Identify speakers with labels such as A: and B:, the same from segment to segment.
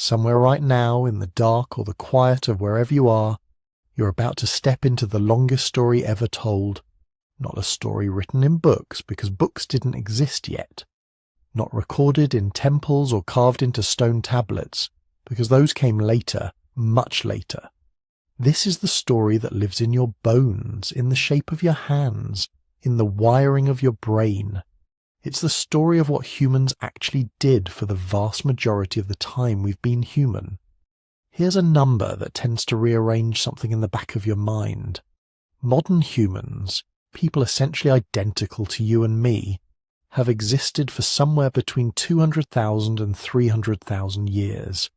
A: Somewhere right now, in the dark or the quiet of wherever you are, you're about to step into the longest story ever told. Not a story written in books, because books didn't exist yet. Not recorded in temples or carved into stone tablets, because those came later, much later. This is the story that lives in your bones, in the shape of your hands, in the wiring of your brain. It's the story of what humans actually did for the vast majority of the time we've been human. Here's a number that tends to rearrange something in the back of your mind. Modern humans, people essentially identical to you and me, have existed for somewhere between 200,000 and 300,000 years.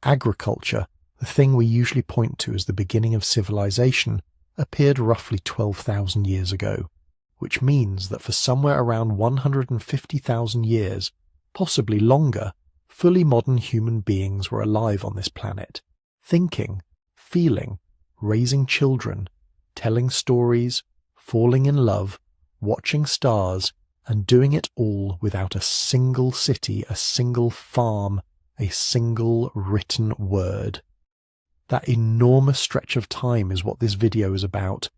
A: Agriculture, the thing we usually point to as the beginning of civilization, appeared roughly 12,000 years ago, which means that for somewhere around 150,000 years, possibly longer, fully modern human beings were alive on this planet, thinking, feeling, raising children, telling stories, falling in love, watching stars, and doing it all without a single city, a single farm, a single written word. That enormous stretch of time is what this video is about,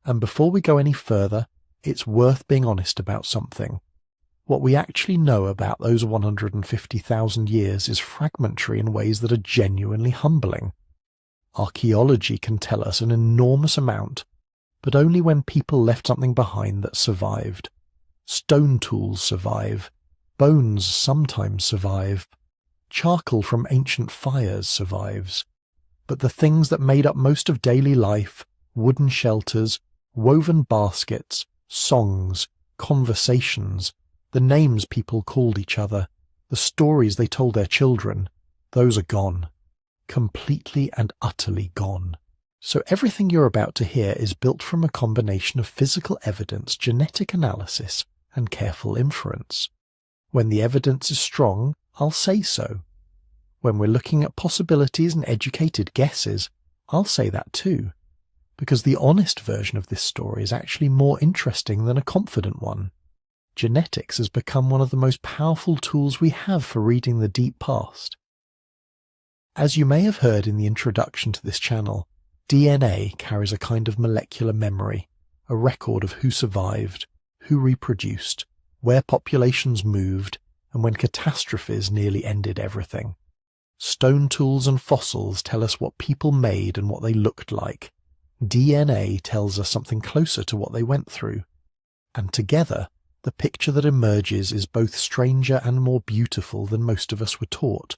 A: and before we go any further, it's worth being honest about something. What we actually know about those 150,000 years is fragmentary in ways that are genuinely humbling. Archaeology can tell us an enormous amount, but only when people left something behind that survived. Stone tools survive, bones sometimes survive, charcoal from ancient fires survives, but the things that made up most of daily life, wooden shelters, woven baskets, songs, conversations, the names people called each other, the stories they told their children, those are gone. Completely and utterly gone. So everything you're about to hear is built from a combination of physical evidence, genetic analysis, and careful inference. When the evidence is strong, I'll say so. When we're looking at possibilities and educated guesses, I'll say that too. Because the honest version of this story is actually more interesting than a confident one. Genetics has become one of the most powerful tools we have for reading the deep past. As you may have heard in the introduction to this channel, DNA carries a kind of molecular memory, a record of who survived, who reproduced, where populations moved, and when catastrophes nearly ended everything. Stone tools and fossils tell us what people made and what they looked like. DNA tells us something closer to what they went through. And together, the picture that emerges is both stranger and more beautiful than most of us were taught.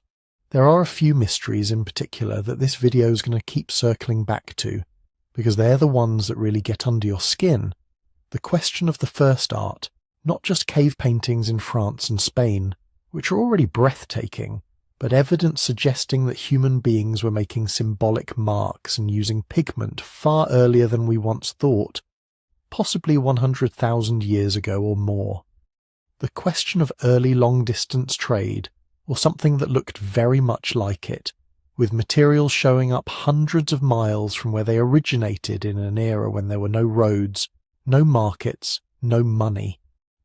A: There are a few mysteries in particular that this video is going to keep circling back to, because they're the ones that really get under your skin. The question of the first art, not just cave paintings in France and Spain, which are already breathtaking, but evidence suggesting that human beings were making symbolic marks and using pigment far earlier than we once thought, possibly 100,000 years ago or more. The question of early long-distance trade, or something that looked very much like it, with materials showing up hundreds of miles from where they originated in an era when there were no roads, no markets, no money.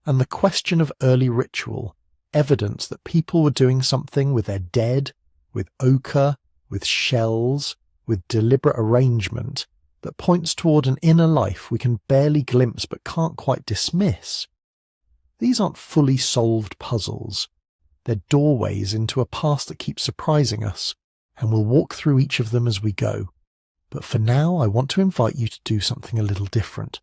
A: And the question of early ritual, evidence that people were doing something with their dead, with ochre, with shells, with deliberate arrangement, that points toward an inner life we can barely glimpse but can't quite dismiss. These aren't fully solved puzzles. They're doorways into a past that keeps surprising us, and we'll walk through each of them as we go. But for now, I want to invite you to do something a little different.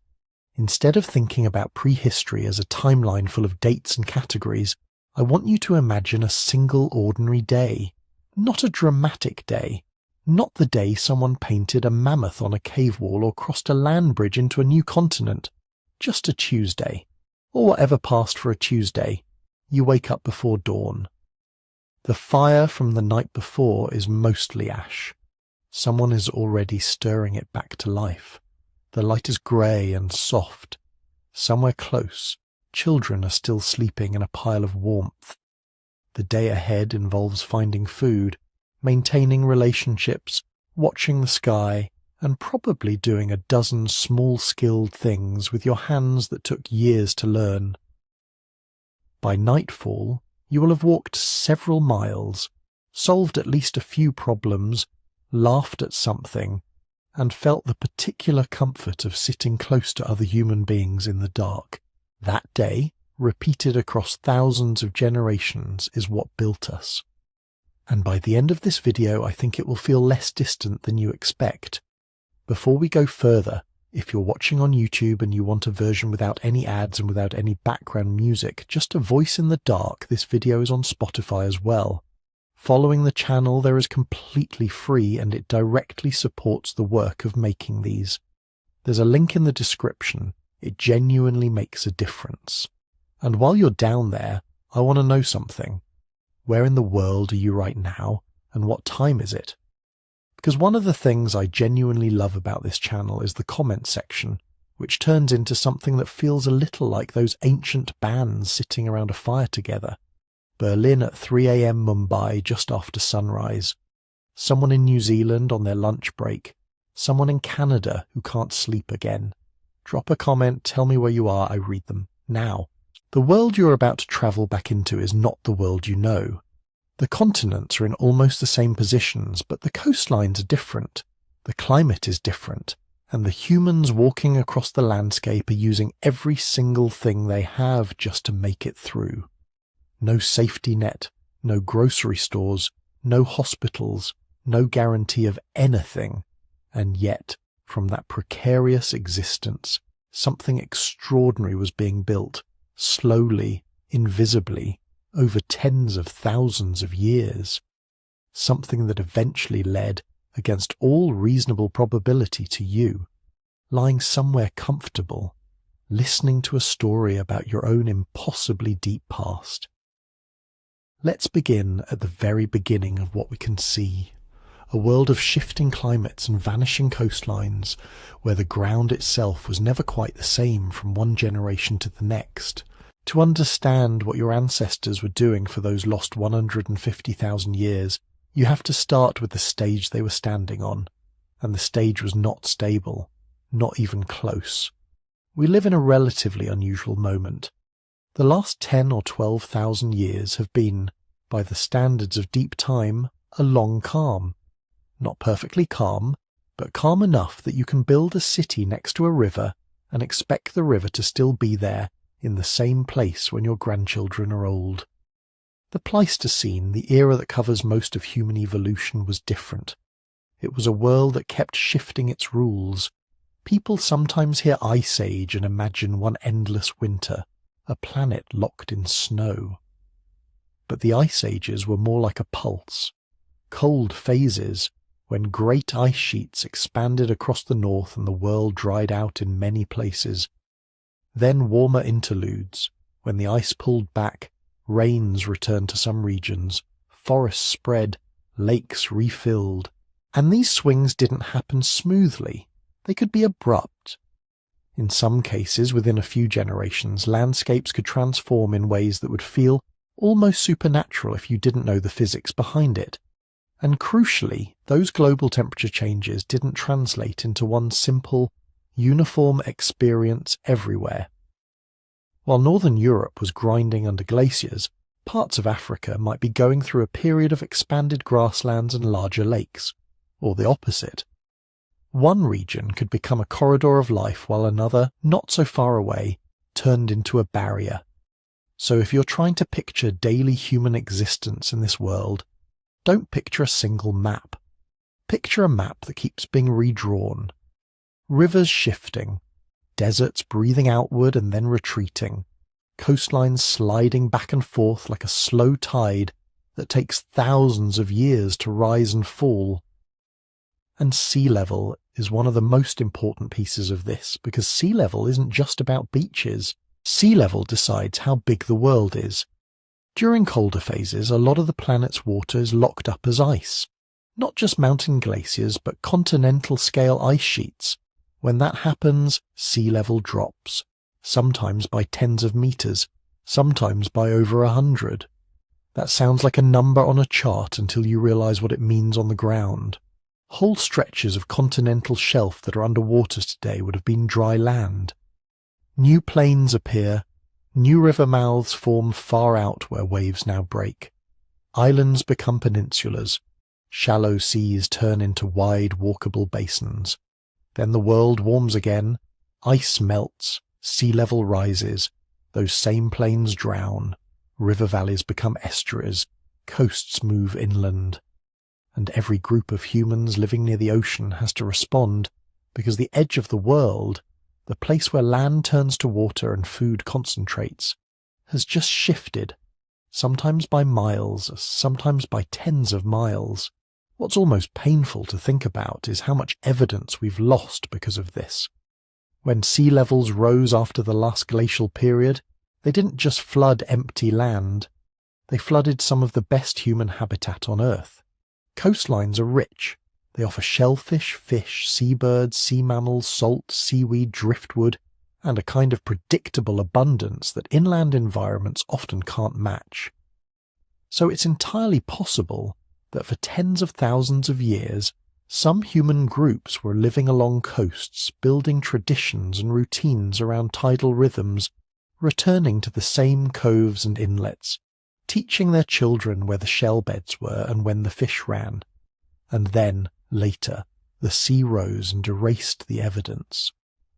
A: Instead of thinking about prehistory as a timeline full of dates and categories, I want you to imagine a single ordinary day. Not a dramatic day. Not the day someone painted a mammoth on a cave wall or crossed a land bridge into a new continent. Just a Tuesday. Or whatever passed for a Tuesday. You wake up before dawn. The fire from the night before is mostly ash. Someone is already stirring it back to life. The light is grey and soft. Somewhere close, children are still sleeping in a pile of warmth. The day ahead involves finding food, maintaining relationships, watching the sky, and probably doing a dozen small-skilled things with your hands that took years to learn. By nightfall, you will have walked several miles, solved at least a few problems, laughed at something, and felt the particular comfort of sitting close to other human beings in the dark. That day, repeated across thousands of generations, is what built us. And by the end of this video, I think it will feel less distant than you expect. Before we go further, if you're watching on YouTube and you want a version without any ads and without any background music, just a voice in the dark, this video is on Spotify as well. Following the channel there is completely free and it directly supports the work of making these. There's a link in the description. It genuinely makes a difference. And while you're down there, I want to know something. Where in the world are you right now, and what time is it? Because one of the things I genuinely love about this channel is the comment section, which turns into something that feels a little like those ancient bands sitting around a fire together. Berlin at 3 a.m. Mumbai just after sunrise. Someone in New Zealand on their lunch break. Someone in Canada who can't sleep again. Drop a comment, tell me where you are, I read them. Now, the world you're about to travel back into is not the world you know. The continents are in almost the same positions, but the coastlines are different, the climate is different, and the humans walking across the landscape are using every single thing they have just to make it through. No safety net, no grocery stores, no hospitals, no guarantee of anything, and yet, from that precarious existence, something extraordinary was being built, slowly, invisibly, over tens of thousands of years, something that eventually led, against all reasonable probability, to you, lying somewhere comfortable, listening to a story about your own impossibly deep past. Let's begin at the very beginning of what we can see, a world of shifting climates and vanishing coastlines, where the ground itself was never quite the same from one generation to the next. To understand what your ancestors were doing for those lost 150,000 years, you have to start with the stage they were standing on, and the stage was not stable, not even close. We live in a relatively unusual moment. The last 10 or 12,000 years have been, by the standards of deep time, a long calm. Not perfectly calm, but calm enough that you can build a city next to a river and expect the river to still be there in the same place when your grandchildren are old. The Pleistocene, the era that covers most of human evolution, was different. It was a world that kept shifting its rules. People sometimes hear Ice Age and imagine one endless winter, a planet locked in snow. But the Ice Ages were more like a pulse. Cold phases, when great ice sheets expanded across the north and the world dried out in many places. Then warmer interludes, when the ice pulled back, rains returned to some regions, forests spread, lakes refilled. And these swings didn't happen smoothly. They could be abrupt. In some cases, within a few generations, landscapes could transform in ways that would feel almost supernatural if you didn't know the physics behind it. And crucially, those global temperature changes didn't translate into one simple, uniform experience everywhere. While northern Europe was grinding under glaciers, parts of Africa might be going through a period of expanded grasslands and larger lakes, or the opposite. One region could become a corridor of life while another, not so far away, turned into a barrier. So if you're trying to picture daily human existence in this world, don't picture a single map. Picture a map that keeps being redrawn. Rivers shifting, deserts breathing outward and then retreating, coastlines sliding back and forth like a slow tide that takes thousands of years to rise and fall. And sea level is one of the most important pieces of this, because sea level isn't just about beaches. Sea level decides how big the world is. During colder phases, a lot of the planet's water is locked up as ice. Not just mountain glaciers, but continental-scale ice sheets. When that happens, sea level drops, sometimes by tens of meters, sometimes by over 100. That sounds like a number on a chart until you realize what it means on the ground. Whole stretches of continental shelf that are underwater today would have been dry land. New plains appear, new river mouths form far out where waves now break. Islands become peninsulas. Shallow seas turn into wide, walkable basins. Then the world warms again. Ice melts. Sea level rises. Those same plains drown. River valleys become estuaries. Coasts move inland. And every group of humans living near the ocean has to respond, because the edge of the world, the place where land turns to water and food concentrates, has just shifted, sometimes by miles, sometimes by tens of miles. What's almost painful to think about is how much evidence we've lost because of this. When sea levels rose after the last glacial period, they didn't just flood empty land, they flooded some of the best human habitat on Earth. Coastlines are rich. They offer shellfish, fish, seabirds, sea mammals, salt, seaweed, driftwood, and a kind of predictable abundance that inland environments often can't match. So it's entirely possible that for tens of thousands of years, some human groups were living along coasts, building traditions and routines around tidal rhythms, returning to the same coves and inlets, teaching their children where the shell beds were and when the fish ran. And then, later, the sea rose and erased the evidence.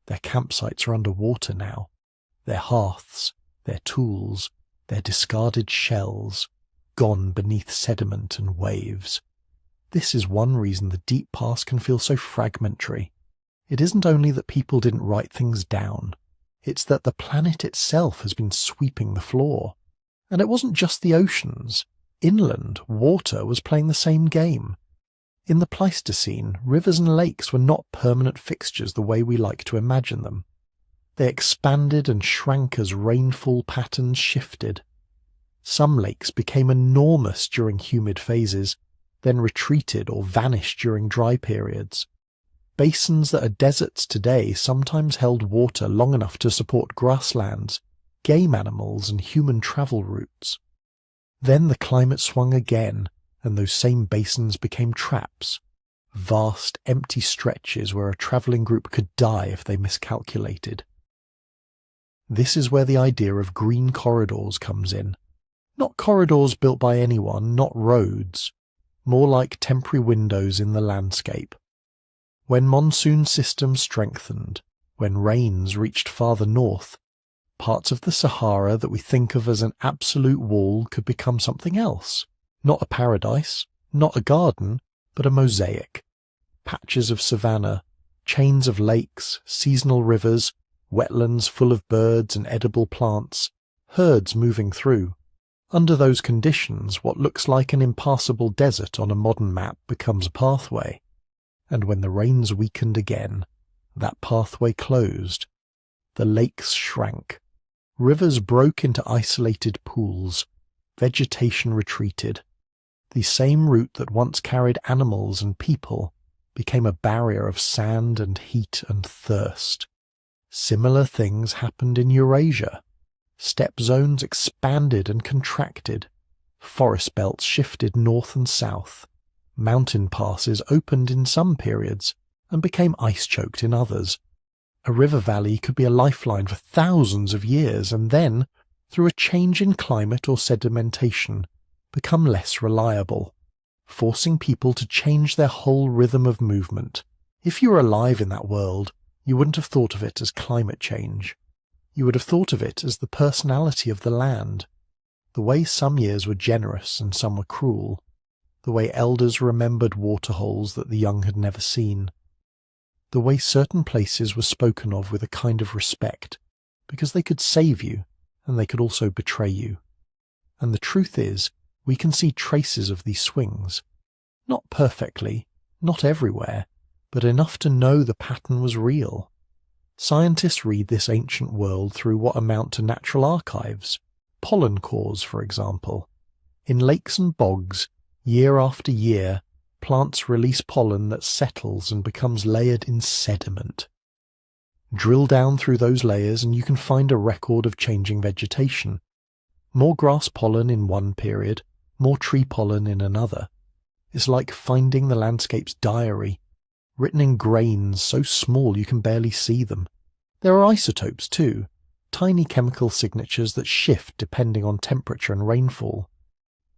A: Their campsites are under water now. Their hearths, their tools, their discarded shells, gone beneath sediment and waves. This is one reason the deep past can feel so fragmentary. It isn't only that people didn't write things down, it's that the planet itself has been sweeping the floor. And it wasn't just the oceans. Inland, water was playing the same game. In the Pleistocene, rivers and lakes were not permanent fixtures the way we like to imagine them. They expanded and shrank as rainfall patterns shifted. Some lakes became enormous during humid phases, then retreated or vanished during dry periods. Basins that are deserts today sometimes held water long enough to support grasslands, game animals, and human travel routes. Then the climate swung again, and those same basins became traps, vast empty stretches where a travelling group could die if they miscalculated. This is where the idea of green corridors comes in. Not corridors built by anyone, not roads, more like temporary windows in the landscape. When monsoon systems strengthened, when rains reached farther north, parts of the Sahara that we think of as an absolute wall could become something else. Not a paradise, not a garden, but a mosaic. Patches of savanna, chains of lakes, seasonal rivers, wetlands full of birds and edible plants, herds moving through. Under those conditions, what looks like an impassable desert on a modern map becomes a pathway. And when the rains weakened again, that pathway closed. The lakes shrank. Rivers broke into isolated pools. Vegetation retreated. The same route that once carried animals and people became a barrier of sand and heat and thirst. Similar things happened in Eurasia. Steppe zones expanded and contracted. Forest belts shifted north and south. Mountain passes opened in some periods and became ice-choked in others. A river valley could be a lifeline for thousands of years and then, through a change in climate or sedimentation, become less reliable, forcing people to change their whole rhythm of movement. If you were alive in that world, you wouldn't have thought of it as climate change. You would have thought of it as the personality of the land, the way some years were generous and some were cruel, the way elders remembered waterholes that the young had never seen, the way certain places were spoken of with a kind of respect, because they could save you, and they could also betray you. And the truth is, we can see traces of these swings. Not perfectly, not everywhere, but enough to know the pattern was real. Scientists read this ancient world through what amount to natural archives, pollen cores, for example. In lakes and bogs, year after year, plants release pollen that settles and becomes layered in sediment. Drill down through those layers and you can find a record of changing vegetation. More grass pollen in one period, more tree pollen in another. It's like finding the landscape's diary, written in grains so small you can barely see them. There are isotopes too, tiny chemical signatures that shift depending on temperature and rainfall.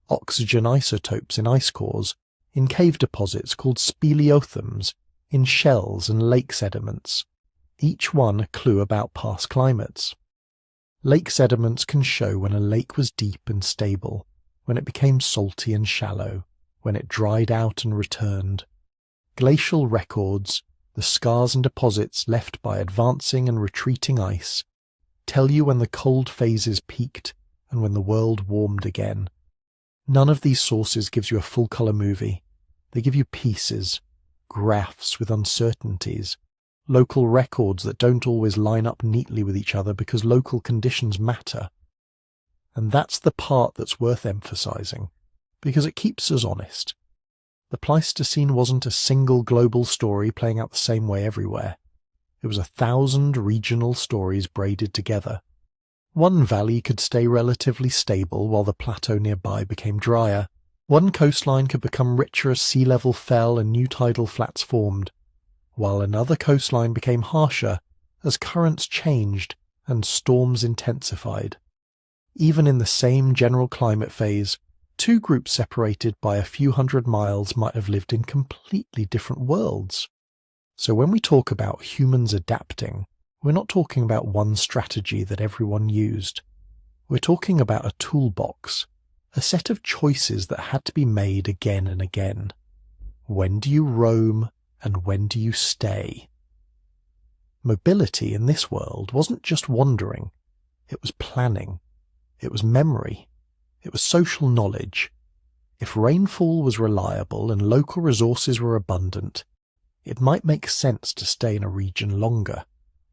A: oxygen isotopes in ice cores, in cave deposits called speleothems, in shells and lake sediments, each one a clue about past climates. Lake sediments can show when a lake was deep and stable, when it became salty and shallow, when it dried out and returned. Glacial records, the scars and deposits left by advancing and retreating ice, tell you when the cold phases peaked and when the world warmed again. None of these sources gives you a full-colour movie. They give you pieces, graphs with uncertainties, local records that don't always line up neatly with each other because local conditions matter. And that's the part that's worth emphasising, because it keeps us honest. The Pleistocene wasn't a single global story playing out the same way everywhere. It was 1,000 regional stories braided together. One valley could stay relatively stable while the plateau nearby became drier. One coastline could become richer as sea level fell and new tidal flats formed, while another coastline became harsher as currents changed and storms intensified. Even in the same general climate phase, two groups separated by a few hundred miles might have lived in completely different worlds. So when we talk about humans adapting, we're not talking about one strategy that everyone used. We're talking about a toolbox, a set of choices that had to be made again and again. When do you roam and when do you stay? Mobility in this world wasn't just wandering, it was planning, it was memory, it was social knowledge. If rainfall was reliable and local resources were abundant, it might make sense to stay in a region longer,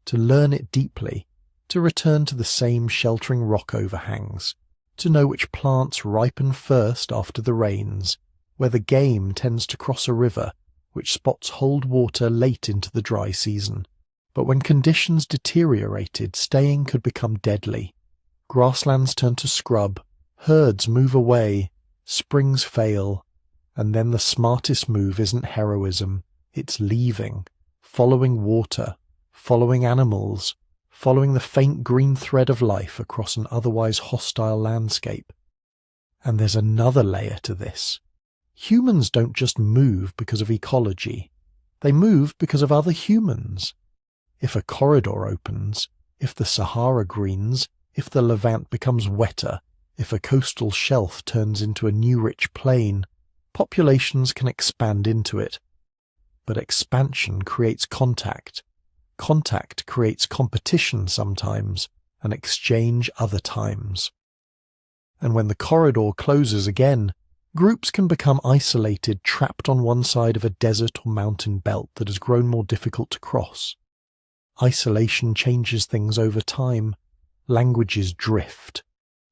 A: to learn it deeply, to return to the same sheltering rock overhangs, to know which plants ripen first after the rains, where the game tends to cross a river, which spots hold water late into the dry season. But when conditions deteriorated, staying could become deadly. Grasslands turn to scrub, herds move away, springs fail, and then the smartest move isn't heroism, it's leaving, following water, following animals, following the faint green thread of life across an otherwise hostile landscape. And there's another layer to this. Humans don't just move because of ecology. They move because of other humans. If a corridor opens, if the Sahara greens, if the Levant becomes wetter, if a coastal shelf turns into a new rich plain, populations can expand into it. But expansion creates contact. Contact creates competition sometimes, and exchange other times. And when the corridor closes again, groups can become isolated, trapped on one side of a desert or mountain belt that has grown more difficult to cross. Isolation changes things over time. Languages drift.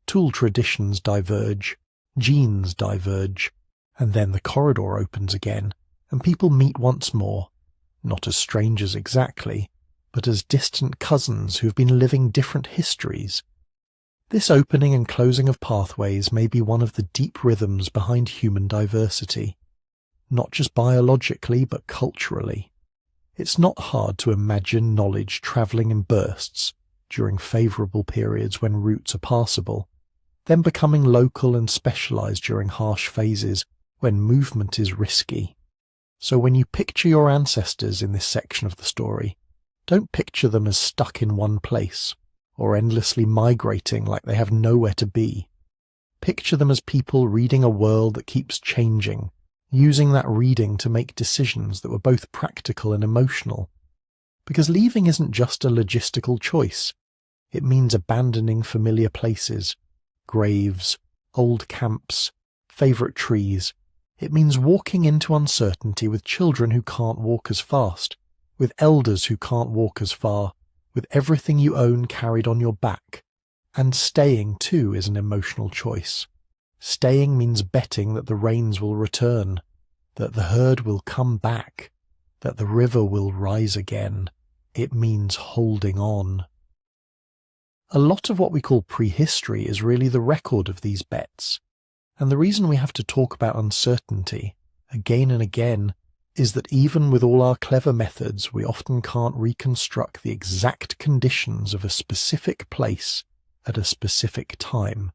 A: Tool traditions diverge. Genes diverge. And then the corridor opens again, and people meet once more, not as strangers exactly, but as distant cousins who've been living different histories. This opening and closing of pathways may be one of the deep rhythms behind human diversity, not just biologically but culturally. It's not hard to imagine knowledge travelling in bursts during favourable periods when routes are passable, then becoming local and specialised during harsh phases when movement is risky. So when you picture your ancestors in this section of the story, don't picture them as stuck in one place, or endlessly migrating like they have nowhere to be. Picture them as people reading a world that keeps changing, using that reading to make decisions that were both practical and emotional. Because leaving isn't just a logistical choice. It means abandoning familiar places, graves, old camps, favourite trees. It means walking into uncertainty with children who can't walk as fast, with elders who can't walk as far, with everything you own carried on your back. And staying, too, is an emotional choice. Staying means betting that the rains will return, that the herd will come back, that the river will rise again. It means holding on. A lot of what we call prehistory is really the record of these bets. And the reason we have to talk about uncertainty again and again is that even with all our clever methods, we often can't reconstruct the exact conditions of a specific place at a specific time,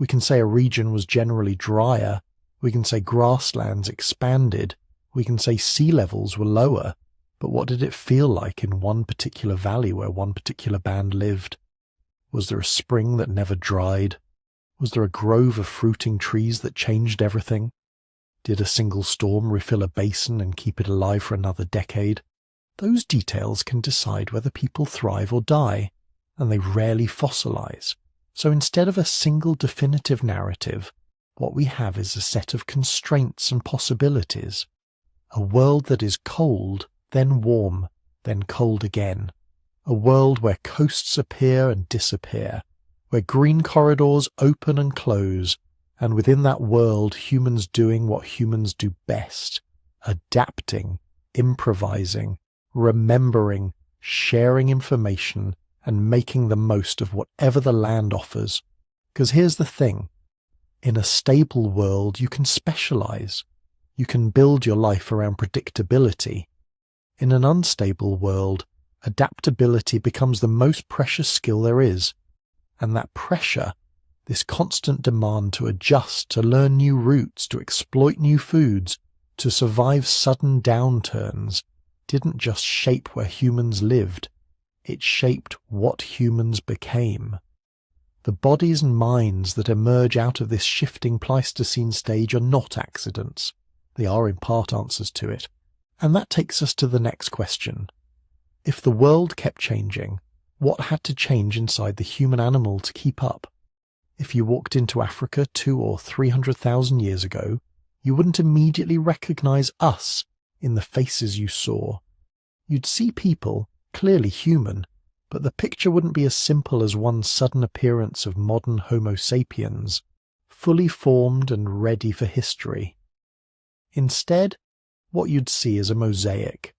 A: We can say a region was generally drier. We can say grasslands expanded. We can say sea levels were lower. But what did it feel like in one particular valley where one particular band lived? Was there a spring that never dried? Was there a grove of fruiting trees that changed everything? Did a single storm refill a basin and keep it alive for another decade? Those details can decide whether people thrive or die, and they rarely fossilize. So instead of a single definitive narrative, what we have is a set of constraints and possibilities. A world that is cold, then warm, then cold again. A world where coasts appear and disappear, where green corridors open and close, and within that world humans doing what humans do best, adapting, improvising, remembering, sharing information, and making the most of whatever the land offers. Because here's the thing, in a stable world you can specialize. You can build your life around predictability. In an unstable world, adaptability becomes the most precious skill there is. And that pressure, this constant demand to adjust, to learn new routes, to exploit new foods, to survive sudden downturns, didn't just shape where humans lived, it shaped what humans became. The bodies and minds that emerge out of this shifting Pleistocene stage are not accidents. They are in part answers to it. And that takes us to the next question. If the world kept changing, what had to change inside the human animal to keep up? If you walked into Africa 200,000 or 300,000 years ago, you wouldn't immediately recognize us in the faces you saw. You'd see people, clearly human, but the picture wouldn't be as simple as one sudden appearance of modern Homo sapiens, fully formed and ready for history. Instead, what you'd see is a mosaic.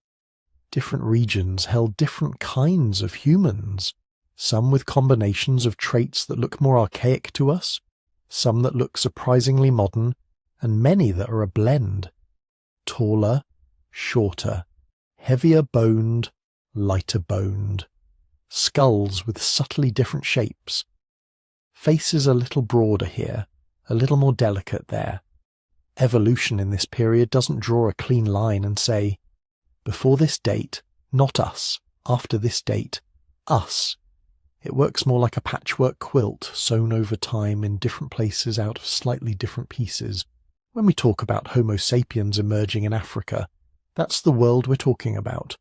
A: Different regions held different kinds of humans, some with combinations of traits that look more archaic to us, some that look surprisingly modern, and many that are a blend. Taller, shorter, heavier boned, lighter boned. Skulls with subtly different shapes. Faces a little broader here, a little more delicate there. Evolution in this period doesn't draw a clean line and say, before this date, not us, after this date, us. It works more like a patchwork quilt sewn over time in different places out of slightly different pieces. When we talk about Homo sapiens emerging in Africa, that's the world we're talking about.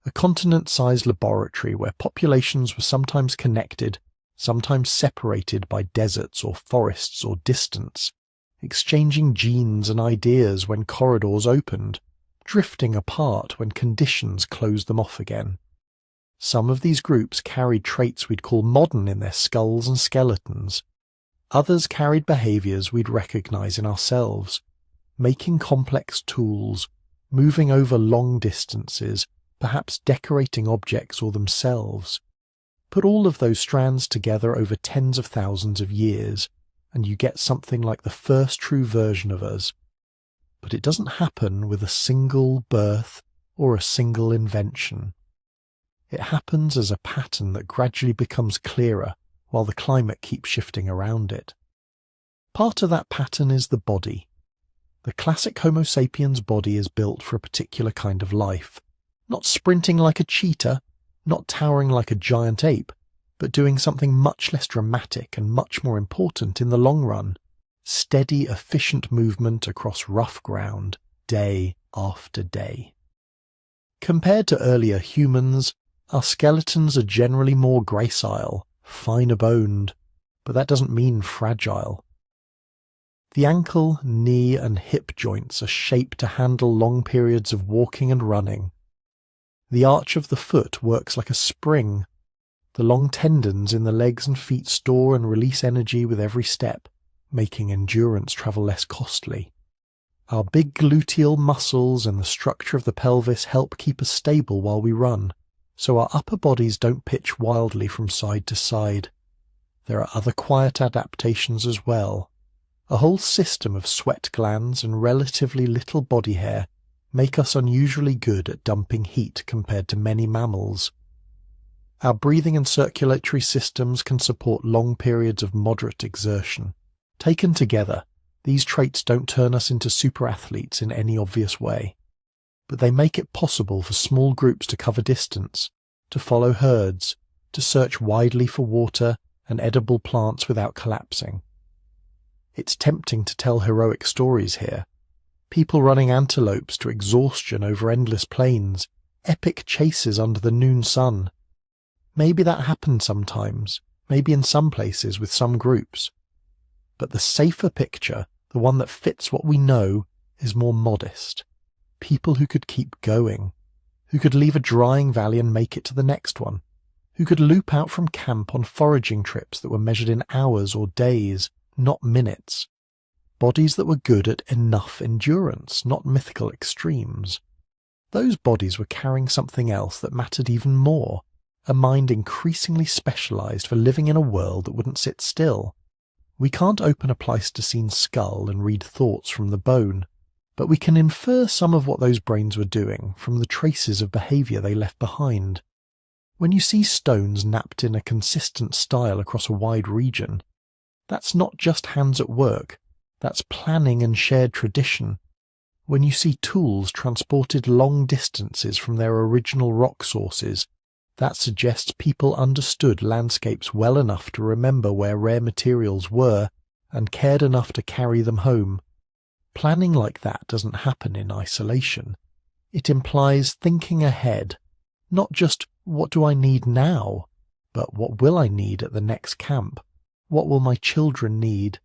A: A continent-sized laboratory where populations were sometimes connected, sometimes separated by deserts or forests or distance, exchanging genes and ideas when corridors opened, drifting apart when conditions closed them off again. Some of these groups carried traits we'd call modern in their skulls and skeletons. Others carried behaviors we'd recognize in ourselves, making complex tools, moving over long distances, perhaps decorating objects or themselves. Put all of those strands together over tens of thousands of years, and you get something like the first true version of us. But it doesn't happen with a single birth or a single invention. It happens as a pattern that gradually becomes clearer while the climate keeps shifting around it. Part of that pattern is the body. The classic Homo sapiens body is built for a particular kind of life, not sprinting like a cheetah, not towering like a giant ape, but doing something much less dramatic and much more important in the long run. Steady, efficient movement across rough ground, day after day. Compared to earlier humans, our skeletons are generally more gracile, finer boned, but that doesn't mean fragile. The ankle, knee, and hip joints are shaped to handle long periods of walking and running. The arch of the foot works like a spring. The long tendons in the legs and feet store and release energy with every step, making endurance travel less costly. Our big gluteal muscles and the structure of the pelvis help keep us stable while we run, so our upper bodies don't pitch wildly from side to side. There are other quiet adaptations as well. A whole system of sweat glands and relatively little body hair make us unusually good at dumping heat compared to many mammals. Our breathing and circulatory systems can support long periods of moderate exertion. Taken together, these traits don't turn us into super athletes in any obvious way, but they make it possible for small groups to cover distance, to follow herds, to search widely for water and edible plants without collapsing. It's tempting to tell heroic stories here. People running antelopes to exhaustion over endless plains, epic chases under the noon sun. Maybe that happened sometimes, maybe in some places with some groups. But the safer picture, the one that fits what we know, is more modest. People who could keep going, who could leave a drying valley and make it to the next one, who could loop out from camp on foraging trips that were measured in hours or days, not minutes. Bodies that were good at enough endurance, not mythical extremes. Those bodies were carrying something else that mattered even more, a mind increasingly specialised for living in a world that wouldn't sit still. We can't open a Pleistocene skull and read thoughts from the bone, but we can infer some of what those brains were doing from the traces of behaviour they left behind. When you see stones napped in a consistent style across a wide region, that's not just hands at work, that's planning and shared tradition. When you see tools transported long distances from their original rock sources, that suggests people understood landscapes well enough to remember where rare materials were and cared enough to carry them home. Planning like that doesn't happen in isolation. It implies thinking ahead, not just what do I need now, but what will I need at the next camp? What will my children need?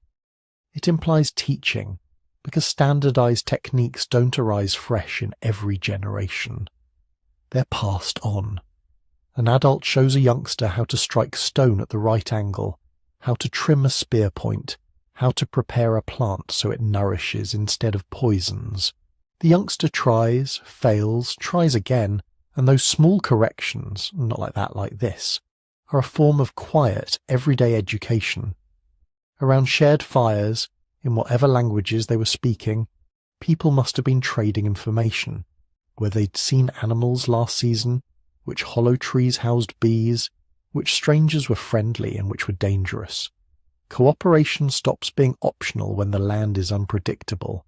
A: It implies teaching, because standardized techniques don't arise fresh in every generation. They're passed on. An adult shows a youngster how to strike stone at the right angle, how to trim a spear point, how to prepare a plant so it nourishes instead of poisons. The youngster tries, fails, tries again, and those small corrections, not like that, like this, are a form of quiet, everyday education. Around shared fires, in whatever languages they were speaking, people must have been trading information, where they'd seen animals last season, which hollow trees housed bees, which strangers were friendly and which were dangerous. Cooperation stops being optional when the land is unpredictable.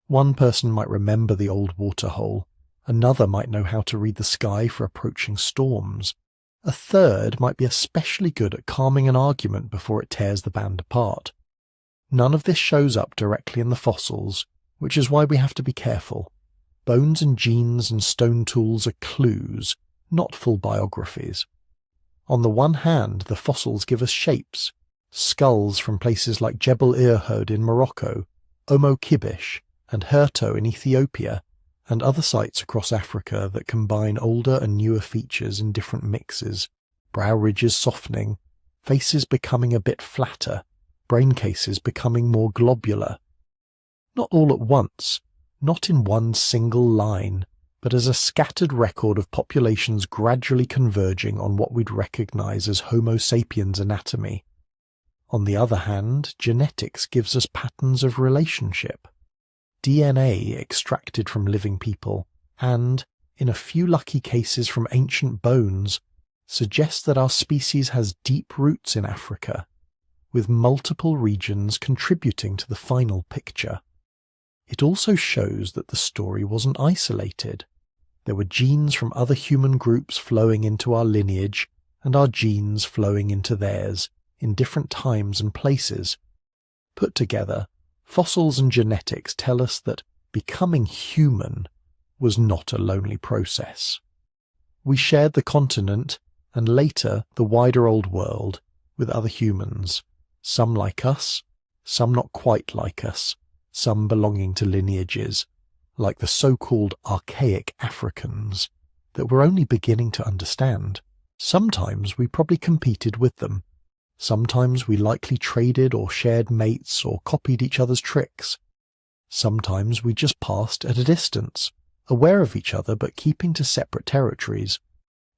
A: One person might remember the old waterhole, another might know how to read the sky for approaching storms, a third might be especially good at calming an argument before it tears the band apart. None of this shows up directly in the fossils, which is why we have to be careful. Bones and genes and stone tools are clues, not full biographies. On the one hand, the fossils give us shapes, skulls from places like Jebel Irhoud in Morocco, Homo Kibish, and Herto in Ethiopia, and other sites across Africa that combine older and newer features in different mixes, brow ridges softening, faces becoming a bit flatter, brain cases becoming more globular. Not all at once, not in one single line, but as a scattered record of populations gradually converging on what we'd recognize as Homo sapiens anatomy. On the other hand, genetics gives us patterns of relationship. DNA extracted from living people, and, in a few lucky cases from ancient bones, suggests that our species has deep roots in Africa, with multiple regions contributing to the final picture. It also shows that the story wasn't isolated. There were genes from other human groups flowing into our lineage, and our genes flowing into theirs, in different times and places. Put together, fossils and genetics tell us that becoming human was not a lonely process. We shared the continent, and later the wider old world, with other humans, some like us, some not quite like us, some belonging to lineages, like the so-called archaic Africans, that we're only beginning to understand. Sometimes we probably competed with them. Sometimes we likely traded or shared mates or copied each other's tricks. Sometimes we just passed at a distance, aware of each other but keeping to separate territories.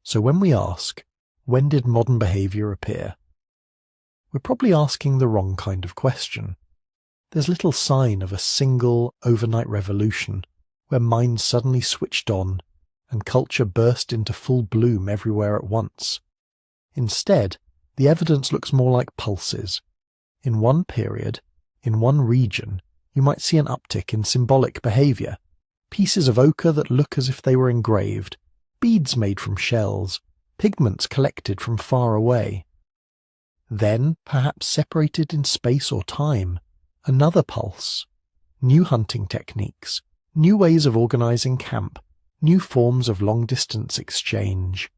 A: So when we ask, when did modern behaviour appear? We're probably asking the wrong kind of question. There's little sign of a single overnight revolution where minds suddenly switched on and culture burst into full bloom everywhere at once. Instead, the evidence looks more like pulses. In one period, In one region, you might see an uptick in symbolic behaviour, pieces of ochre that look as if they were engraved, beads made from shells, pigments collected from far away. Then, perhaps separated in space or time, another pulse. New hunting techniques, new ways of organising camp, new forms of long-distance exchange.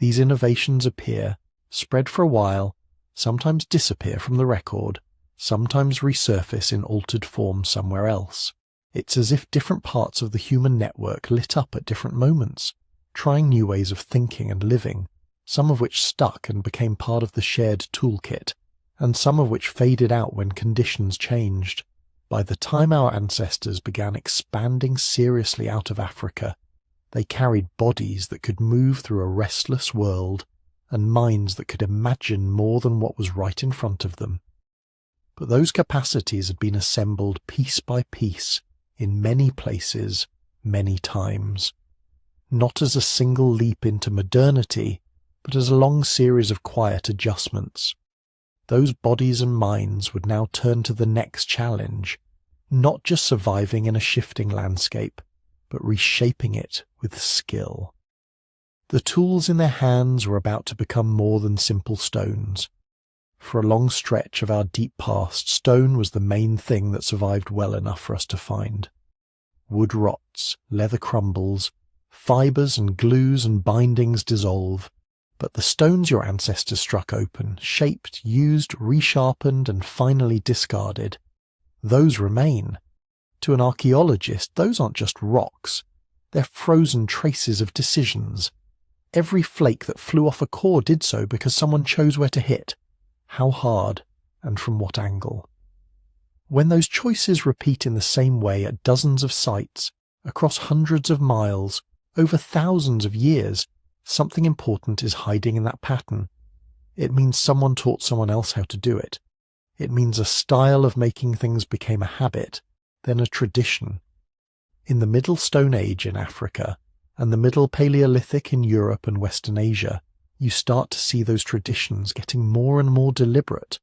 A: These innovations appear, spread for a while, sometimes disappear from the record, sometimes resurface in altered form somewhere else. It's as if different parts of the human network lit up at different moments, trying new ways of thinking and living, some of which stuck and became part of the shared toolkit, and some of which faded out when conditions changed. By the time our ancestors began expanding seriously out of Africa, they carried bodies that could move through a restless world and minds that could imagine more than what was right in front of them. But those capacities had been assembled piece by piece in many places, many times, not as a single leap into modernity, but as a long series of quiet adjustments. Those bodies and minds would now turn to the next challenge, not just surviving in a shifting landscape, but reshaping it with skill. The tools in their hands were about to become more than simple stones. For a long stretch of our deep past, stone was the main thing that survived well enough for us to find. Wood rots, leather crumbles, fibres and glues and bindings dissolve, but the stones your ancestors struck open, shaped, used, resharpened, and finally discarded, those remain. To an archaeologist, those aren't just rocks. They're frozen traces of decisions. Every flake that flew off a core did so because someone chose where to hit, how hard, and from what angle. When those choices repeat in the same way at dozens of sites, across hundreds of miles, over thousands of years, something important is hiding in that pattern. It means someone taught someone else how to do it. It means a style of making things became a habit, then a tradition. In the Middle Stone Age in Africa, and the Middle Paleolithic in Europe and Western Asia, you start to see those traditions getting more and more deliberate.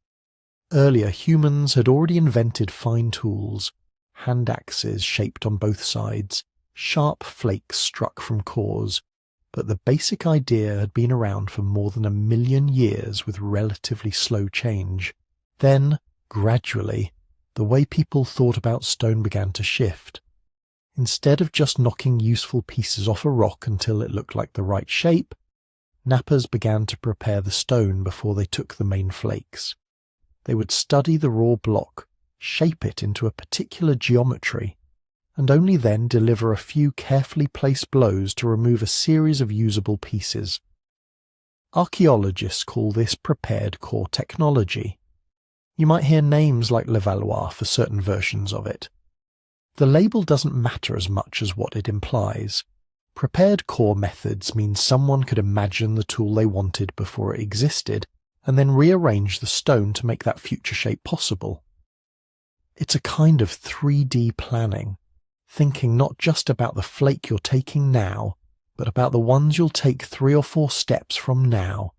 A: Earlier, humans had already invented fine tools, hand axes shaped on both sides, sharp flakes struck from cores, but the basic idea had been around for more than 1 million years with relatively slow change. Then, gradually, the way people thought about stone began to shift. Instead of just knocking useful pieces off a rock until it looked like the right shape, knappers began to prepare the stone before they took the main flakes. They would study the raw block, shape it into a particular geometry, and only then deliver a few carefully placed blows to remove a series of usable pieces. Archaeologists call this prepared core technology. You might hear names like Levallois for certain versions of it. The label doesn't matter as much as what it implies. Prepared core methods mean someone could imagine the tool they wanted before it existed, and then rearrange the stone to make that future shape possible. It's a kind of 3D planning, thinking not just about the flake you're taking now, but about the ones you'll take 3 or 4 steps from now.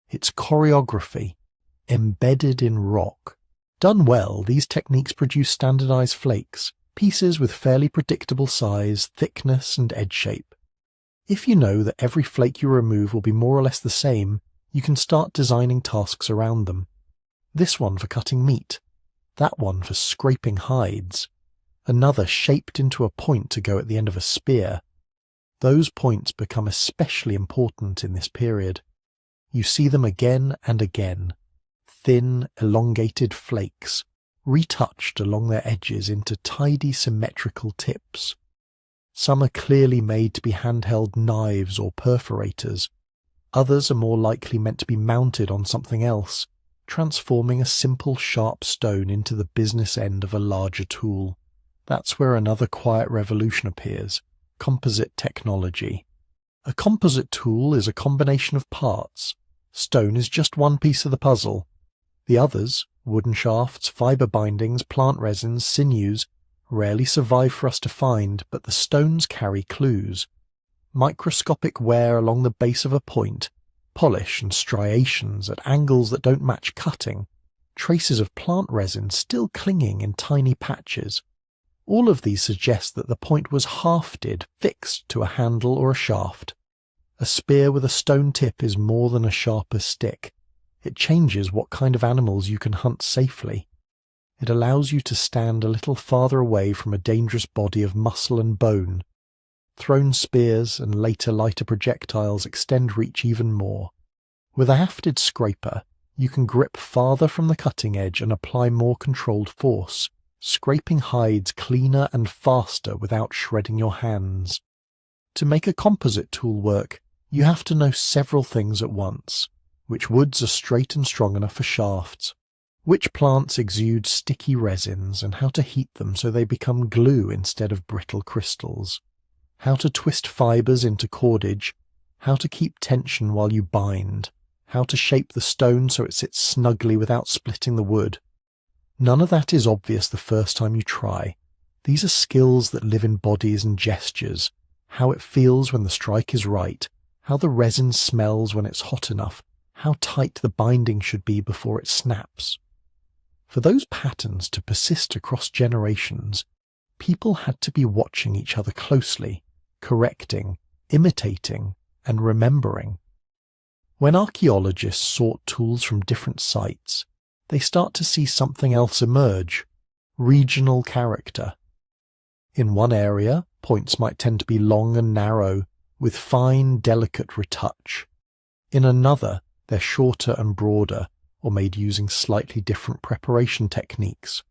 A: It's choreography, embedded in rock. Done well, these techniques produce standardized flakes, pieces with fairly predictable size, thickness, and edge shape. If you know that every flake you remove will be more or less the same, you can start designing tasks around them. This one for cutting meat, that one for scraping hides, another shaped into a point to go at the end of a spear. Those points become especially important in this period. You see them again and again, thin, elongated flakes, retouched along their edges into tidy symmetrical tips. Some are clearly made to be handheld knives or perforators. Others are more likely meant to be mounted on something else, transforming a simple sharp stone into the business end of a larger tool. That's where another quiet revolution appears: composite technology. A composite tool is a combination of parts. Stone is just one piece of the puzzle. The others, wooden shafts, fibre bindings, plant resins, sinews, rarely survive for us to find, but the stones carry clues. Microscopic wear along the base of a point, polish and striations at angles that don't match cutting, traces of plant resin still clinging in tiny patches. All of these suggest that the point was hafted, fixed to a handle or a shaft. A spear with a stone tip is more than a sharper stick. It changes what kind of animals you can hunt safely. It allows you to stand a little farther away from a dangerous body of muscle and bone. Thrown spears and later lighter projectiles extend reach even more. With a hafted scraper, you can grip farther from the cutting edge and apply more controlled force, scraping hides cleaner and faster without shredding your hands. To make a composite tool work, you have to know several things at once. Which woods are straight and strong enough for shafts, which plants exude sticky resins and how to heat them so they become glue instead of brittle crystals, how to twist fibers into cordage, how to keep tension while you bind, how to shape the stone so it sits snugly without splitting the wood. None of that is obvious the first time you try. These are skills that live in bodies and gestures, how it feels when the strike is right, how the resin smells when it's hot enough, how tight the binding should be before it snaps. For those patterns to persist across generations, people had to be watching each other closely, correcting, imitating, and remembering. When archaeologists sort tools from different sites, they start to see something else emerge: regional character. In one area, points might tend to be long and narrow, with fine, delicate retouch. In another, they're shorter and broader, or made using slightly different preparation techniques.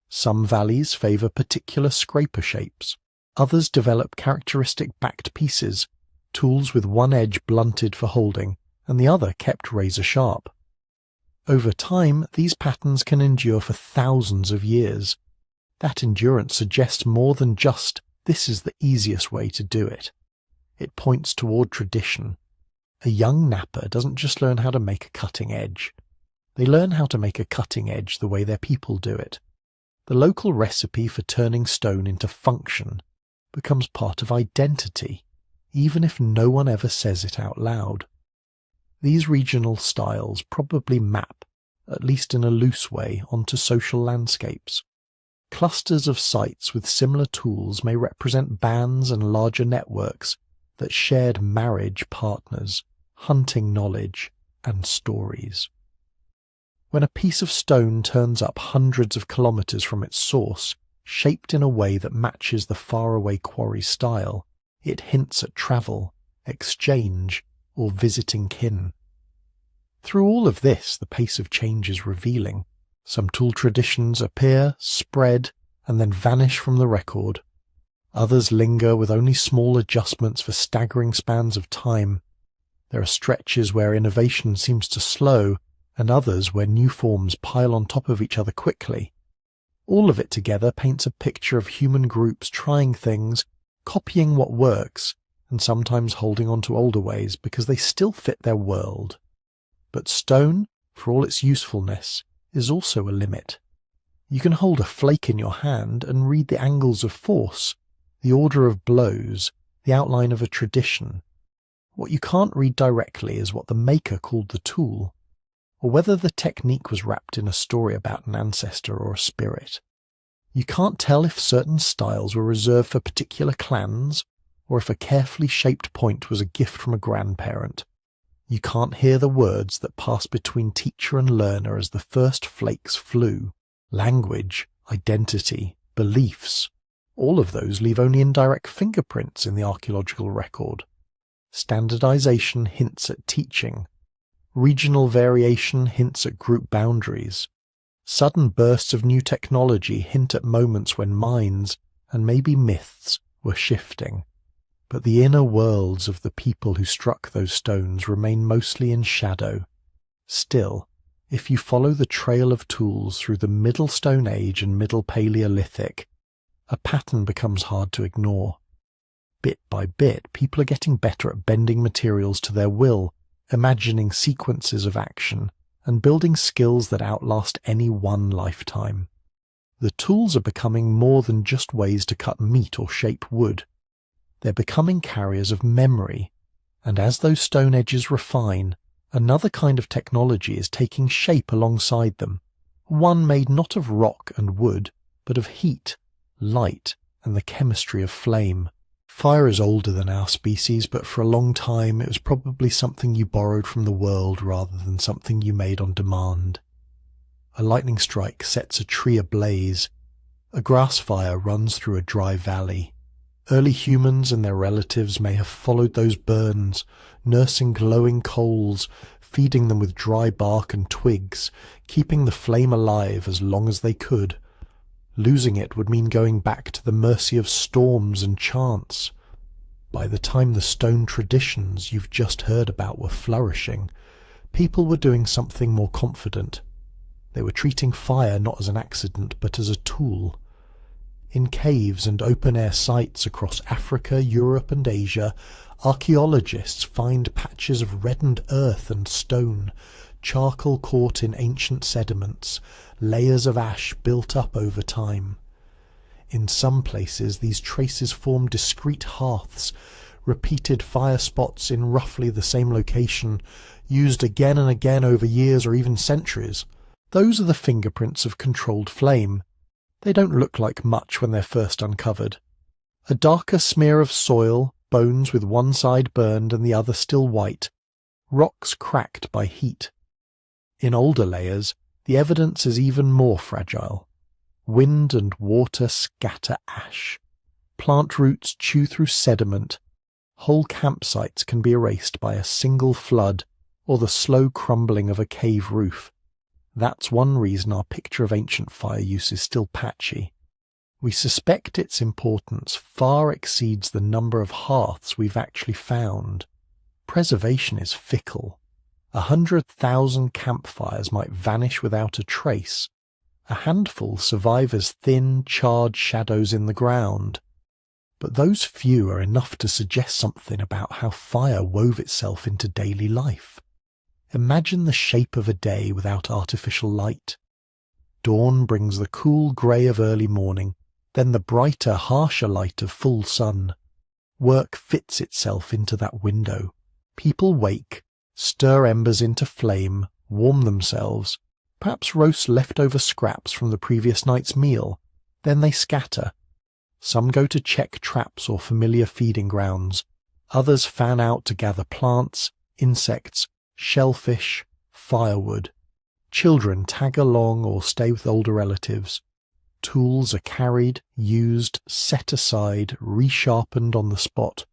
A: Some valleys favour particular scraper shapes. Others develop characteristic backed pieces, tools with one edge blunted for holding, and the other kept razor sharp. Over time, these patterns can endure for thousands of years. That endurance suggests more than just, this is the easiest way to do it. It points toward tradition. A young napper doesn't just learn how to make a cutting edge. They learn how to make a cutting edge the way their people do it. The local recipe for turning stone into function becomes part of identity, even if no one ever says it out loud. These regional styles probably map, at least in a loose way, onto social landscapes. Clusters of sites with similar tools may represent bands and larger networks that shared marriage partners, hunting knowledge, and stories. When a piece of stone turns up hundreds of kilometers from its source, shaped in a way that matches the faraway quarry style, it hints at travel, exchange, or visiting kin. Through all of this, the pace of change is revealing. Some tool traditions appear, spread, and then vanish from the record. Others linger with only small adjustments for staggering spans of time. There are stretches where innovation seems to slow, and others where new forms pile on top of each other quickly. All of it together paints a picture of human groups trying things, copying what works, and sometimes holding on to older ways because they still fit their world. But stone, for all its usefulness, is also a limit. You can hold a flake in your hand and read the angles of force, the order of blows, the outline of a tradition. What you can't read directly is what the maker called the tool, or whether the technique was wrapped in a story about an ancestor or a spirit. You can't tell if certain styles were reserved for particular clans, or if a carefully shaped point was a gift from a grandparent. You can't hear the words that pass between teacher and learner as the first flakes flew. Language, identity, beliefs, all of those leave only indirect fingerprints in the archaeological record. Standardization hints at teaching. Regional variation hints at group boundaries. Sudden bursts of new technology hint at moments when minds, and maybe myths, were shifting. But the inner worlds of the people who struck those stones remain mostly in shadow. Still, if you follow the trail of tools through the Middle Stone Age and Middle Paleolithic, a pattern becomes hard to ignore. Bit by bit, people are getting better at bending materials to their will, imagining sequences of action, and building skills that outlast any one lifetime. The tools are becoming more than just ways to cut meat or shape wood. They're becoming carriers of memory, and as those stone edges refine, another kind of technology is taking shape alongside them. one made not of rock and wood, but of heat, light, and the chemistry of flame. Fire is older than our species, but for a long time it was probably something you borrowed from the world rather than something you made on demand. A lightning strike sets a tree ablaze. A grass fire runs through a dry valley. Early humans and their relatives may have followed those burns, nursing glowing coals, feeding them with dry bark and twigs, keeping the flame alive as long as they could. Losing it would mean going back to the mercy of storms and chance. By the time the stone traditions you've just heard about were flourishing, people were doing something more confident. They were treating fire not as an accident, but as a tool. In caves and open-air sites across Africa, Europe and Asia, archaeologists find patches of reddened earth and stone, charcoal caught in ancient sediments, layers of ash built up over time. In some places these traces form discrete hearths, repeated fire spots in roughly the same location, used again and again over years or even centuries. Those are the fingerprints of controlled flame. They don't look like much when they're first uncovered. A darker smear of soil, bones with one side burned and the other still white, rocks cracked by heat. In older layers, the evidence is even more fragile. Wind and water scatter ash. Plant roots chew through sediment. Whole campsites can be erased by a single flood or the slow crumbling of a cave roof. That's one reason our picture of ancient fire use is still patchy. We suspect its importance far exceeds the number of hearths we've actually found. Preservation is fickle. 100,000 campfires might vanish without a trace. A handful survive as thin, charred shadows in the ground. But those few are enough to suggest something about how fire wove itself into daily life. Imagine the shape of a day without artificial light. Dawn brings the cool grey of early morning, then the brighter, harsher light of full sun. Work fits itself into that window. People wake, stir embers into flame, warm themselves, perhaps roast leftover scraps from the previous night's meal. Then they scatter. Some go to check traps or familiar feeding grounds. Others fan out to gather plants, insects, shellfish, firewood. Children tag along or stay with older relatives. Tools are carried, used, set aside, resharpened on the spot.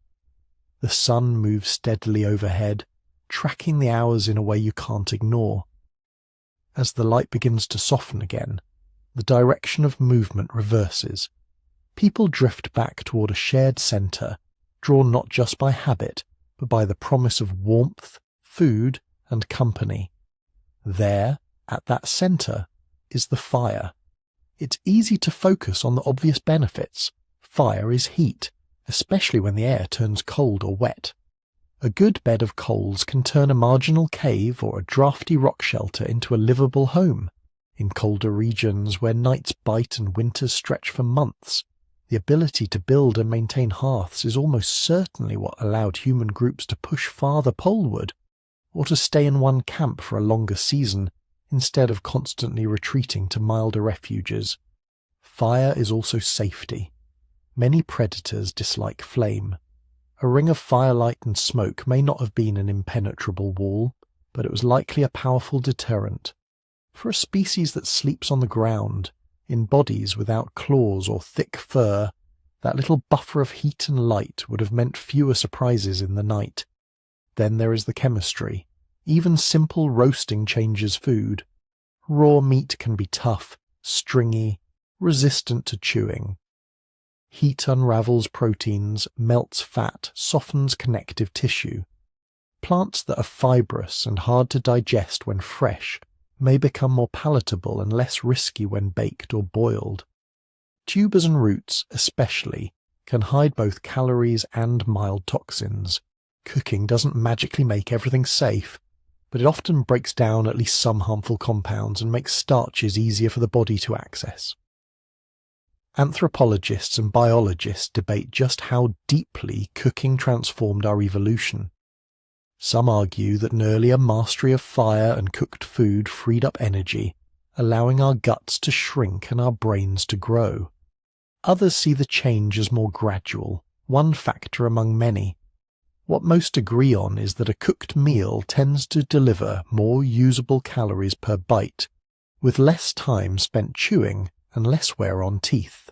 A: The sun moves steadily overhead, tracking the hours in a way you can't ignore. As the light begins to soften again, the direction of movement reverses. People drift back toward a shared centre, drawn not just by habit, but by the promise of warmth, food, and company. There, at that centre, is the fire. It's easy to focus on the obvious benefits. Fire is heat, especially when the air turns cold or wet. A good bed of coals can turn a marginal cave or a drafty rock shelter into a livable home. In colder regions where nights bite and winters stretch for months, the ability to build and maintain hearths is almost certainly what allowed human groups to push farther poleward, or to stay in one camp for a longer season instead of constantly retreating to milder refuges. Fire is also safety. Many predators dislike flame. A ring of firelight and smoke may not have been an impenetrable wall, but it was likely a powerful deterrent. For a species that sleeps on the ground, in bodies without claws or thick fur, that little buffer of heat and light would have meant fewer surprises in the night. Then there is the chemistry. Even simple roasting changes food. Raw meat can be tough, stringy, resistant to chewing. Heat unravels proteins, melts fat, softens connective tissue. Plants that are fibrous and hard to digest when fresh may become more palatable and less risky when baked or boiled. Tubers and roots, especially, can hide both calories and mild toxins. Cooking doesn't magically make everything safe, but it often breaks down at least some harmful compounds and makes starches easier for the body to access. Anthropologists and biologists debate just how deeply cooking transformed our evolution. Some argue that an earlier mastery of fire and cooked food freed up energy, allowing our guts to shrink and our brains to grow. Others see the change as more gradual, one factor among many. What most agree on is that a cooked meal tends to deliver more usable calories per bite, with less time spent chewing and less wear on teeth.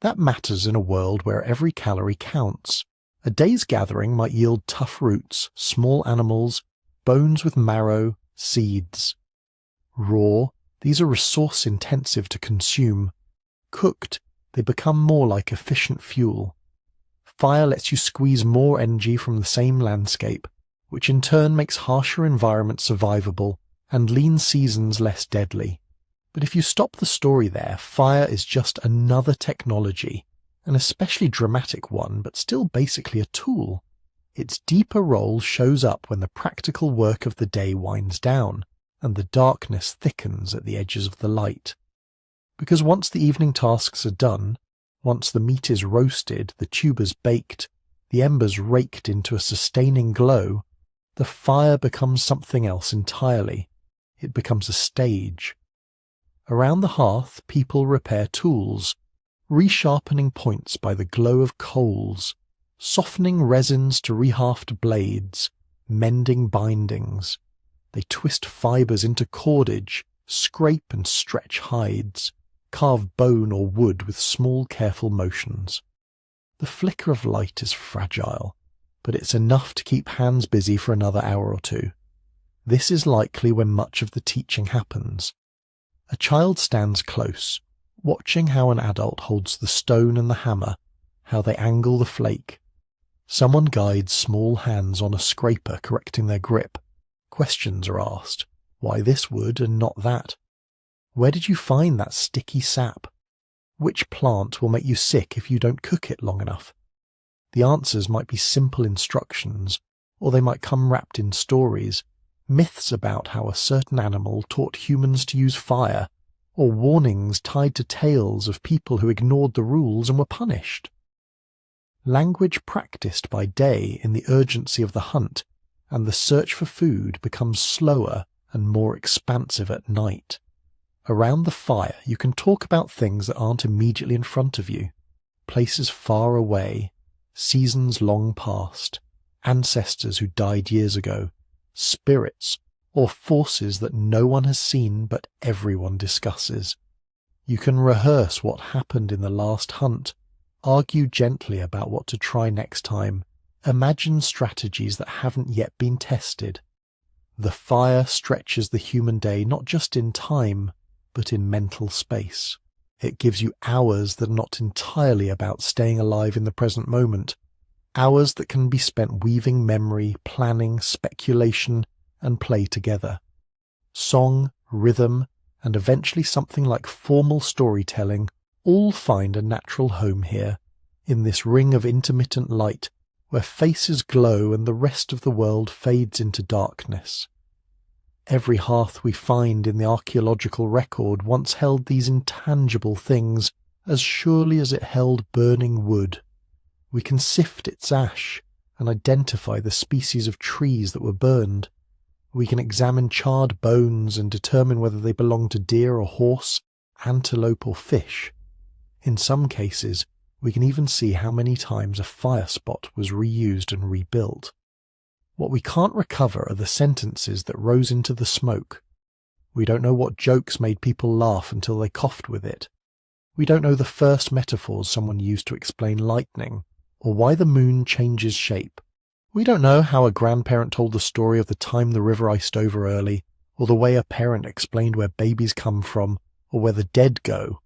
A: That matters in a world where every calorie counts. A day's gathering might yield tough roots, small animals, bones with marrow, seeds. Raw, these are resource-intensive to consume. Cooked, they become more like efficient fuel. Fire lets you squeeze more energy from the same landscape, which in turn makes harsher environments survivable and lean seasons less deadly. But if you stop the story there, fire is just another technology, an especially dramatic one, but still basically a tool. Its deeper role shows up when the practical work of the day winds down, and the darkness thickens at the edges of the light. Because once the evening tasks are done, once the meat is roasted, the tubers baked, the embers raked into a sustaining glow, the fire becomes something else entirely. It becomes a stage. Around the hearth, people repair tools, resharpening points by the glow of coals, softening resins to rehaft blades, mending bindings. They twist fibres into cordage, scrape and stretch hides, carve bone or wood with small careful motions. The flicker of light is fragile, but it's enough to keep hands busy for another hour or two. This is likely when much of the teaching happens. A child stands close, watching how an adult holds the stone and the hammer, how they angle the flake. Someone guides small hands on a scraper, correcting their grip. Questions are asked. Why this wood and not that? Where did you find that sticky sap? Which plant will make you sick if you don't cook it long enough? The answers might be simple instructions, or they might come wrapped in stories, myths about how a certain animal taught humans to use fire, or warnings tied to tales of people who ignored the rules and were punished. Language practiced by day in the urgency of the hunt and the search for food becomes slower and more expansive at night. Around the fire you can talk about things that aren't immediately in front of you, places far away, seasons long past, ancestors who died years ago, spirits, or forces that no one has seen but everyone discusses. You can rehearse what happened in the last hunt, argue gently about what to try next time, imagine strategies that haven't yet been tested. The fire stretches the human day not just in time, but in mental space. It gives you hours that are not entirely about staying alive in the present moment, hours that can be spent weaving memory, planning, speculation, and play together. Song, rhythm, and eventually something like formal storytelling all find a natural home here, in this ring of intermittent light where faces glow and the rest of the world fades into darkness. Every hearth we find in the archaeological record once held these intangible things as surely as it held burning wood. We can sift its ash and identify the species of trees that were burned. We can examine charred bones and determine whether they belong to deer or horse, antelope or fish. In some cases, we can even see how many times a fire spot was reused and rebuilt. What we can't recover are the sentences that rose into the smoke. We don't know what jokes made people laugh until they coughed with it. We don't know the first metaphors someone used to explain lightning, or why the moon changes shape. We don't know how a grandparent told the story of the time the river iced over early, or the way a parent explained where babies come from, or where the dead go.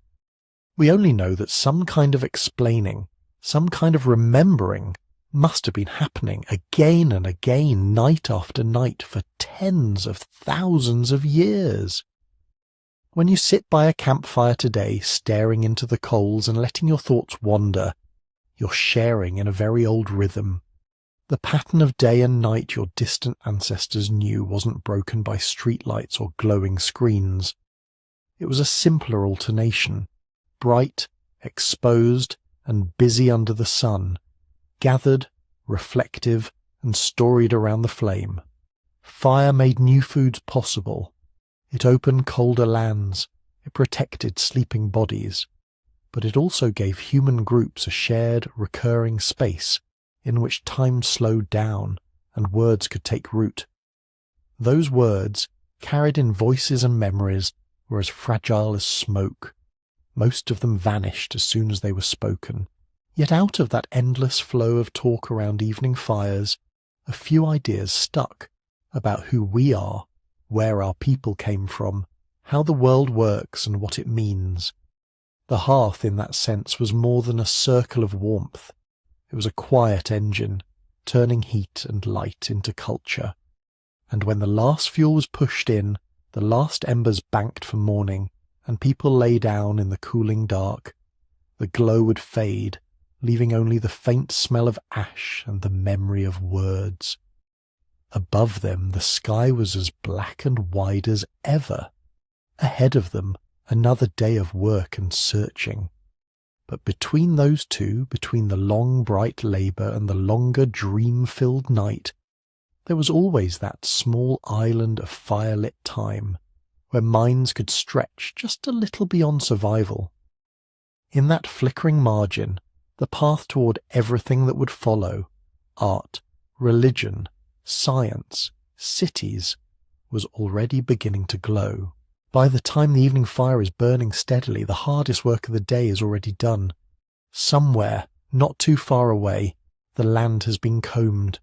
A: We only know that some kind of explaining, some kind of remembering, must have been happening again and again, night after night, for tens of thousands of years. When you sit by a campfire today, staring into the coals and letting your thoughts wander, you're sharing in a very old rhythm. The pattern of day and night your distant ancestors knew wasn't broken by streetlights or glowing screens. It was a simpler alternation, bright, exposed, and busy under the sun, gathered, reflective, and storied around the flame. Fire made new foods possible. It opened colder lands, it protected sleeping bodies, but it also gave human groups a shared, recurring space in which time slowed down and words could take root. Those words, carried in voices and memories, were as fragile as smoke. Most of them vanished as soon as they were spoken. Yet out of that endless flow of talk around evening fires, a few ideas stuck about who we are, where our people came from, how the world works and what it means. The hearth in that sense was more than a circle of warmth. It was a quiet engine, turning heat and light into culture. And when the last fuel was pushed in, the last embers banked for morning, and people lay down in the cooling dark, the glow would fade, leaving only the faint smell of ash and the memory of words. Above them the sky was as black and wide as ever. Ahead of them, another day of work and searching. But between those two, between the long bright labour and the longer dream-filled night, there was always that small island of firelit time, where minds could stretch just a little beyond survival. In that flickering margin, the path toward everything that would follow, art, religion, science, cities, was already beginning to glow. By the time the evening fire is burning steadily, the hardest work of the day is already done. Somewhere, not too far away, the land has been combed.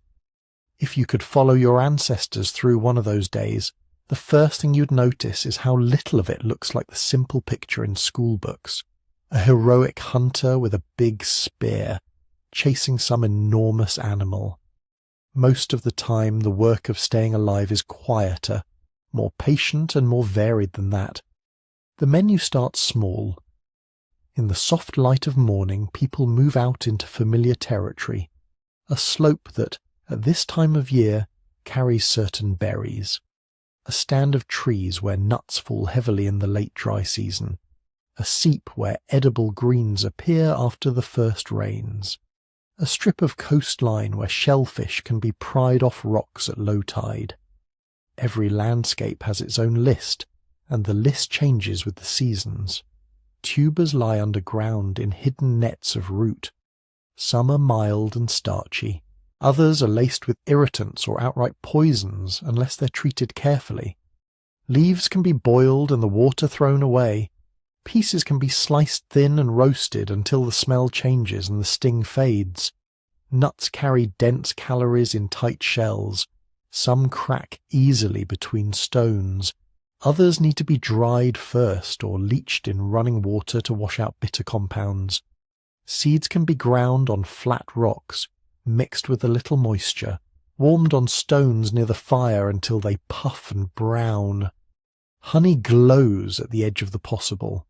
A: If you could follow your ancestors through one of those days, the first thing you'd notice is how little of it looks like the simple picture in school books. A heroic hunter with a big spear, chasing some enormous animal. Most of the time, the work of staying alive is quieter, more patient and more varied than that. The menu starts small. In the soft light of morning, people move out into familiar territory, a slope that, at this time of year, carries certain berries, a stand of trees where nuts fall heavily in the late dry season, a seep where edible greens appear after the first rains, a strip of coastline where shellfish can be pried off rocks at low tide. Every landscape has its own list, and the list changes with the seasons. Tubers lie underground in hidden nets of root. Some are mild and starchy. Others are laced with irritants or outright poisons unless they're treated carefully. Leaves can be boiled and the water thrown away. Pieces can be sliced thin and roasted until the smell changes and the sting fades. Nuts carry dense calories in tight shells. Some crack easily between stones. Others need to be dried first or leached in running water to wash out bitter compounds. Seeds can be ground on flat rocks, mixed with a little moisture, warmed on stones near the fire until they puff and brown. Honey glows at the edge of the possible.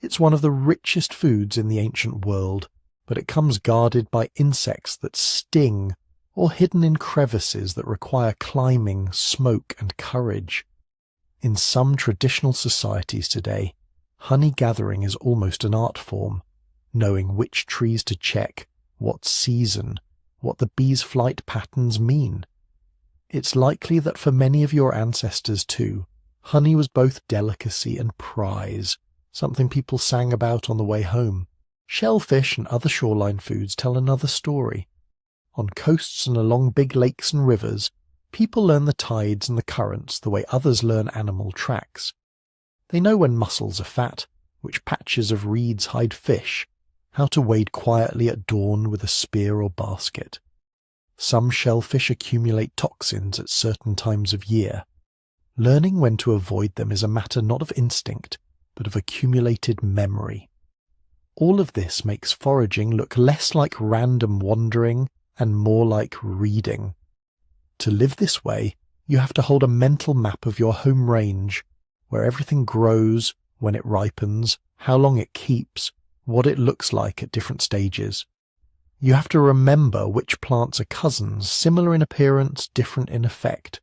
A: It's one of the richest foods in the ancient world, but it comes guarded by insects that sting or hidden in crevices that require climbing, smoke, and courage. In some traditional societies today, honey gathering is almost an art form, knowing which trees to check, what season, what the bees' flight patterns mean. It's likely that for many of your ancestors too, honey was both delicacy and prize, something people sang about on the way home. Shellfish and other shoreline foods tell another story. On coasts and along big lakes and rivers, people learn the tides and the currents the way others learn animal tracks. They know when mussels are fat, which patches of reeds hide fish, how to wade quietly at dawn with a spear or basket. Some shellfish accumulate toxins at certain times of year. Learning when to avoid them is a matter not of instinct, but of accumulated memory. All of this makes foraging look less like random wandering and more like reading. To live this way, you have to hold a mental map of your home range, where everything grows, when it ripens, how long it keeps, what it looks like at different stages. You have to remember which plants are cousins, similar in appearance, different in effect.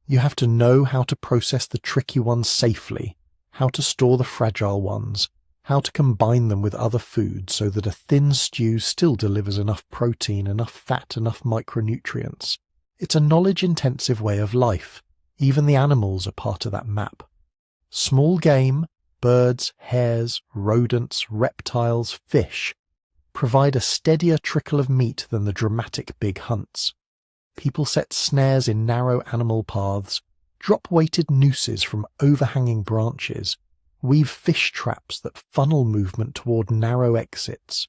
A: You have to know how to process the tricky ones safely, how to store the fragile ones, how to combine them with other foods so that a thin stew still delivers enough protein, enough fat, enough micronutrients. It's a knowledge-intensive way of life. Even the animals are part of that map. Small game, birds, hares, rodents, reptiles, fish, provide a steadier trickle of meat than the dramatic big hunts. People set snares in narrow animal paths, drop weighted nooses from overhanging branches, weave fish traps that funnel movement toward narrow exits.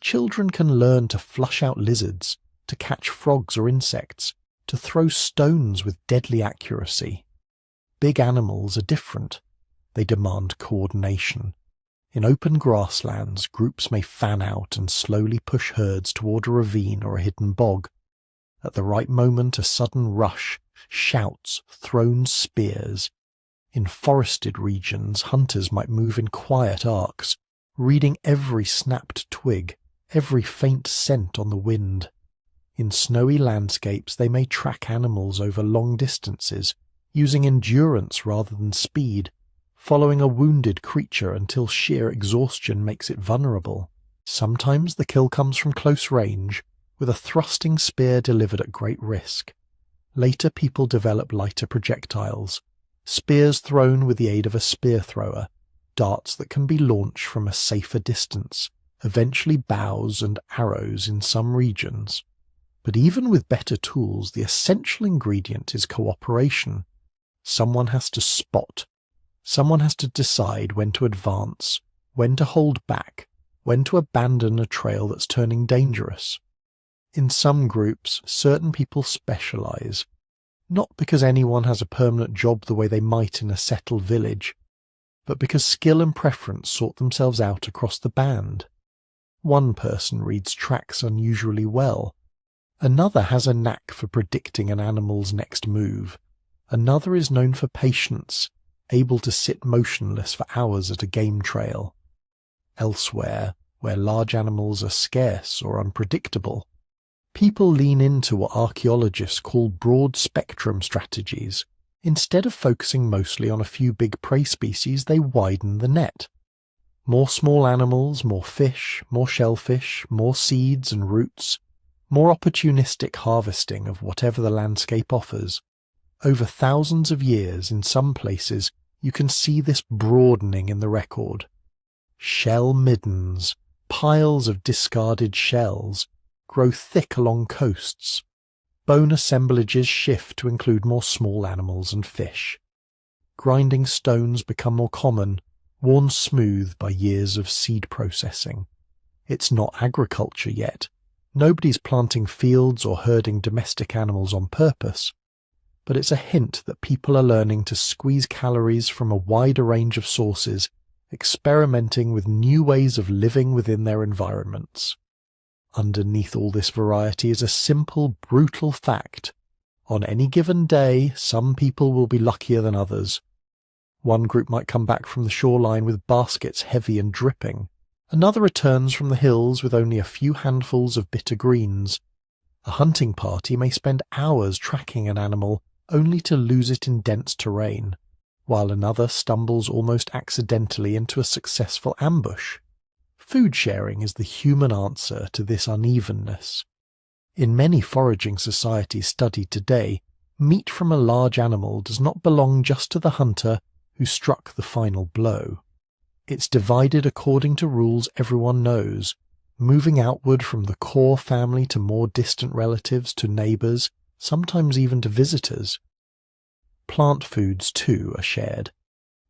A: Children can learn to flush out lizards, to catch frogs or insects, to throw stones with deadly accuracy. Big animals are different. They demand coordination. In open grasslands, groups may fan out and slowly push herds toward a ravine or a hidden bog. At the right moment, a sudden rush, shouts, thrown spears. In forested regions, hunters might move in quiet arcs, reading every snapped twig, every faint scent on the wind. In snowy landscapes, they may track animals over long distances, using endurance rather than speed, following a wounded creature until sheer exhaustion makes it vulnerable. Sometimes the kill comes from close range, with a thrusting spear delivered at great risk. Later people develop lighter projectiles, spears thrown with the aid of a spear thrower, darts that can be launched from a safer distance, eventually bows and arrows in some regions. But even with better tools, the essential ingredient is cooperation. Someone has to spot. Someone has to decide when to advance, when to hold back, when to abandon a trail that's turning dangerous. In some groups, certain people specialize, not because anyone has a permanent job the way they might in a settled village, but because skill and preference sort themselves out across the band. One person reads tracks unusually well. Another has a knack for predicting an animal's next move. Another is known for patience, able to sit motionless for hours at a game trail. Elsewhere, where large animals are scarce or unpredictable, people lean into what archaeologists call broad-spectrum strategies. Instead of focusing mostly on a few big prey species, they widen the net. More small animals, more fish, more shellfish, more seeds and roots, more opportunistic harvesting of whatever the landscape offers. Over thousands of years, in some places, you can see this broadening in the record. Shell middens, piles of discarded shells, grow thick along coasts. Bone assemblages shift to include more small animals and fish. Grinding stones become more common, worn smooth by years of seed processing. It's not agriculture yet. Nobody's planting fields or herding domestic animals on purpose. But it's a hint that people are learning to squeeze calories from a wider range of sources, experimenting with new ways of living within their environments. Underneath all this variety is a simple, brutal fact. On any given day, some people will be luckier than others. One group might come back from the shoreline with baskets heavy and dripping. Another returns from the hills with only a few handfuls of bitter greens. A hunting party may spend hours tracking an animal only to lose it in dense terrain, while another stumbles almost accidentally into a successful ambush. Food sharing is the human answer to this unevenness. In many foraging societies studied today, meat from a large animal does not belong just to the hunter who struck the final blow. It's divided according to rules everyone knows, moving outward from the core family to more distant relatives, to neighbours, sometimes even to visitors. Plant foods, too, are shared,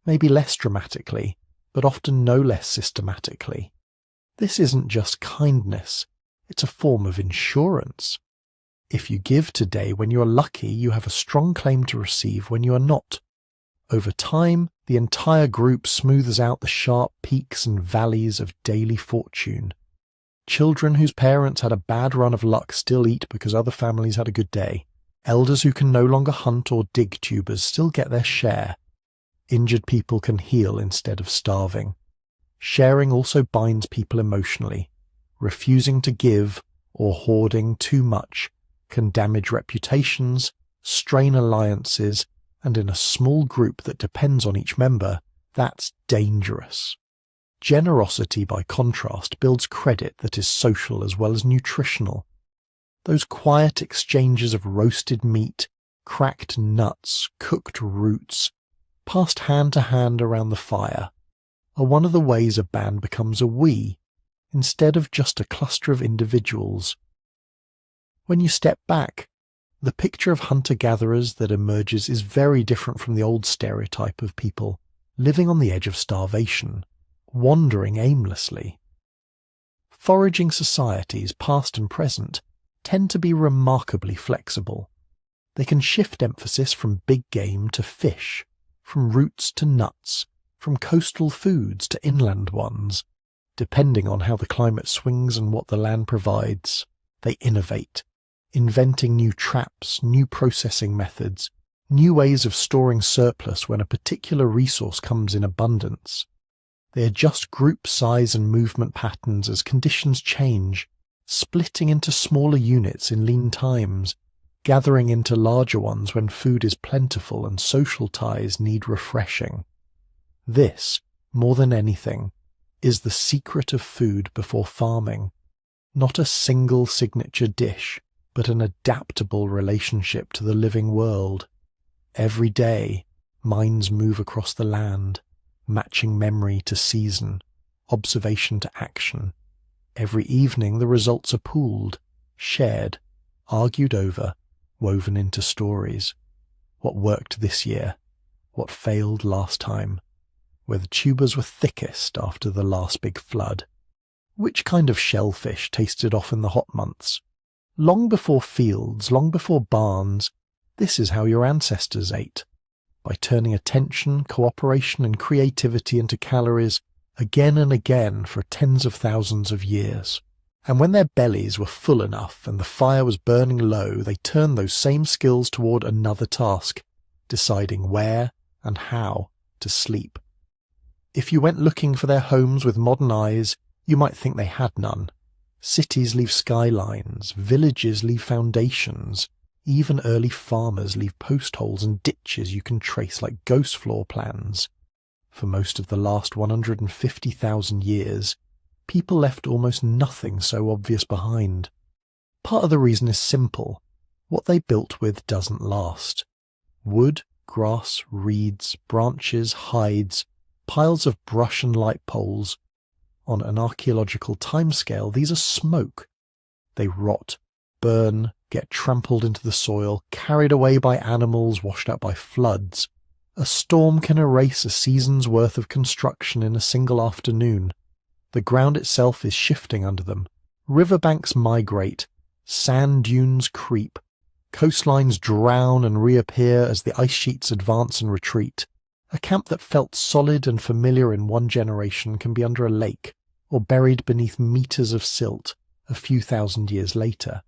A: maybe less dramatically, but often no less systematically. This isn't just kindness, it's a form of insurance. If you give today when you are lucky, you have a strong claim to receive when you are not. Over time, the entire group smooths out the sharp peaks and valleys of daily fortune. Children whose parents had a bad run of luck still eat because other families had a good day. Elders who can no longer hunt or dig tubers still get their share. Injured people can heal instead of starving. Sharing also binds people emotionally. Refusing to give or hoarding too much can damage reputations, strain alliances, and in a small group that depends on each member, that's dangerous. Generosity, by contrast, builds credit that is social as well as nutritional. Those quiet exchanges of roasted meat, cracked nuts, cooked roots, passed hand to hand around the fire, are one of the ways a band becomes a we, instead of just a cluster of individuals. When you step back, the picture of hunter-gatherers that emerges is very different from the old stereotype of people living on the edge of starvation, wandering aimlessly. Foraging societies, past and present, tend to be remarkably flexible. They can shift emphasis from big game to fish, from roots to nuts, from coastal foods to inland ones. Depending on how the climate swings and what the land provides, they innovate, inventing new traps, new processing methods, new ways of storing surplus when a particular resource comes in abundance. They adjust group size and movement patterns as conditions change, splitting into smaller units in lean times, gathering into larger ones when food is plentiful and social ties need refreshing. This, more than anything, is the secret of food before farming. Not a single signature dish, but an adaptable relationship to the living world. Every day, minds move across the land, matching memory to season, observation to action. Every evening the results are pooled, shared, argued over, woven into stories. What worked this year? What failed last time? Where the tubers were thickest after the last big flood? Which kind of shellfish tasted off in the hot months? Long before fields, long before barns, this is how your ancestors ate. By turning attention, cooperation and creativity into calories again and again for tens of thousands of years. And when their bellies were full enough and the fire was burning low, they turned those same skills toward another task, deciding where and how to sleep. If you went looking for their homes with modern eyes, you might think they had none. Cities leave skylines, villages leave foundations, even early farmers leave post holes and ditches you can trace like ghost floor plans. For most of the last 150,000 years, people left almost nothing so obvious behind. Part of the reason is simple. What they built with doesn't last. Wood, grass, reeds, branches, hides, piles of brush and light poles. On an archaeological timescale, these are smoke. They rot, burn, get trampled into the soil, carried away by animals, washed out by floods. A storm can erase a season's worth of construction in a single afternoon. The ground itself is shifting under them. Riverbanks migrate, sand dunes creep, coastlines drown and reappear as the ice sheets advance and retreat. A camp that felt solid and familiar in one generation can be under a lake, or buried beneath meters of silt a few thousand years later.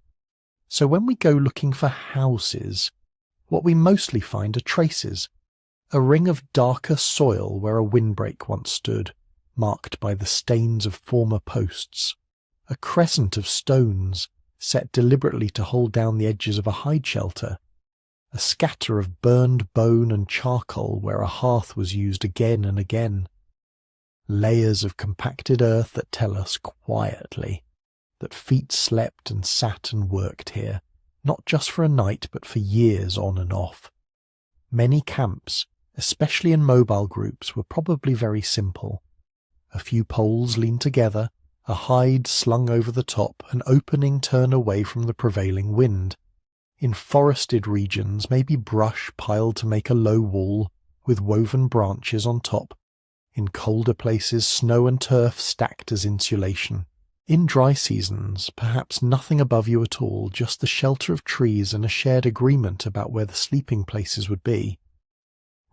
A: So when we go looking for houses, what we mostly find are traces. A ring of darker soil where a windbreak once stood, marked by the stains of former posts. A crescent of stones, set deliberately to hold down the edges of a hide shelter. A scatter of burned bone and charcoal where a hearth was used again and again. Layers of compacted earth that tell us quietly that feet slept and sat and worked here, not just for a night but for years on and off. Many camps, especially in mobile groups, were probably very simple. A few poles leaned together, a hide slung over the top, an opening turned away from the prevailing wind. In forested regions, maybe brush piled to make a low wall, with woven branches on top. In colder places, snow and turf stacked as insulation. In dry seasons, perhaps nothing above you at all, just the shelter of trees and a shared agreement about where the sleeping places would be.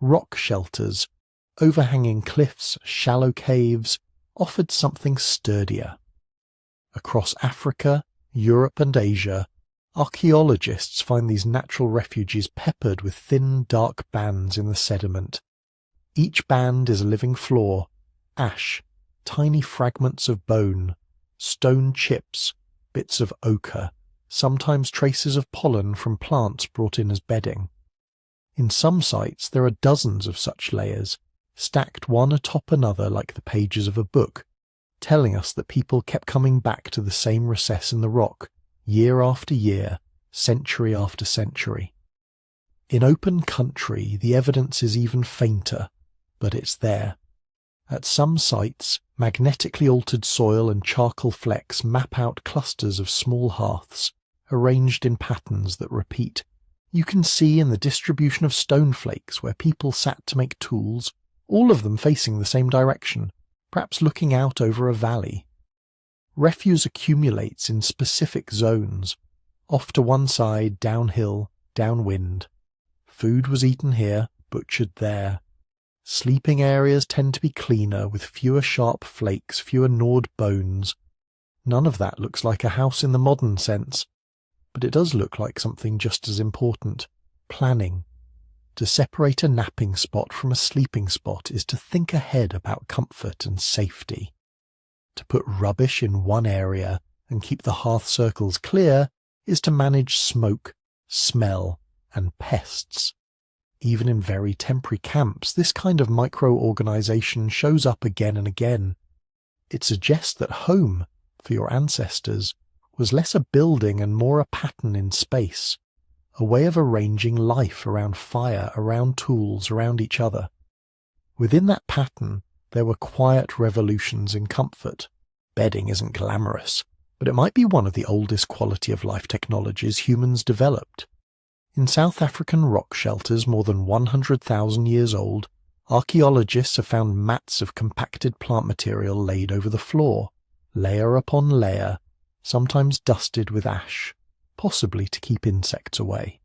A: Rock shelters, overhanging cliffs, shallow caves, offered something sturdier. Across Africa, Europe and Asia, archaeologists find these natural refuges peppered with thin, dark bands in the sediment. Each band is a living floor, ash, tiny fragments of bone, stone chips, bits of ochre, sometimes traces of pollen from plants brought in as bedding. In some sites there are dozens of such layers, stacked one atop another like the pages of a book, telling us that people kept coming back to the same recess in the rock, year after year, century after century. In open country, the evidence is even fainter, but it's there. At some sites, magnetically altered soil and charcoal flecks map out clusters of small hearths, arranged in patterns that repeat. You can see in the distribution of stone flakes where people sat to make tools, all of them facing the same direction, perhaps looking out over a valley. Refuse accumulates in specific zones, off to one side, downhill, downwind. Food was eaten here, butchered there. Sleeping areas tend to be cleaner, with fewer sharp flakes, fewer gnawed bones. None of that looks like a house in the modern sense, but it does look like something just as important: planning. To separate a napping spot from a sleeping spot is to think ahead about comfort and safety. To put rubbish in one area and keep the hearth circles clear is to manage smoke, smell, and pests. Even in very temporary camps, this kind of micro-organisation shows up again and again. It suggests that home, for your ancestors, was less a building and more a pattern in space, a way of arranging life around fire, around tools, around each other. Within that pattern, there were quiet revolutions in comfort. Bedding isn't glamorous, but it might be one of the oldest quality of life technologies humans developed. In South African rock shelters more than 100,000 years old, archaeologists have found mats of compacted plant material laid over the floor, layer upon layer, sometimes dusted with ash, possibly to keep insects away.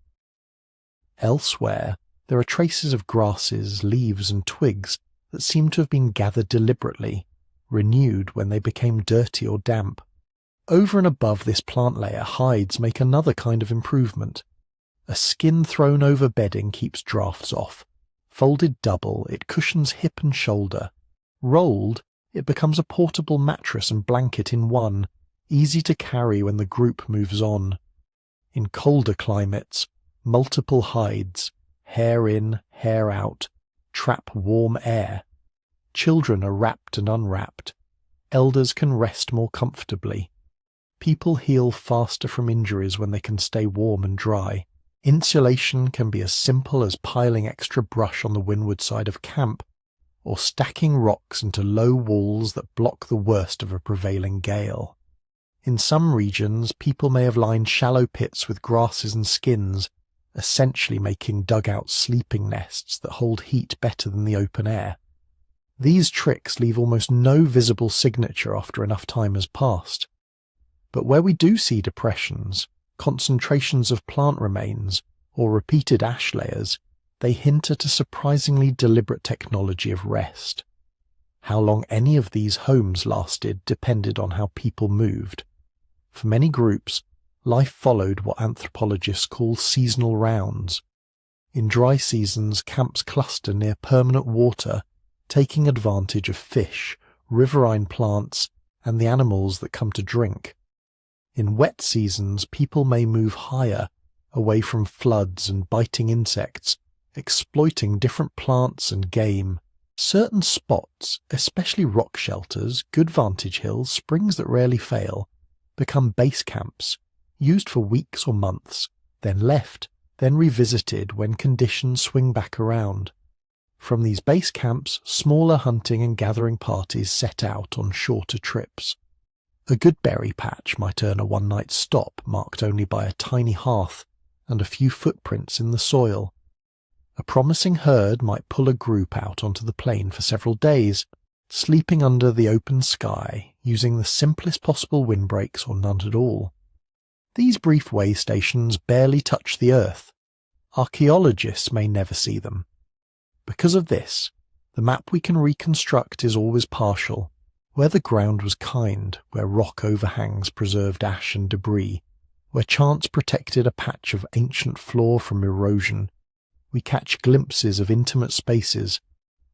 A: Elsewhere, there are traces of grasses, leaves and twigs that seem to have been gathered deliberately, renewed when they became dirty or damp. Over and above this plant layer, hides make another kind of improvement. A skin thrown over bedding keeps drafts off. Folded double, it cushions hip and shoulder. Rolled, it becomes a portable mattress and blanket in one, easy to carry when the group moves on. In colder climates, multiple hides, hair in, hair out, trap warm air. Children are wrapped and unwrapped. Elders can rest more comfortably. People heal faster from injuries when they can stay warm and dry. Insulation can be as simple as piling extra brush on the windward side of camp, or stacking rocks into low walls that block the worst of a prevailing gale. In some regions, people may have lined shallow pits with grasses and skins, essentially making dugout sleeping nests that hold heat better than the open air. These tricks leave almost no visible signature after enough time has passed. But where we do see depressions, concentrations of plant remains, or repeated ash layers, they hint at a surprisingly deliberate technology of rest. How long any of these homes lasted depended on how people moved. For many groups, life followed what anthropologists call seasonal rounds. In dry seasons, camps cluster near permanent water, taking advantage of fish, riverine plants, and the animals that come to drink. In wet seasons, people may move higher, away from floods and biting insects, exploiting different plants and game. Certain spots, especially rock shelters, good vantage hills, springs that rarely fail, become base camps, used for weeks or months, then left, then revisited when conditions swing back around. From these base camps, smaller hunting and gathering parties set out on shorter trips. A good berry patch might earn a one-night stop marked only by a tiny hearth and a few footprints in the soil. A promising herd might pull a group out onto the plain for several days, sleeping under the open sky, using the simplest possible windbreaks or none at all. These brief way stations barely touch the earth. Archaeologists may never see them. Because of this, the map we can reconstruct is always partial. Where the ground was kind, where rock overhangs preserved ash and debris, where chance protected a patch of ancient floor from erosion, we catch glimpses of intimate spaces,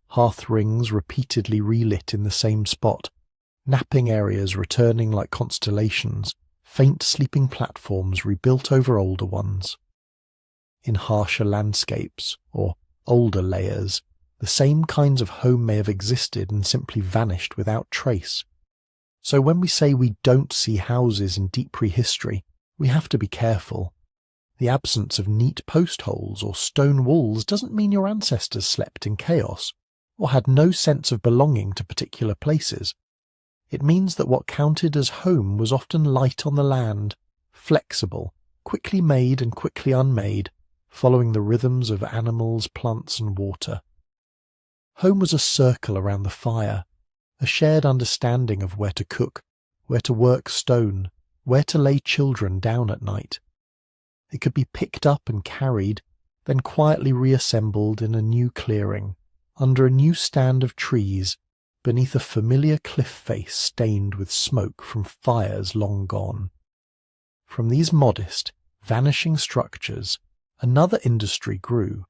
A: hearth rings repeatedly relit in the same spot, napping areas returning like constellations, faint sleeping platforms rebuilt over older ones. In harsher landscapes, or older layers, the same kinds of home may have existed and simply vanished without trace. So when we say we don't see houses in deep prehistory, we have to be careful. The absence of neat post holes or stone walls doesn't mean your ancestors slept in chaos or had no sense of belonging to particular places. It means that what counted as home was often light on the land, flexible, quickly made and quickly unmade, following the rhythms of animals, plants and water. Home was a circle around the fire, a shared understanding of where to cook, where to work stone, where to lay children down at night. It could be picked up and carried, then quietly reassembled in a new clearing, under a new stand of trees, beneath a familiar cliff face stained with smoke from fires long gone. From these modest, vanishing structures, another industry grew,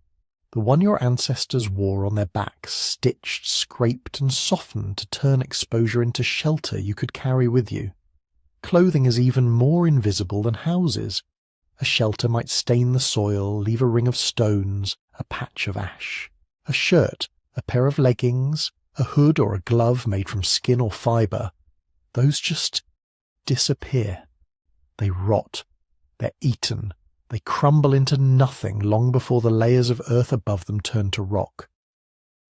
A: the one your ancestors wore on their backs, stitched, scraped and softened to turn exposure into shelter you could carry with you. Clothing is even more invisible than houses. A shelter might stain the soil, leave a ring of stones, a patch of ash. A shirt, a pair of leggings, a hood or a glove made from skin or fibre, those just disappear. They rot. They're eaten. They crumble into nothing long before the layers of earth above them turn to rock.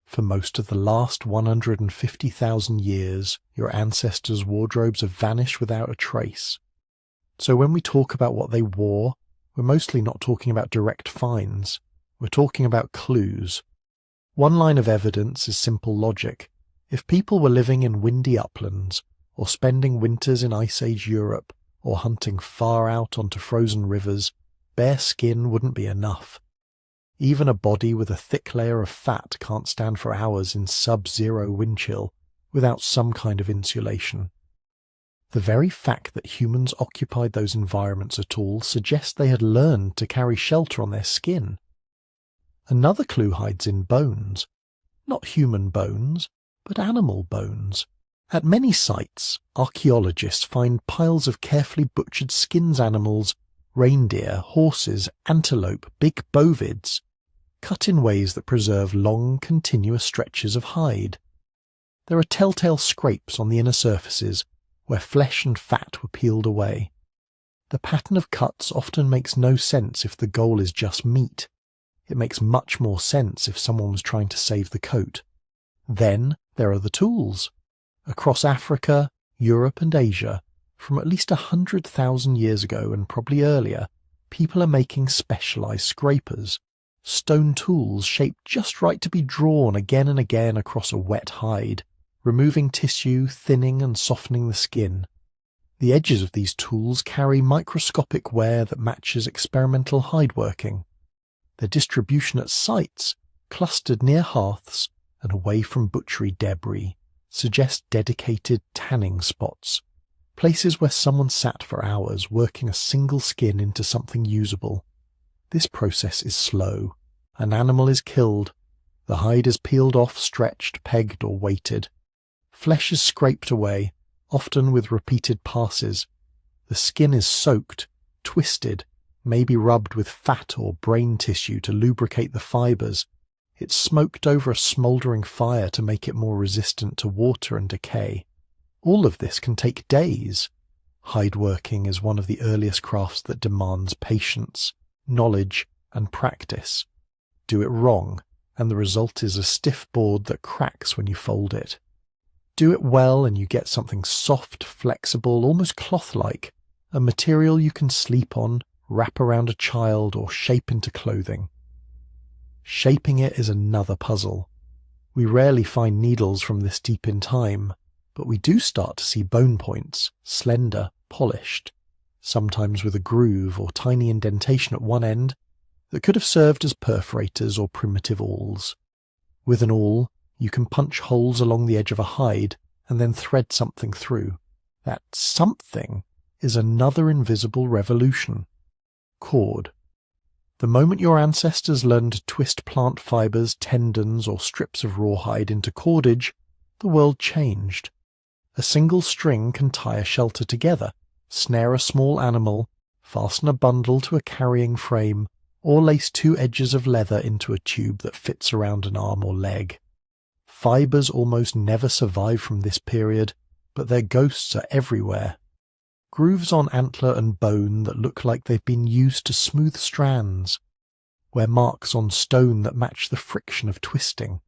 A: For most of the last 150,000 years, your ancestors' wardrobes have vanished without a trace. So when we talk about what they wore, we're mostly not talking about direct finds. We're talking about clues. One line of evidence is simple logic. If people were living in windy uplands, or spending winters in Ice Age Europe, or hunting far out onto frozen rivers, bare skin wouldn't be enough. Even a body with a thick layer of fat can't stand for hours in sub-zero wind chill without some kind of insulation. The very fact that humans occupied those environments at all suggests they had learned to carry shelter on their skin. Another clue hides in bones. Not human bones, but animal bones. At many sites, archaeologists find piles of carefully butchered skins animals, reindeer, horses, antelope, big bovids, cut in ways that preserve long, continuous stretches of hide. There are telltale scrapes on the inner surfaces, where flesh and fat were peeled away. The pattern of cuts often makes no sense if the goal is just meat. It makes much more sense if someone was trying to save the coat. Then there are the tools. Across Africa, Europe and Asia, from at least 100,000 years ago and probably earlier, people are making specialized scrapers, stone tools shaped just right to be drawn again and again across a wet hide, removing tissue, thinning and softening the skin. The edges of these tools carry microscopic wear that matches experimental hideworking. Their distribution at sites, clustered near hearths and away from butchery debris, suggests dedicated tanning spots, places where someone sat for hours working a single skin into something usable. This process is slow. An animal is killed. The hide is peeled off, stretched, pegged or weighted. Flesh is scraped away, often with repeated passes. The skin is soaked, twisted, maybe rubbed with fat or brain tissue to lubricate the fibres. It's smoked over a smouldering fire to make it more resistant to water and decay. All of this can take days. Hideworking is one of the earliest crafts that demands patience, knowledge, and practice. Do it wrong, and the result is a stiff board that cracks when you fold it. Do it well and you get something soft, flexible, almost cloth-like, a material you can sleep on, wrap around a child, or shape into clothing. Shaping it is another puzzle. We rarely find needles from this deep in time, but we do start to see bone points, slender, polished, sometimes with a groove or tiny indentation at one end that could have served as perforators or primitive awls. With an awl, you can punch holes along the edge of a hide and then thread something through. That something is another invisible revolution. Cord. The moment your ancestors learned to twist plant fibres, tendons or strips of rawhide into cordage, the world changed. A single string can tie a shelter together, snare a small animal, fasten a bundle to a carrying frame, or lace two edges of leather into a tube that fits around an arm or leg. Fibres almost never survive from this period, but their ghosts are everywhere. grooves on antler and bone that look like they've been used to smooth strands, wear marks on stone that match the friction of twisting,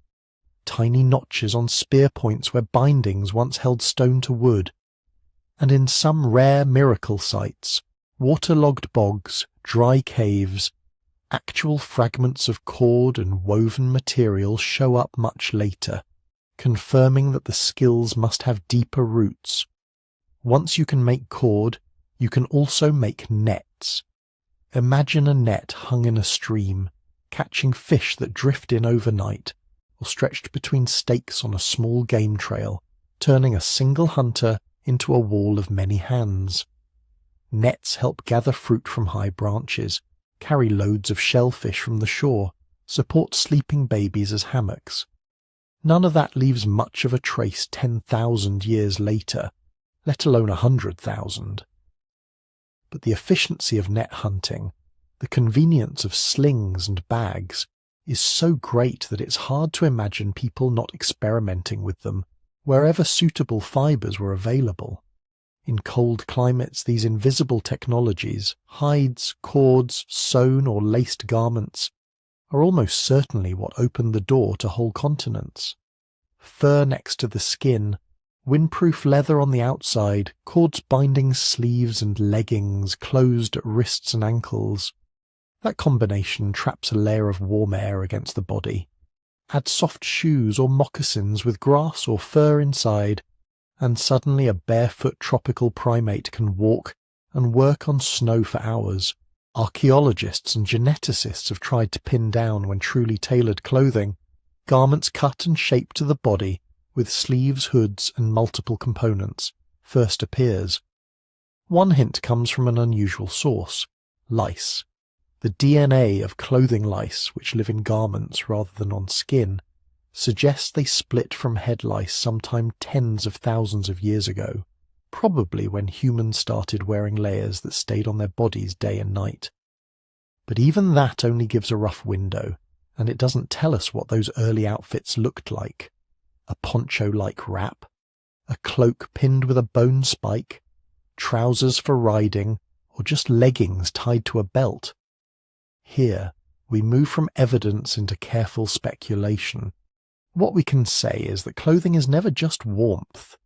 A: tiny notches on spear points where bindings once held stone to wood, and in some rare miracle sites, waterlogged bogs, dry caves, actual fragments of cord and woven material show up much later, confirming that the skills must have deeper roots. Once you can make cord, you can also make nets. Imagine a net hung in a stream, catching fish that drift in overnight, or stretched between stakes on a small game trail, turning a single hunter into a wall of many hands. Nets help gather fruit from high branches, carry loads of shellfish from the shore, support sleeping babies as hammocks. None of that leaves much of a trace 10,000 years later, let alone 100,000. But the efficiency of net hunting, the convenience of slings and bags, is so great that it's hard to imagine people not experimenting with them wherever suitable fibres were available. In cold climates, these invisible technologies, hides, cords, sewn or laced garments, are almost certainly what opened the door to whole continents. Fur next to the skin, windproof leather on the outside, cords binding sleeves and leggings closed at wrists and ankles. That combination traps a layer of warm air against the body. Add soft shoes or moccasins with grass or fur inside, and suddenly a barefoot tropical primate can walk and work on snow for hours. Archaeologists and geneticists have tried to pin down when truly tailored clothing, garments cut and shaped to the body, with sleeves, hoods, and multiple components, first appears. One hint comes from an unusual source: lice. The DNA of clothing lice, which live in garments rather than on skin, suggests they split from head lice sometime tens of thousands of years ago, probably when humans started wearing layers that stayed on their bodies day and night. But even that only gives a rough window, and it doesn't tell us what those early outfits looked like. A poncho-like wrap, a cloak pinned with a bone spike, trousers for riding, or just leggings tied to a belt. Here, we move from evidence into careful speculation. What we can say is that clothing is never just warmth.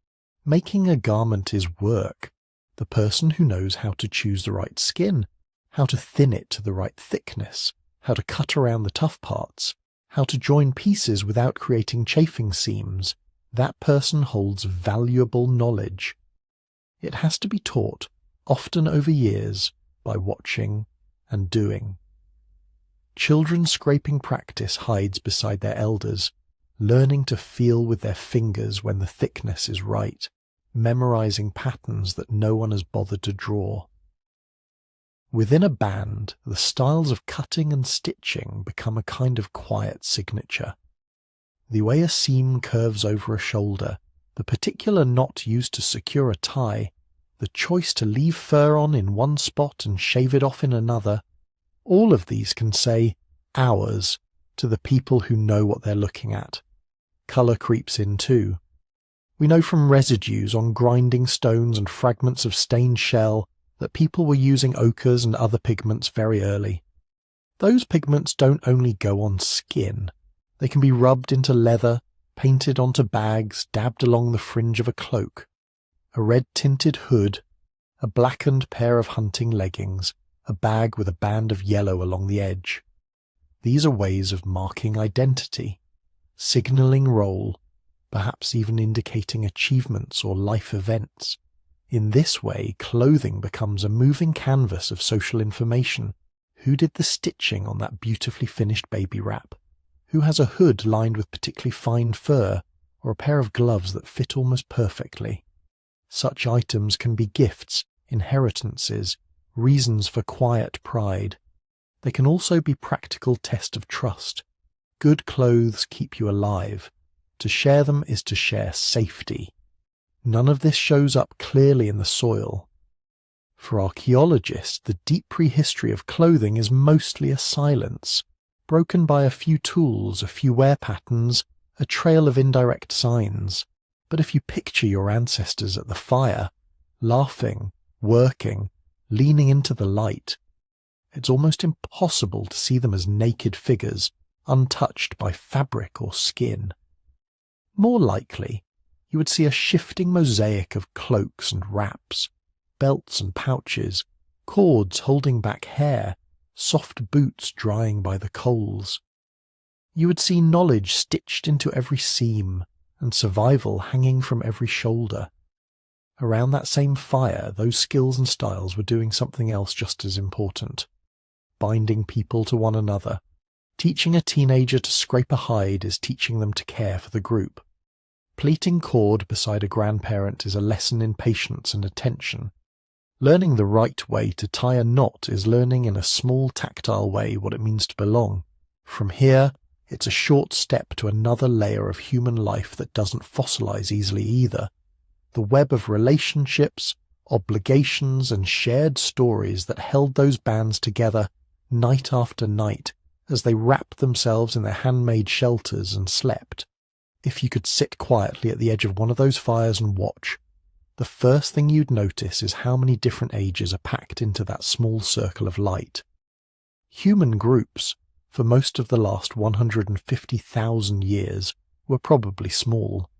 A: Making a garment is work. The person who knows how to choose the right skin, how to thin it to the right thickness, how to cut around the tough parts, how to join pieces without creating chafing seams, that person holds valuable knowledge. It has to be taught, often over years, by watching and doing. Children scraping practice hides beside their elders, learning to feel with their fingers when the thickness is right, memorizing patterns that no one has bothered to draw. Within a band, the styles of cutting and stitching become a kind of quiet signature. The way a seam curves over a shoulder, the particular knot used to secure a tie, the choice to leave fur on in one spot and shave it off in another, all of these can say ours to the people who know what they're looking at. Colour creeps in too. We know from residues on grinding stones and fragments of stained shell that people were using ochres and other pigments very early. Those pigments don't only go on skin. They can be rubbed into leather, painted onto bags, dabbed along the fringe of a cloak, a red-tinted hood, a blackened pair of hunting leggings, a bag with a band of yellow along the edge. These are ways of marking identity, signalling role, perhaps even indicating achievements or life events. In this way, clothing becomes a moving canvas of social information. Who did the stitching on that beautifully finished baby wrap? Who has a hood lined with particularly fine fur, or a pair of gloves that fit almost perfectly? Such items can be gifts, inheritances, reasons for quiet pride. They can also be practical test of trust. Good clothes keep you alive. To share them is to share safety. None of this shows up clearly in the soil. For archaeologists, the deep prehistory of clothing is mostly a silence, broken by a few tools, a few wear patterns, a trail of indirect signs. But if you picture your ancestors at the fire, laughing, working, leaning into the light. It's almost impossible to see them as naked figures, untouched by fabric or skin. More likely, you would see a shifting mosaic of cloaks and wraps, belts and pouches, cords holding back hair, soft boots drying by the coals. You would see knowledge stitched into every seam, and survival hanging from every shoulder. Around that same fire, those skills and styles were doing something else just as important. Binding people to one another. Teaching a teenager to scrape a hide is teaching them to care for the group. Pleating cord beside a grandparent is a lesson in patience and attention. Learning the right way to tie a knot is learning in a small tactile way what it means to belong. From here, it's a short step to another layer of human life that doesn't fossilize easily either. The web of relationships, obligations, and shared stories that held those bands together night after night as they wrapped themselves in their handmade shelters and slept. If you could sit quietly at the edge of one of those fires and watch, the first thing you'd notice is how many different ages are packed into that small circle of light. Human groups, for most of the last 150,000 years, were probably small.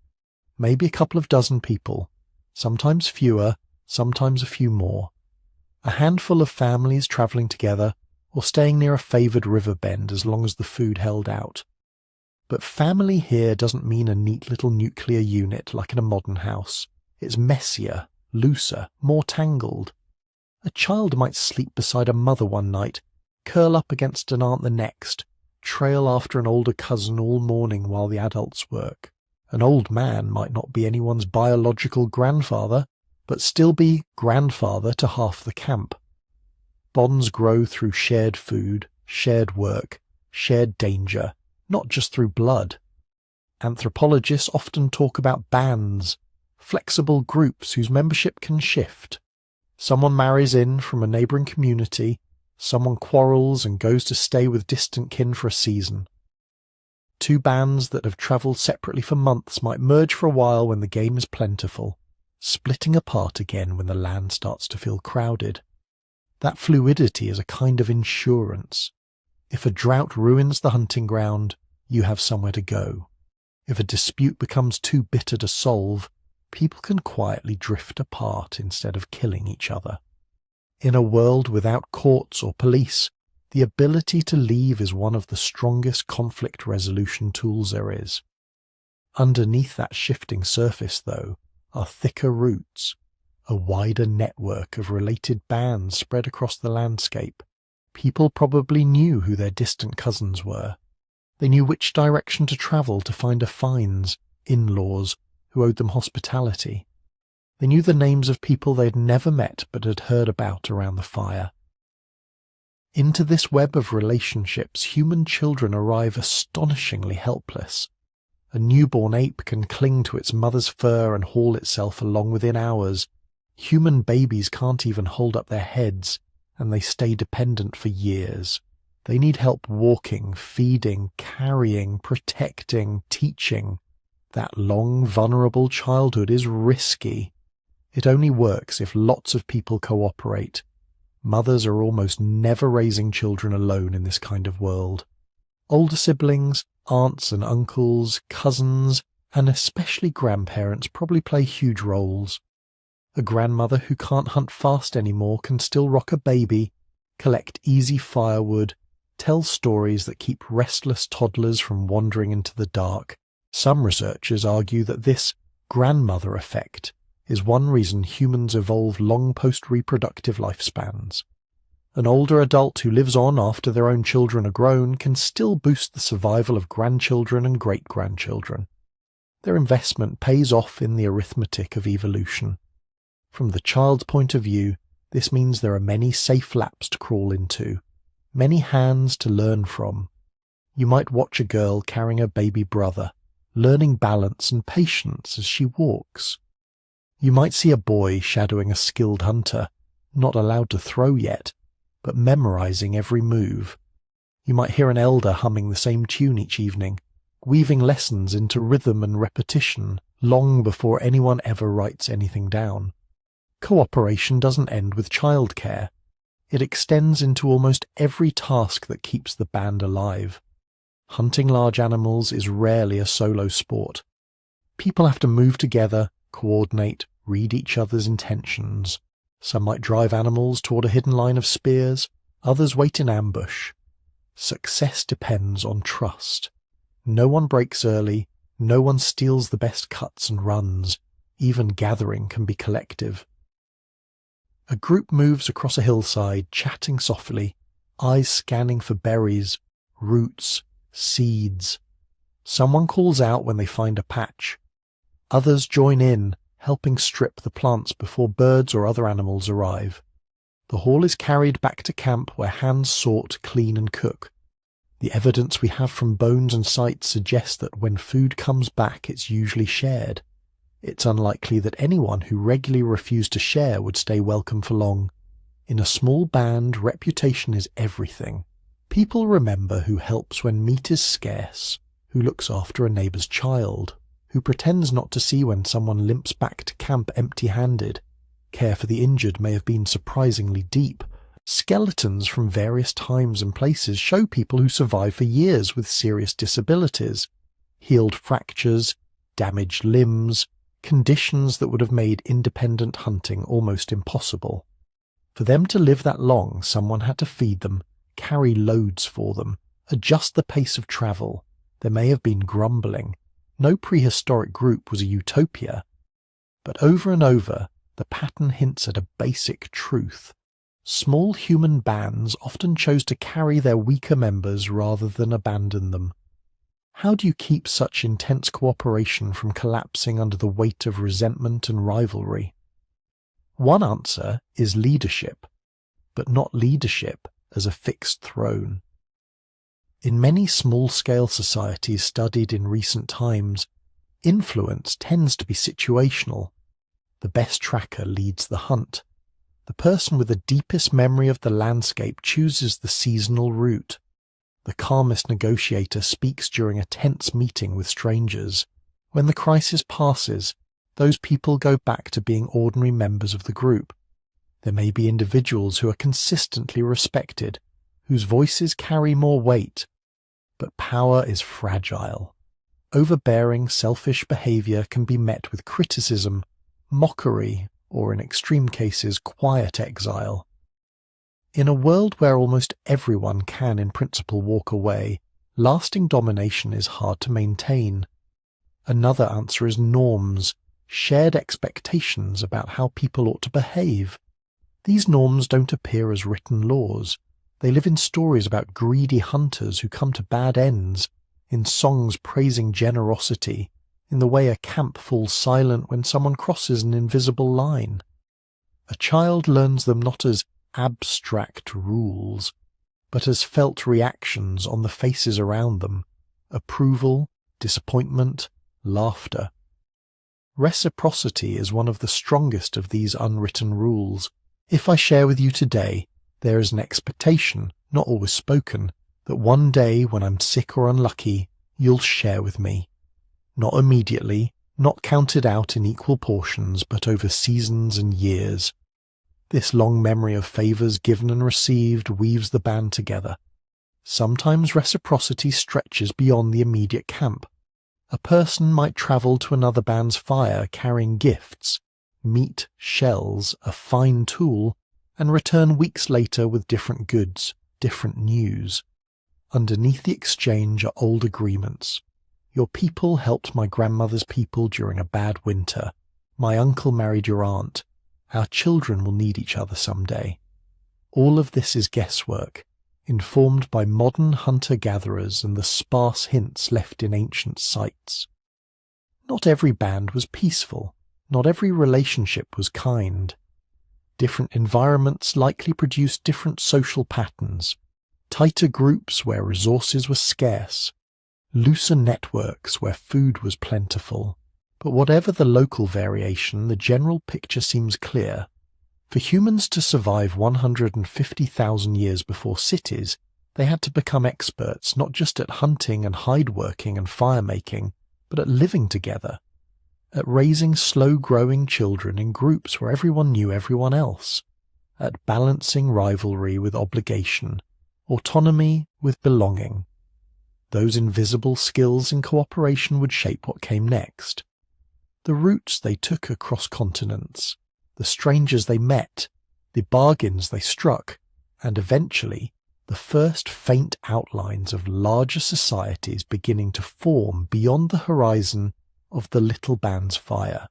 A: Maybe a couple of dozen people, sometimes fewer, sometimes a few more. A handful of families travelling together or staying near a favoured river bend as long as the food held out. But family here doesn't mean a neat little nuclear unit like in a modern house. It's messier, looser, more tangled. A child might sleep beside a mother one night, curl up against an aunt the next, trail after an older cousin all morning while the adults work. An old man might not be anyone's biological grandfather, but still be grandfather to half the camp. Bonds grow through shared food, shared work, shared danger, not just through blood. Anthropologists often talk about bands, flexible groups whose membership can shift. Someone marries in from a neighbouring community, someone quarrels and goes to stay with distant kin for a season. Two bands that have travelled separately for months might merge for a while when the game is plentiful, splitting apart again when the land starts to feel crowded. That fluidity is a kind of insurance. If a drought ruins the hunting ground, you have somewhere to go. If a dispute becomes too bitter to solve, people can quietly drift apart instead of killing each other. In a world without courts or police, the ability to leave is one of the strongest conflict resolution tools there is. Underneath that shifting surface, though, are thicker roots, a wider network of related bands spread across the landscape. People probably knew who their distant cousins were. They knew which direction to travel to find a finds, in-laws, who owed them hospitality. They knew the names of people they had never met but had heard about around the fire. Into this web of relationships, human children arrive astonishingly helpless. A newborn ape can cling to its mother's fur and haul itself along within hours. Human babies can't even hold up their heads, and they stay dependent for years. They need help walking, feeding, carrying, protecting, teaching. That long, vulnerable childhood is risky. It only works if lots of people cooperate. Mothers are almost never raising children alone in this kind of world. Older siblings, aunts and uncles, cousins, and especially grandparents probably play huge roles. A grandmother who can't hunt fast anymore can still rock a baby, collect easy firewood, tell stories that keep restless toddlers from wandering into the dark. Some researchers argue that this grandmother effect is one reason humans evolve long post-reproductive lifespans. An older adult who lives on after their own children are grown can still boost the survival of grandchildren and great-grandchildren. Their investment pays off in the arithmetic of evolution. From the child's point of view, this means there are many safe laps to crawl into, many hands to learn from. You might watch a girl carrying a baby brother, learning balance and patience as she walks. You might see a boy shadowing a skilled hunter, not allowed to throw yet, but memorizing every move. You might hear an elder humming the same tune each evening, weaving lessons into rhythm and repetition long before anyone ever writes anything down. Cooperation doesn't end with childcare. It extends into almost every task that keeps the band alive. Hunting large animals is rarely a solo sport. People have to move together, coordinate, read each other's intentions. Some might drive animals toward a hidden line of spears, others wait in ambush. Success depends on trust. No one breaks early, no one steals the best cuts and runs. Even gathering can be collective. A group moves across a hillside, chatting softly, eyes scanning for berries, roots, seeds. Someone calls out when they find a patch. Others join in, helping strip the plants before birds or other animals arrive. The haul is carried back to camp where hands sort, clean and cook. The evidence we have from bones and sites suggests that when food comes back, it's usually shared. It's unlikely that anyone who regularly refused to share would stay welcome for long. In a small band, reputation is everything. People remember who helps when meat is scarce, who looks after a neighbour's child, who pretends not to see when someone limps back to camp empty-handed. Care for the injured may have been surprisingly deep. Skeletons from various times and places show people who survive for years with serious disabilities, healed fractures, damaged limbs, conditions that would have made independent hunting almost impossible. For them to live that long, someone had to feed them, carry loads for them, adjust the pace of travel. There may have been grumbling. No prehistoric group was a utopia. But over and over, the pattern hints at a basic truth. Small human bands often chose to carry their weaker members rather than abandon them. How do you keep such intense cooperation from collapsing under the weight of resentment and rivalry? One answer is leadership, but not leadership as a fixed throne. In many small-scale societies studied in recent times, influence tends to be situational. The best tracker leads the hunt. The person with the deepest memory of the landscape chooses the seasonal route. The calmest negotiator speaks during a tense meeting with strangers. When the crisis passes, those people go back to being ordinary members of the group. There may be individuals who are consistently respected, whose voices carry more weight. But power is fragile. Overbearing, selfish behavior can be met with criticism, mockery, or in extreme cases, quiet exile. In a world where almost everyone can in principle walk away, lasting domination is hard to maintain. Another answer is norms, shared expectations about how people ought to behave. These norms don't appear as written laws. They live in stories about greedy hunters who come to bad ends, in songs praising generosity, in the way a camp falls silent when someone crosses an invisible line. A child learns them not as abstract rules, but as felt reactions on the faces around them: approval, disappointment, laughter. Reciprocity is one of the strongest of these unwritten rules. If I share with you today, there is an expectation, not always spoken, that one day when I'm sick or unlucky, you'll share with me. Not immediately, not counted out in equal portions, but over seasons and years. This long memory of favours given and received weaves the band together. Sometimes reciprocity stretches beyond the immediate camp. A person might travel to another band's fire carrying gifts, meat, shells, a fine tool, and return weeks later with different goods, different news. Underneath the exchange are old agreements. Your people helped my grandmother's people during a bad winter. My uncle married your aunt. Our children will need each other someday. All of this is guesswork, informed by modern hunter-gatherers and the sparse hints left in ancient sites. Not every band was peaceful. Not every relationship was kind. Different environments likely produced different social patterns. Tighter groups where resources were scarce. Looser networks where food was plentiful. But whatever the local variation, the general picture seems clear. For humans to survive 150,000 years before cities, they had to become experts not just at hunting and hide-working and fire-making, but at living together. at raising slow-growing children in groups where everyone knew everyone else, at balancing rivalry with obligation, autonomy with belonging. Those invisible skills in cooperation would shape what came next. The routes they took across continents, the strangers they met, the bargains they struck, and eventually the first faint outlines of larger societies beginning to form beyond the horizon of the little band's fire.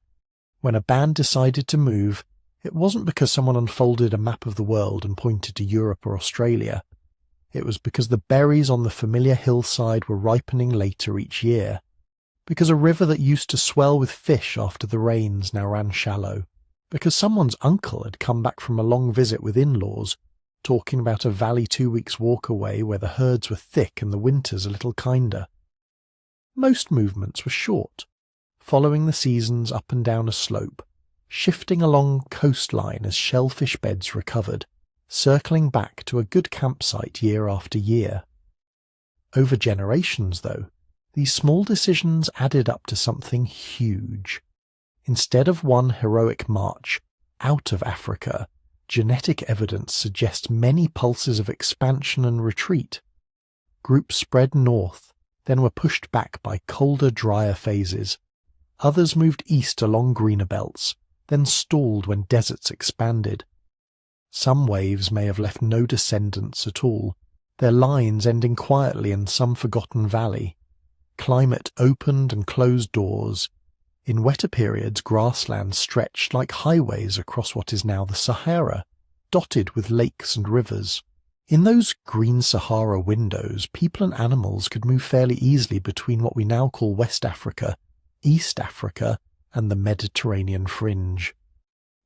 A: When a band decided to move, it wasn't because someone unfolded a map of the world and pointed to Europe or Australia. It was because the berries on the familiar hillside were ripening later each year, because a river that used to swell with fish after the rains now ran shallow, because someone's uncle had come back from a long visit with in-laws, talking about a valley 2 weeks' walk away where the herds were thick and the winters a little kinder. Most movements were short, following the seasons up and down a slope, shifting along coastline as shellfish beds recovered, circling back to a good campsite year after year. Over generations, though, these small decisions added up to something huge. Instead of one heroic march out of Africa, genetic evidence suggests many pulses of expansion and retreat. Groups spread north, then were pushed back by colder, drier phases. Others moved east along greener belts, then stalled when deserts expanded. Some waves may have left no descendants at all, their lines ending quietly in some forgotten valley. Climate opened and closed doors. In wetter periods, grasslands stretched like highways across what is now the Sahara, dotted with lakes and rivers. In those green Sahara windows, people and animals could move fairly easily between what we now call West Africa, East Africa, and the Mediterranean fringe.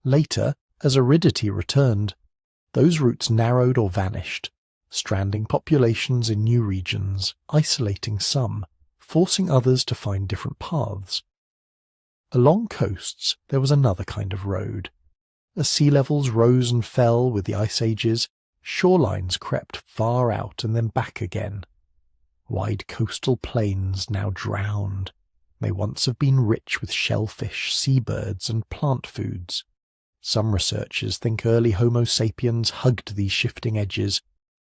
A: Later, as aridity returned, those routes narrowed or vanished, stranding populations in new regions, isolating some, forcing others to find different paths. Along coasts there was another kind of road. As sea levels rose and fell with the ice ages, shorelines crept far out and then back again. Wide coastal plains now drowned may once have been rich with shellfish, seabirds, and plant foods. Some researchers think early Homo sapiens hugged these shifting edges,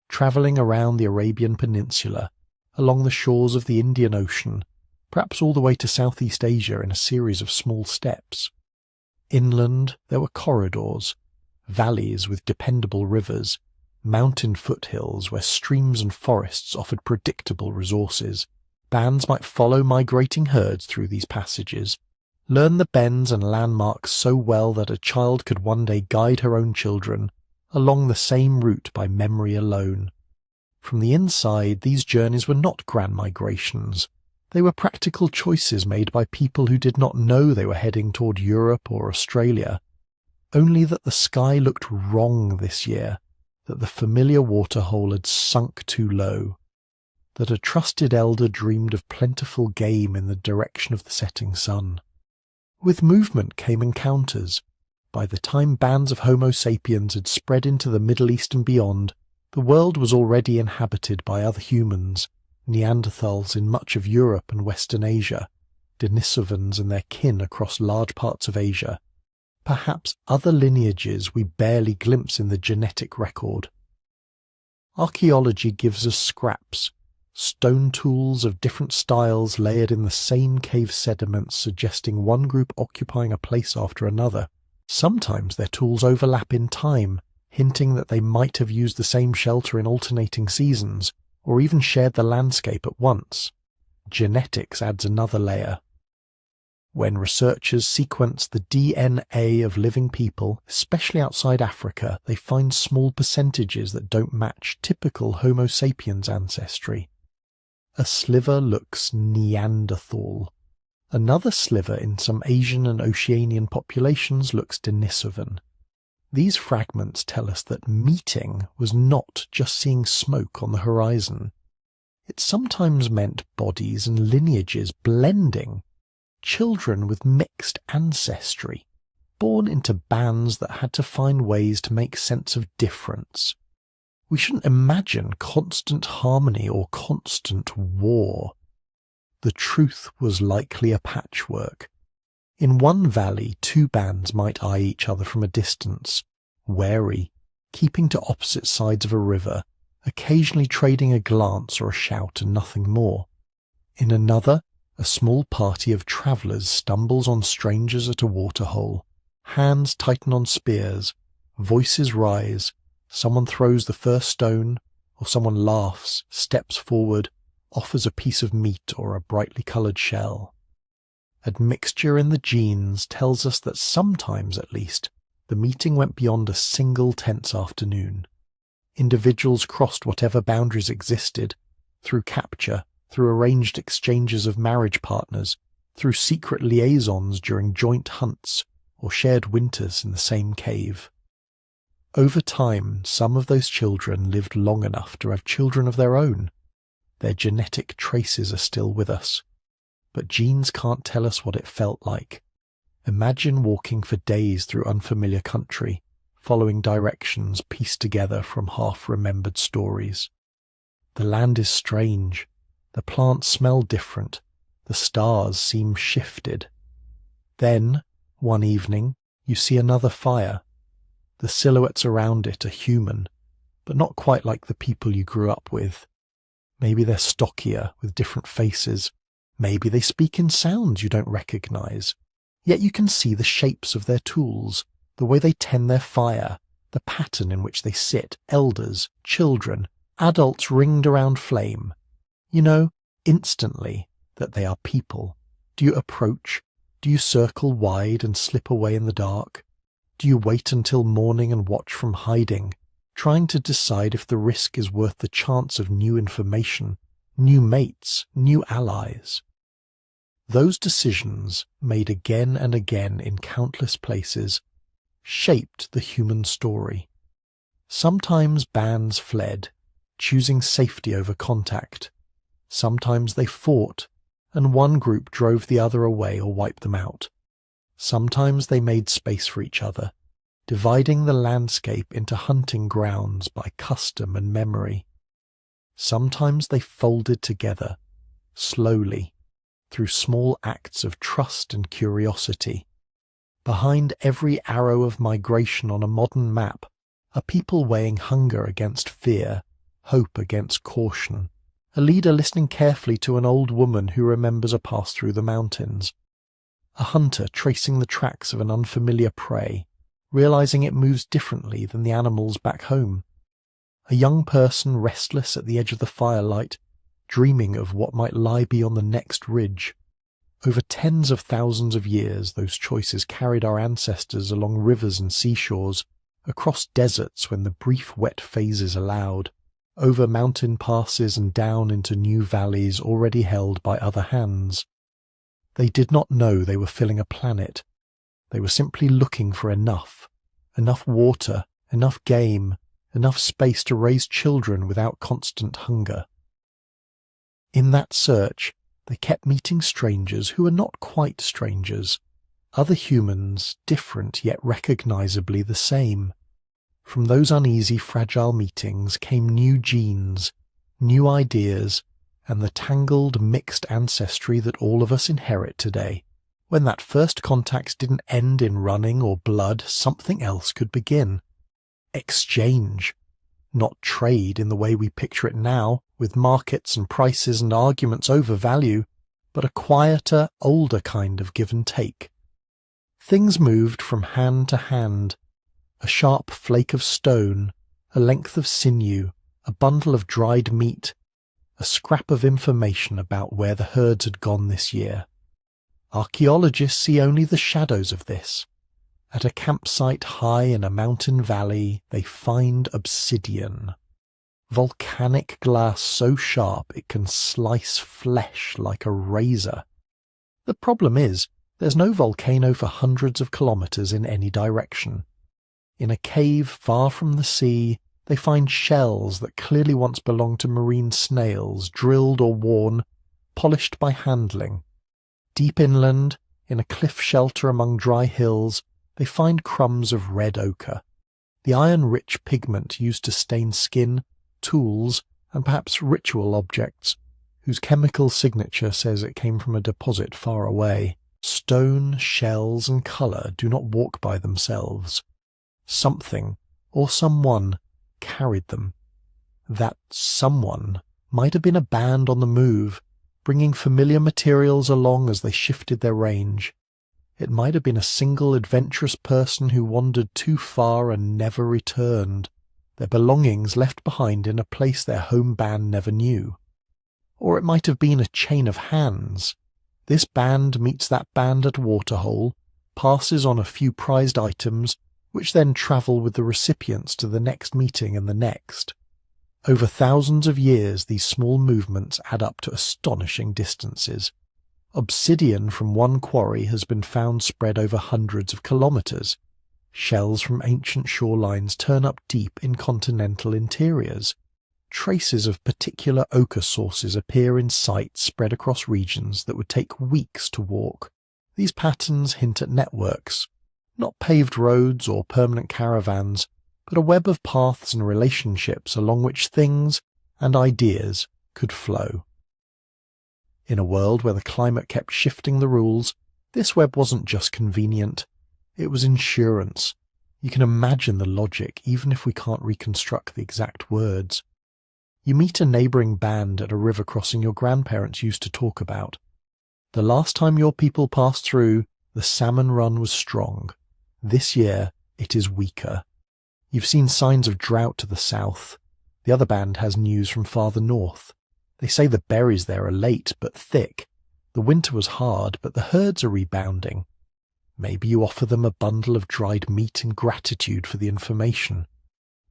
A: travelling around the Arabian Peninsula, along the shores of the Indian Ocean, perhaps all the way to Southeast Asia in a series of small steps. Inland there were corridors, valleys with dependable rivers, mountain foothills where streams and forests offered predictable resources. Bands might follow migrating herds through these passages, learn the bends and landmarks so well that a child could one day guide her own children along the same route by memory alone. From the inside, these journeys were not grand migrations. They were practical choices made by people who did not know they were heading toward Europe or Australia, only that the sky looked wrong this year, that the familiar waterhole had sunk too low, that a trusted elder dreamed of plentiful game in the direction of the setting sun. With movement came encounters. By the time bands of Homo sapiens had spread into the Middle East and beyond, the world was already inhabited by other humans, Neanderthals in much of Europe and Western Asia, Denisovans and their kin across large parts of Asia, perhaps other lineages we barely glimpse in the genetic record. Archaeology gives us scraps, stone tools of different styles layered in the same cave sediments suggesting one group occupying a place after another. Sometimes their tools overlap in time, hinting that they might have used the same shelter in alternating seasons, or even shared the landscape at once. Genetics adds another layer. When researchers sequence the DNA of living people, especially outside Africa, they find small percentages that don't match typical Homo sapiens ancestry. A sliver looks Neanderthal. Another sliver in some Asian and Oceanian populations looks Denisovan. These fragments tell us that meeting was not just seeing smoke on the horizon. It sometimes meant bodies and lineages blending, children with mixed ancestry, born into bands that had to find ways to make sense of difference. We shouldn't imagine constant harmony or constant war. The truth was likely a patchwork. In one valley, two bands might eye each other from a distance, wary, keeping to opposite sides of a river, occasionally trading a glance or a shout and nothing more. In another, a small party of travellers stumbles on strangers at a waterhole. Hands tighten on spears, voices rise, someone throws the first stone, or someone laughs, steps forward, offers a piece of meat or a brightly coloured shell. Admixture in the genes tells us that sometimes, at least, the meeting went beyond a single tense afternoon. Individuals crossed whatever boundaries existed, through capture, through arranged exchanges of marriage partners, through secret liaisons during joint hunts, or shared winters in the same cave. Over time, some of those children lived long enough to have children of their own. Their genetic traces are still with us. But genes can't tell us what it felt like. Imagine walking for days through unfamiliar country, following directions pieced together from half-remembered stories. The land is strange. The plants smell different. The stars seem shifted. Then, one evening, you see another fire. The silhouettes around it are human, but not quite like the people you grew up with. Maybe they're stockier, with different faces. Maybe they speak in sounds you don't recognize. Yet you can see the shapes of their tools, the way they tend their fire, the pattern in which they sit, elders, children, adults ringed around flame. You know, instantly, that they are people. Do you approach? Do you circle wide and slip away in the dark? Do you wait until morning and watch from hiding, trying to decide if the risk is worth the chance of new information, new mates, new allies? Those decisions, made again and again in countless places, shaped the human story. Sometimes bands fled, choosing safety over contact. Sometimes they fought, and one group drove the other away or wiped them out. Sometimes they made space for each other, dividing the landscape into hunting grounds by custom and memory. Sometimes they folded together, slowly, through small acts of trust and curiosity. Behind every arrow of migration on a modern map are people weighing hunger against fear, hope against caution, a leader listening carefully to an old woman who remembers a pass through the mountains, a hunter tracing the tracks of an unfamiliar prey, realizing it moves differently than the animals back home, a young person restless at the edge of the firelight, dreaming of what might lie beyond the next ridge. Over tens of thousands of years, those choices carried our ancestors along rivers and seashores, across deserts when the brief wet phases allowed, over mountain passes and down into new valleys already held by other hands. They did not know they were filling a planet. They were simply looking for enough water, enough game, enough space to raise children without constant hunger. In that search, they kept meeting strangers who were not quite strangers, other humans, different yet recognizably the same. From those uneasy, fragile meetings came new genes, new ideas, and the tangled, mixed ancestry that all of us inherit today. When that first contact didn't end in running or blood, something else could begin. Exchange. Not trade in the way we picture it now, with markets and prices and arguments over value, but a quieter, older kind of give and take. Things moved from hand to hand. A sharp flake of stone, a length of sinew, a bundle of dried meat, a scrap of information about where the herds had gone this year. Archaeologists see only the shadows of this. At a campsite high in a mountain valley, they find obsidian. Volcanic glass so sharp it can slice flesh like a razor. The problem is, there's no volcano for hundreds of kilometers in any direction. In a cave far from the sea, they find shells that clearly once belonged to marine snails, drilled or worn, polished by handling. Deep inland, in a cliff shelter among dry hills, they find crumbs of red ochre, the iron-rich pigment used to stain skin, tools, and perhaps ritual objects, whose chemical signature says it came from a deposit far away. Stone, shells, and colour do not walk by themselves. Something, or someone, carried them. That someone might have been a band on the move, bringing familiar materials along as they shifted their range. It might have been a single adventurous person who wandered too far and never returned, their belongings left behind in a place their home band never knew. Or it might have been a chain of hands. This band meets that band at Waterhole, passes on a few prized items, which then travel with the recipients to the next meeting and the next. Over thousands of years, these small movements add up to astonishing distances. Obsidian from one quarry has been found spread over hundreds of kilometres. Shells from ancient shorelines turn up deep in continental interiors. Traces of particular ochre sources appear in sites spread across regions that would take weeks to walk. These patterns hint at networks, not paved roads or permanent caravans, but a web of paths and relationships along which things and ideas could flow. In a world where the climate kept shifting the rules, this web wasn't just convenient, it was insurance. You can imagine the logic even if we can't reconstruct the exact words. You meet a neighbouring band at a river crossing your grandparents used to talk about. The last time your people passed through, the salmon run was strong. This year, it is weaker. You've seen signs of drought to the south. The other band has news from farther north. They say the berries there are late but thick. The winter was hard, but the herds are rebounding. Maybe you offer them a bundle of dried meat in gratitude for the information.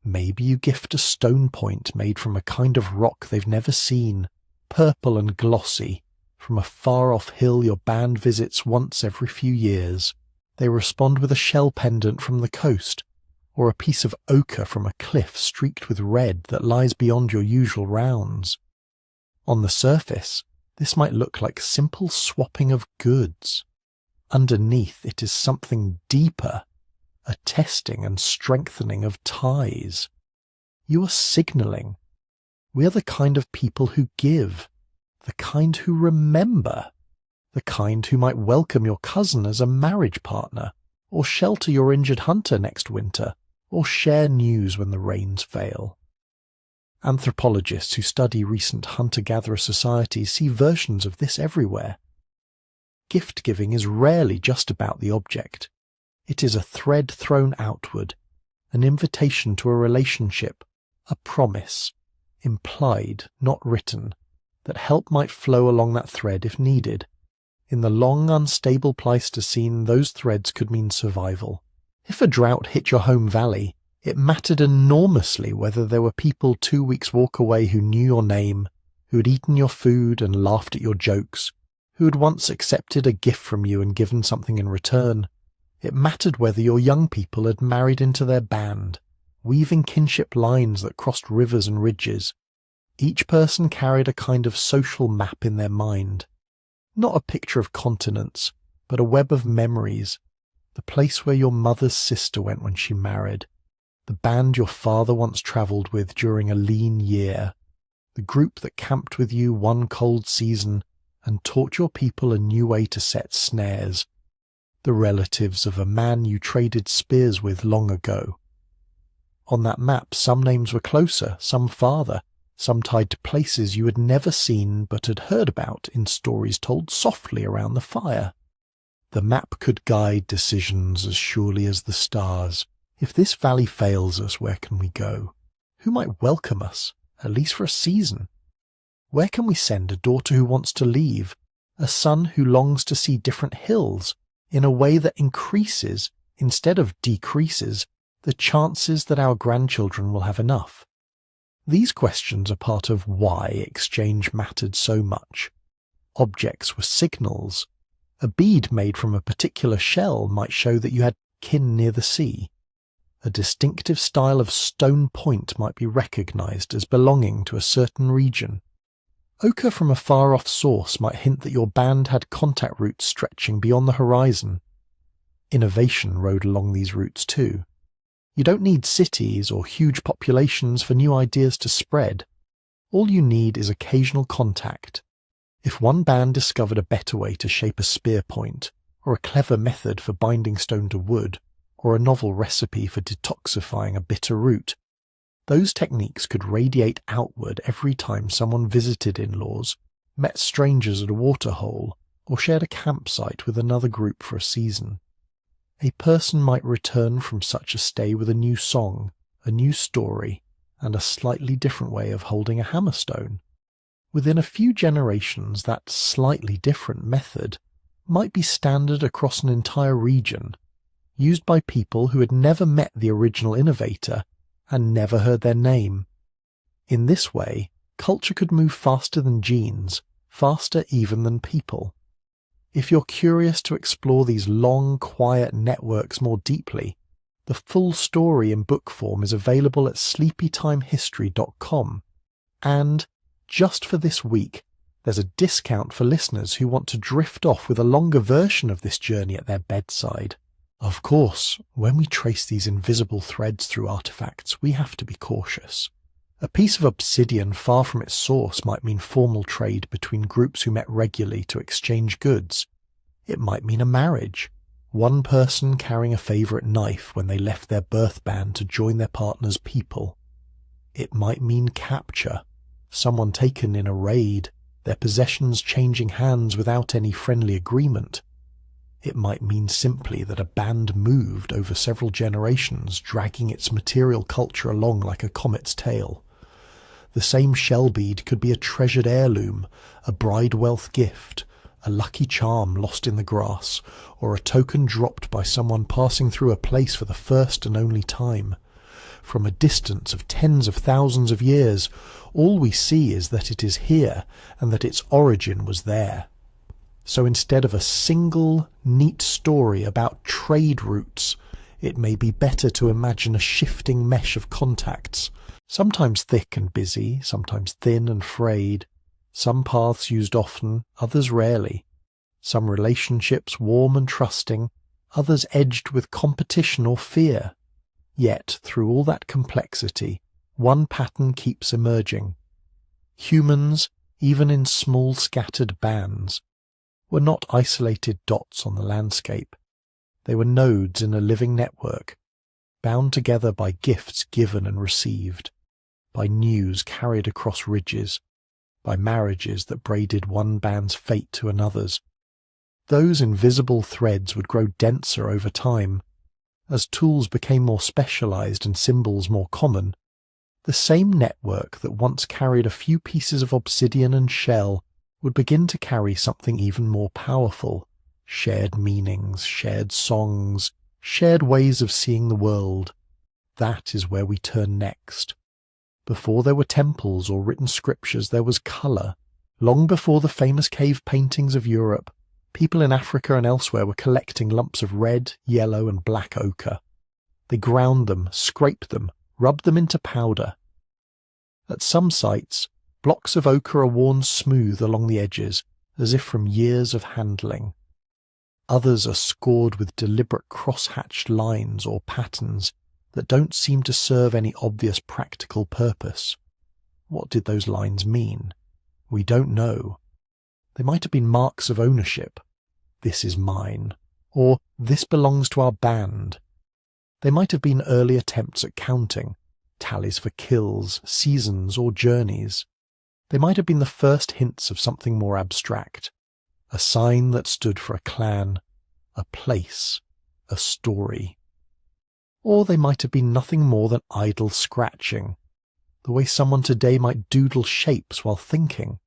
A: Maybe you gift a stone point made from a kind of rock they've never seen, purple and glossy, from a far-off hill your band visits once every few years. They respond with a shell pendant from the coast, or a piece of ochre from a cliff streaked with red that lies beyond your usual rounds. On the surface, this might look like simple swapping of goods. Underneath it is something deeper, a testing and strengthening of ties. You are signalling. We are the kind of people who give, the kind who remember, the kind who might welcome your cousin as a marriage partner, or shelter your injured hunter next winter, or share news when the rains fail. Anthropologists who study recent hunter-gatherer societies see versions of this everywhere. Gift-giving is rarely just about the object. It is a thread thrown outward, an invitation to a relationship, a promise, implied, not written, that help might flow along that thread if needed. In the long, unstable Pleistocene, those threads could mean survival. If a drought hit your home valley, it mattered enormously whether there were people 2 weeks' walk away who knew your name, who had eaten your food and laughed at your jokes, who had once accepted a gift from you and given something in return. It mattered whether your young people had married into their band, weaving kinship lines that crossed rivers and ridges. Each person carried a kind of social map in their mind. Not a picture of continents, but a web of memories. The place where your mother's sister went when she married. The band your father once travelled with during a lean year. The group that camped with you one cold season and taught your people a new way to set snares. The relatives of a man you traded spears with long ago. On that map, some names were closer, some farther, some tied to places you had never seen but had heard about in stories told softly around the fire. The map could guide decisions as surely as the stars. If this valley fails us, where can we go? Who might welcome us, at least for a season? Where can we send a daughter who wants to leave, a son who longs to see different hills, in a way that increases, instead of decreases, the chances that our grandchildren will have enough? These questions are part of why exchange mattered so much. Objects were signals. A bead made from a particular shell might show that you had kin near the sea. A distinctive style of stone point might be recognized as belonging to a certain region. Ochre from a far-off source might hint that your band had contact routes stretching beyond the horizon. Innovation rode along these routes too. You don't need cities or huge populations for new ideas to spread. All you need is occasional contact. If one band discovered a better way to shape a spear point, or a clever method for binding stone to wood, or a novel recipe for detoxifying a bitter root. Those techniques could radiate outward every time someone visited in-laws, met strangers at a waterhole, or shared a campsite with another group for a season. A person might return from such a stay with a new song, a new story, and a slightly different way of holding a hammerstone. Within a few generations, that slightly different method might be standard across an entire region, used by people who had never met the original innovator and never heard their name. In this way, culture could move faster than genes, faster even than people. If you're curious to explore these long, quiet networks more deeply, the full story in book form is available at sleepytimehistory.com. And, just for this week, there's a discount for listeners who want to drift off with a longer version of this journey at their bedside. Of course, when we trace these invisible threads through artifacts, we have to be cautious. A piece of obsidian far from its source might mean formal trade between groups who met regularly to exchange goods. It might mean a marriage, one person carrying a favourite knife when they left their birth band to join their partner's people. It might mean capture, someone taken in a raid, their possessions changing hands without any friendly agreement. It might mean simply that a band moved over several generations, dragging its material culture along like a comet's tail. The same shell bead could be a treasured heirloom, a bride wealth gift, a lucky charm lost in the grass, or a token dropped by someone passing through a place for the first and only time. From a distance of tens of thousands of years, all we see is that it is here and that its origin was there. So instead of a single, neat story about trade routes, it may be better to imagine a shifting mesh of contacts, sometimes thick and busy, sometimes thin and frayed, some paths used often, others rarely, some relationships warm and trusting, others edged with competition or fear. Yet, through all that complexity, one pattern keeps emerging. Humans, even in small scattered bands, were not isolated dots on the landscape. They were nodes in a living network, bound together by gifts given and received, by news carried across ridges, by marriages that braided one band's fate to another's. Those invisible threads would grow denser over time. As tools became more specialized and symbols more common, the same network that once carried a few pieces of obsidian and shell would begin to carry something even more powerful: shared meanings, shared songs, shared ways of seeing the world. That is where we turn next. Before there were temples or written scriptures, there was colour. Long before the famous cave paintings of Europe, people in Africa and elsewhere were collecting lumps of red, yellow and black ochre. They ground them, scraped them, rubbed them into powder. At some sites, blocks of ochre are worn smooth along the edges, as if from years of handling. Others are scored with deliberate cross-hatched lines or patterns that don't seem to serve any obvious practical purpose. What did those lines mean? We don't know. They might have been marks of ownership. This is mine, or this belongs to our band. They might have been early attempts at counting, tallies for kills, seasons, or journeys. They might have been the first hints of something more abstract, a sign that stood for a clan, a place, a story. Or they might have been nothing more than idle scratching, the way someone today might doodle shapes while thinking.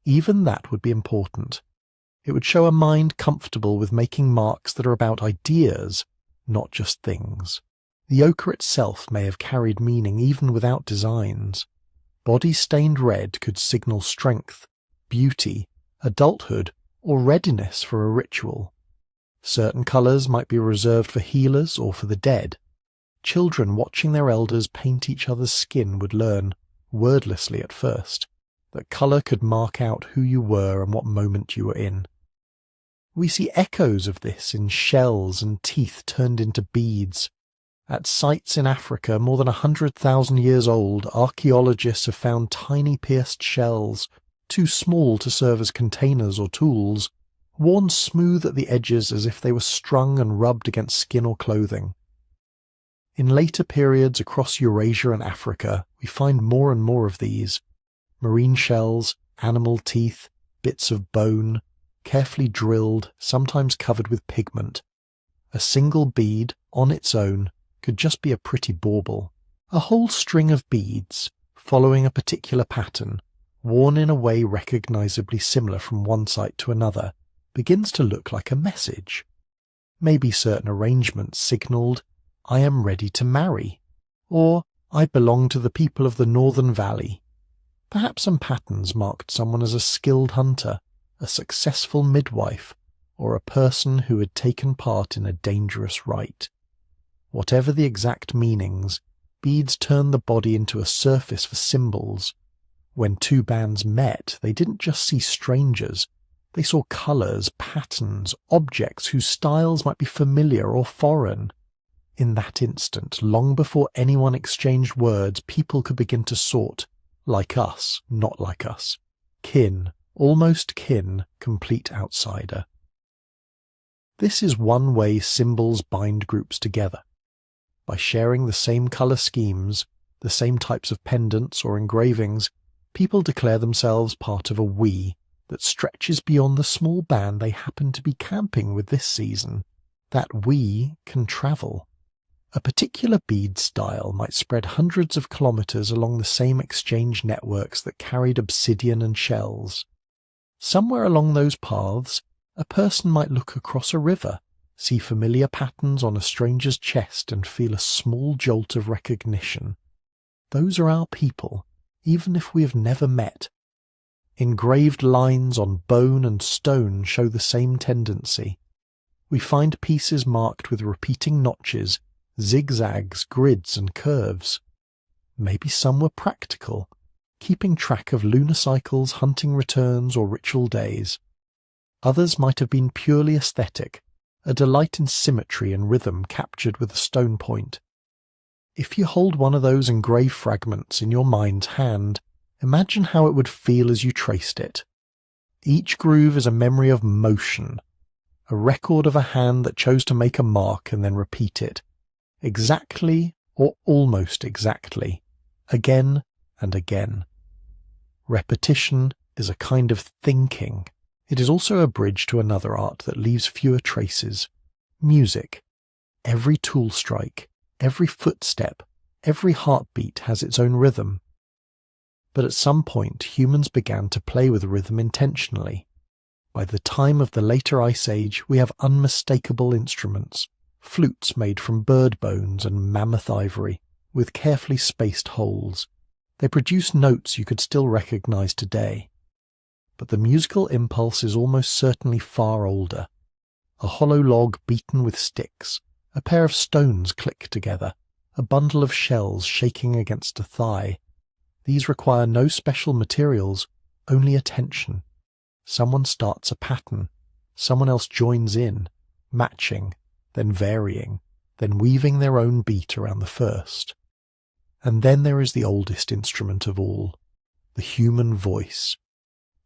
A: Even that would be important. It would show a mind comfortable with making marks that are about ideas, not just things. The ochre itself may have carried meaning even without designs. Bodies stained red could signal strength, beauty, adulthood, or readiness for a ritual. Certain colours might be reserved for healers or for the dead. Children watching their elders paint each other's skin would learn, wordlessly at first, that colour could mark out who you were and what moment you were in. We see echoes of this in shells and teeth turned into beads. At sites in Africa more than 100,000 years old, archaeologists have found tiny pierced shells, too small to serve as containers or tools, worn smooth at the edges as if they were strung and rubbed against skin or clothing. In later periods across Eurasia and Africa, we find more and more of these. Marine shells, animal teeth, bits of bone, carefully drilled, sometimes covered with pigment. A single bead, on its own, could just be a pretty bauble. A whole string of beads, following a particular pattern, worn in a way recognizably similar from one site to another, begins to look like a message. Maybe certain arrangements signalled, "I am ready to marry," or "I belong to the people of the Northern Valley." Perhaps some patterns marked someone as a skilled hunter, a successful midwife, or a person who had taken part in a dangerous rite. Whatever the exact meanings, beads turned the body into a surface for symbols. When two bands met, they didn't just see strangers. They saw colours, patterns, objects whose styles might be familiar or foreign. In that instant, long before anyone exchanged words, people could begin to sort, like us, not like us, kin, almost kin, complete outsider. This is one way symbols bind groups together. By sharing the same colour schemes, the same types of pendants or engravings, people declare themselves part of a we that stretches beyond the small band they happen to be camping with this season. That we can travel. A particular bead style might spread hundreds of kilometres along the same exchange networks that carried obsidian and shells. Somewhere along those paths, a person might look across a river, see familiar patterns on a stranger's chest and feel a small jolt of recognition. Those are our people, even if we have never met. Engraved lines on bone and stone show the same tendency. We find pieces marked with repeating notches, zigzags, grids and curves. Maybe some were practical, keeping track of lunar cycles, hunting returns or ritual days. Others might have been purely aesthetic, a delight in symmetry and rhythm captured with a stone point. If you hold one of those engraved fragments in your mind's hand, imagine how it would feel as you traced it. Each groove is a memory of motion, a record of a hand that chose to make a mark and then repeat it, exactly or almost exactly, again and again. Repetition is a kind of thinking. It is also a bridge to another art that leaves fewer traces. Music. Every tool strike, every footstep, every heartbeat has its own rhythm. But at some point, humans began to play with rhythm intentionally. By the time of the later Ice Age, we have unmistakable instruments, flutes made from bird bones and mammoth ivory, with carefully spaced holes. They produce notes you could still recognize today. But the musical impulse is almost certainly far older. A hollow log beaten with sticks, a pair of stones click together, a bundle of shells shaking against a thigh. These require no special materials, only attention. Someone starts a pattern, someone else joins in, matching, then varying, then weaving their own beat around the first. And then there is the oldest instrument of all, the human voice.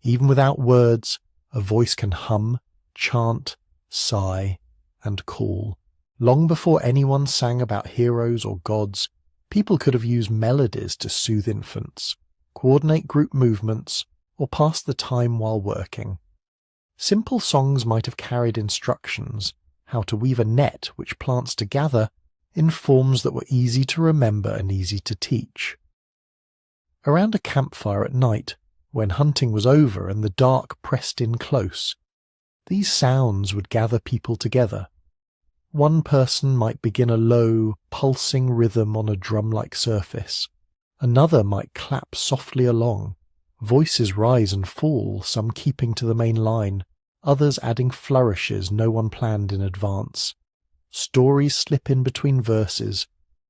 A: Even without words, a voice can hum, chant, sigh, and call. Long before anyone sang about heroes or gods, people could have used melodies to soothe infants, coordinate group movements, or pass the time while working. Simple songs might have carried instructions, how to weave a net which plants together in forms that were easy to remember and easy to teach. Around a campfire at night, when hunting was over and the dark pressed in close, these sounds would gather people together. One person might begin a low, pulsing rhythm on a drum-like surface. Another might clap softly along. Voices rise and fall, some keeping to the main line, others adding flourishes no one planned in advance. Stories slip in between verses,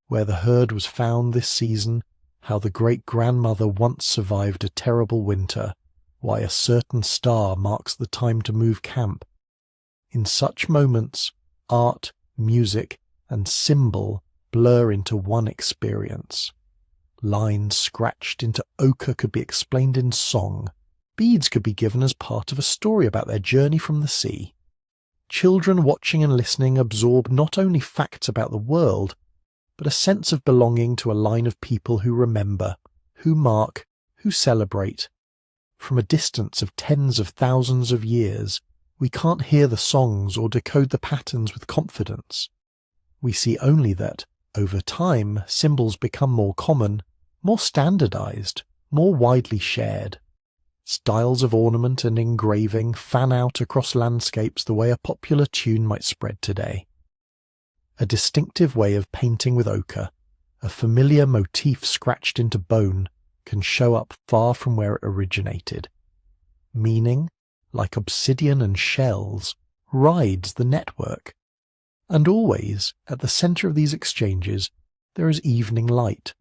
A: where the herd was found this season, how the great-grandmother once survived a terrible winter, why a certain star marks the time to move camp. In such moments, art, music, and symbol blur into one experience. Lines scratched into ochre could be explained in song, beads could be given as part of a story about their journey from the sea. Children watching and listening absorb not only facts about the world, but a sense of belonging to a line of people who remember, who mark, who celebrate. From a distance of tens of thousands of years, we can't hear the songs or decode the patterns with confidence. We see only that, over time, symbols become more common, more standardized, more widely shared. Styles of ornament and engraving fan out across landscapes the way a popular tune might spread today. A distinctive way of painting with ochre, a familiar motif scratched into bone, can show up far from where it originated. Meaning, like obsidian and shells, rides the network. And always, at the centre of these exchanges, there is evening light.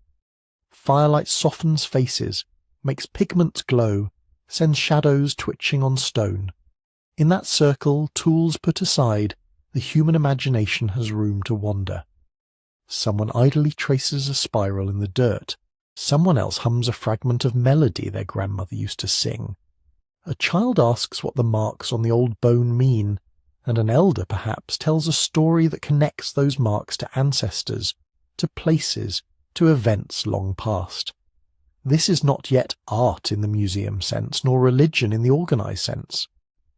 A: Firelight softens faces, makes pigments glow, sends shadows twitching on stone. In that circle, tools put aside, the human imagination has room to wander. Someone idly traces a spiral in the dirt. Someone else hums a fragment of melody their grandmother used to sing. A child asks what the marks on the old bone mean, and an elder perhaps tells a story that connects those marks to ancestors, to places, to events long past. This is not yet art in the museum sense, nor religion in the organized sense.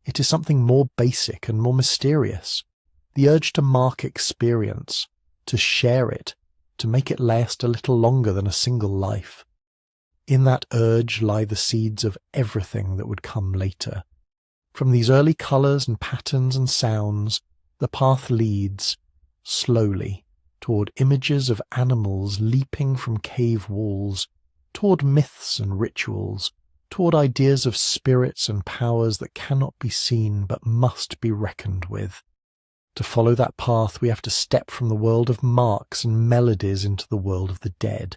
A: It is something more basic and more mysterious. The urge to mark experience, to share it, to make it last a little longer than a single life. In that urge lie the seeds of everything that would come later. From these early colours and patterns and sounds, the path leads, slowly, toward images of animals leaping from cave walls, toward myths and rituals, toward ideas of spirits and powers that cannot be seen but must be reckoned with. To follow that path we have to step from the world of marks and melodies into the world of the dead.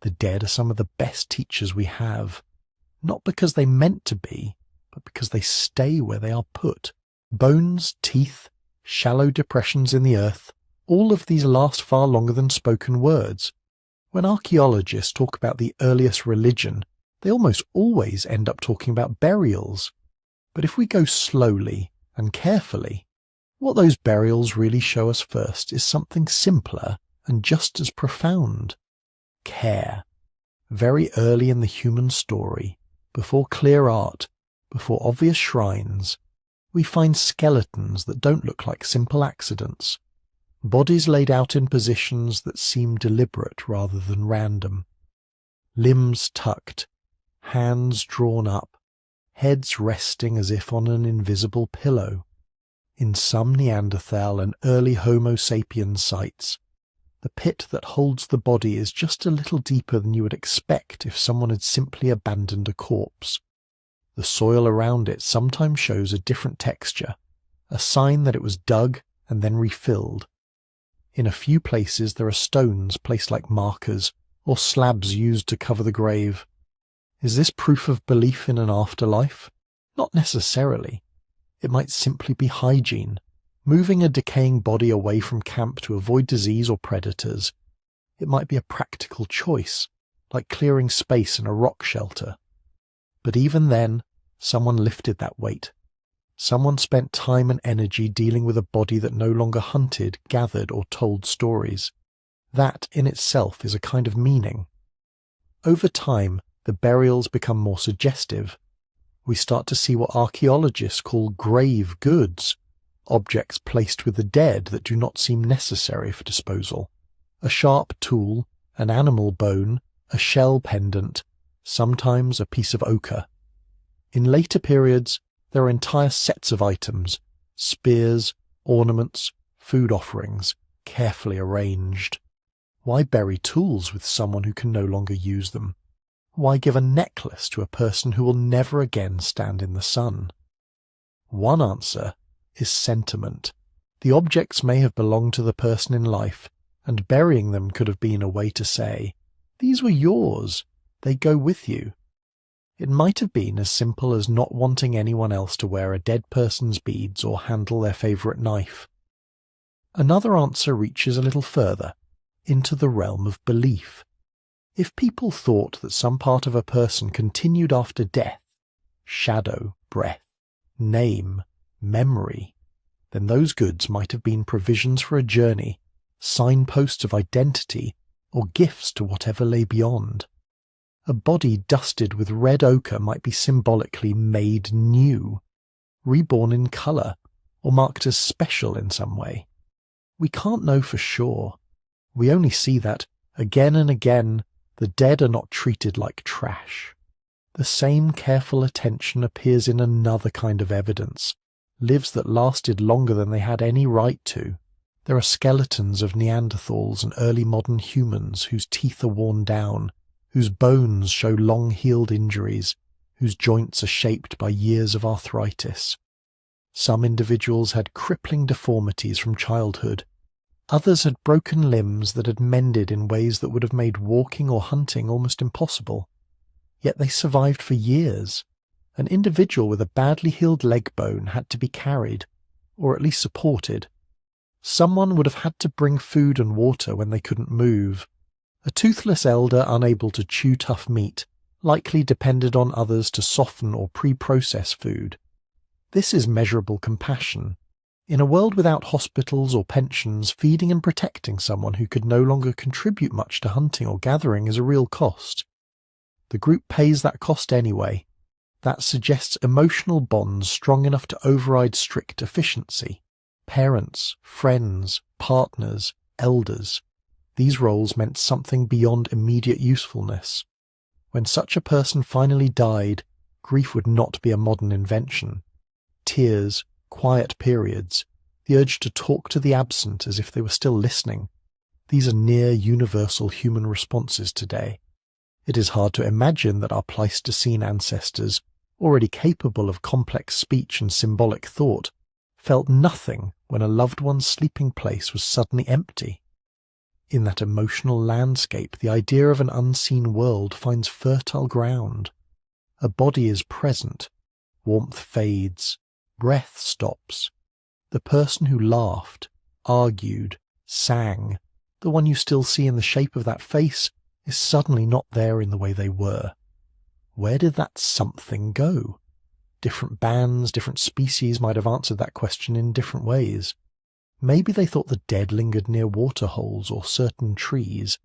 A: The dead are some of the best teachers we have, not because they meant to be, but because they stay where they are put. Bones, teeth, shallow depressions in the earth, all of these last far longer than spoken words. When archaeologists talk about the earliest religion, they almost always end up talking about burials. But if we go slowly and carefully, what those burials really show us first is something simpler and just as profound. Care. Very early in the human story, before clear art, before obvious shrines, we find skeletons that don't look like simple accidents. Bodies laid out in positions that seem deliberate rather than random. Limbs tucked, hands drawn up, heads resting as if on an invisible pillow. In some Neanderthal and early Homo sapiens sites, the pit that holds the body is just a little deeper than you would expect if someone had simply abandoned a corpse. The soil around it sometimes shows a different texture, a sign that it was dug and then refilled. In a few places there are stones placed like markers, or slabs used to cover the grave. Is this proof of belief in an afterlife? Not necessarily. It might simply be hygiene, moving a decaying body away from camp to avoid disease or predators. It might be a practical choice, like clearing space in a rock shelter. But even then, someone lifted that weight. Someone spent time and energy dealing with a body that no longer hunted, gathered, or told stories. That in itself is a kind of meaning. Over time, the burials become more suggestive. We start to see what archaeologists call grave goods, objects placed with the dead that do not seem necessary for disposal. A sharp tool, an animal bone, a shell pendant, sometimes a piece of ochre. In later periods, there are entire sets of items, spears, ornaments, food offerings, carefully arranged. Why bury tools with someone who can no longer use them? Why give a necklace to a person who will never again stand in the sun? One answer is sentiment. The objects may have belonged to the person in life, and burying them could have been a way to say, "These were yours, they go with you." It might have been as simple as not wanting anyone else to wear a dead person's beads or handle their favourite knife. Another answer reaches a little further, into the realm of belief. If people thought that some part of a person continued after death, shadow, breath, name, memory, then those goods might have been provisions for a journey, signposts of identity, or gifts to whatever lay beyond. A body dusted with red ochre might be symbolically made new, reborn in colour, or marked as special in some way. We can't know for sure. We only see that, again and again, the dead are not treated like trash. The same careful attention appears in another kind of evidence, lives that lasted longer than they had any right to. There are skeletons of Neanderthals and early modern humans whose teeth are worn down, whose bones show long-healed injuries, whose joints are shaped by years of arthritis. Some individuals had crippling deformities from childhood. Others had broken limbs that had mended in ways that would have made walking or hunting almost impossible. Yet they survived for years. An individual with a badly healed leg bone had to be carried, or at least supported. Someone would have had to bring food and water when they couldn't move. A toothless elder unable to chew tough meat likely depended on others to soften or pre-process food. This is measurable compassion. In a world without hospitals or pensions, feeding and protecting someone who could no longer contribute much to hunting or gathering is a real cost. The group pays that cost anyway. That suggests emotional bonds strong enough to override strict efficiency. Parents, friends, partners, elders. These roles meant something beyond immediate usefulness. When such a person finally died, grief would not be a modern invention. Tears, quiet periods, the urge to talk to the absent as if they were still listening. These are near universal human responses today. It is hard to imagine that our Pleistocene ancestors, already capable of complex speech and symbolic thought, felt nothing when a loved one's sleeping place was suddenly empty. In that emotional landscape, the idea of an unseen world finds fertile ground. A body is present, warmth fades, breath stops. The person who laughed, argued, sang, the one you still see in the shape of that face, is suddenly not there in the way they were. Where did that something go? Different bands, different species might have answered that question in different ways. Maybe they thought the dead lingered near waterholes or certain trees.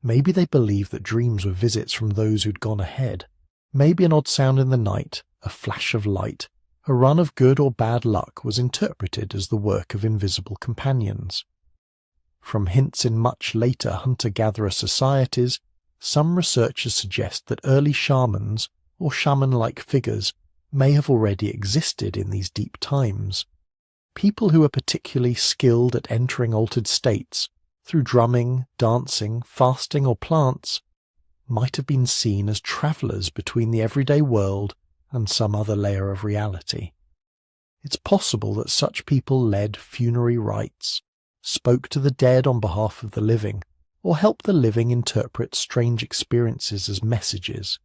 A: Maybe they believed that dreams were visits from those who'd gone ahead. Maybe an odd sound in the night, a flash of light, a run of good or bad luck was interpreted as the work of invisible companions. From hints in much later hunter-gatherer societies, some researchers suggest that early shamans, or shaman-like figures, may have already existed in these deep times. People who were particularly skilled at entering altered states, through drumming, dancing, fasting, or plants, might have been seen as travellers between the everyday world and some other layer of reality. It's possible that such people led funerary rites, spoke to the dead on behalf of the living, or helped the living interpret strange experiences as messages.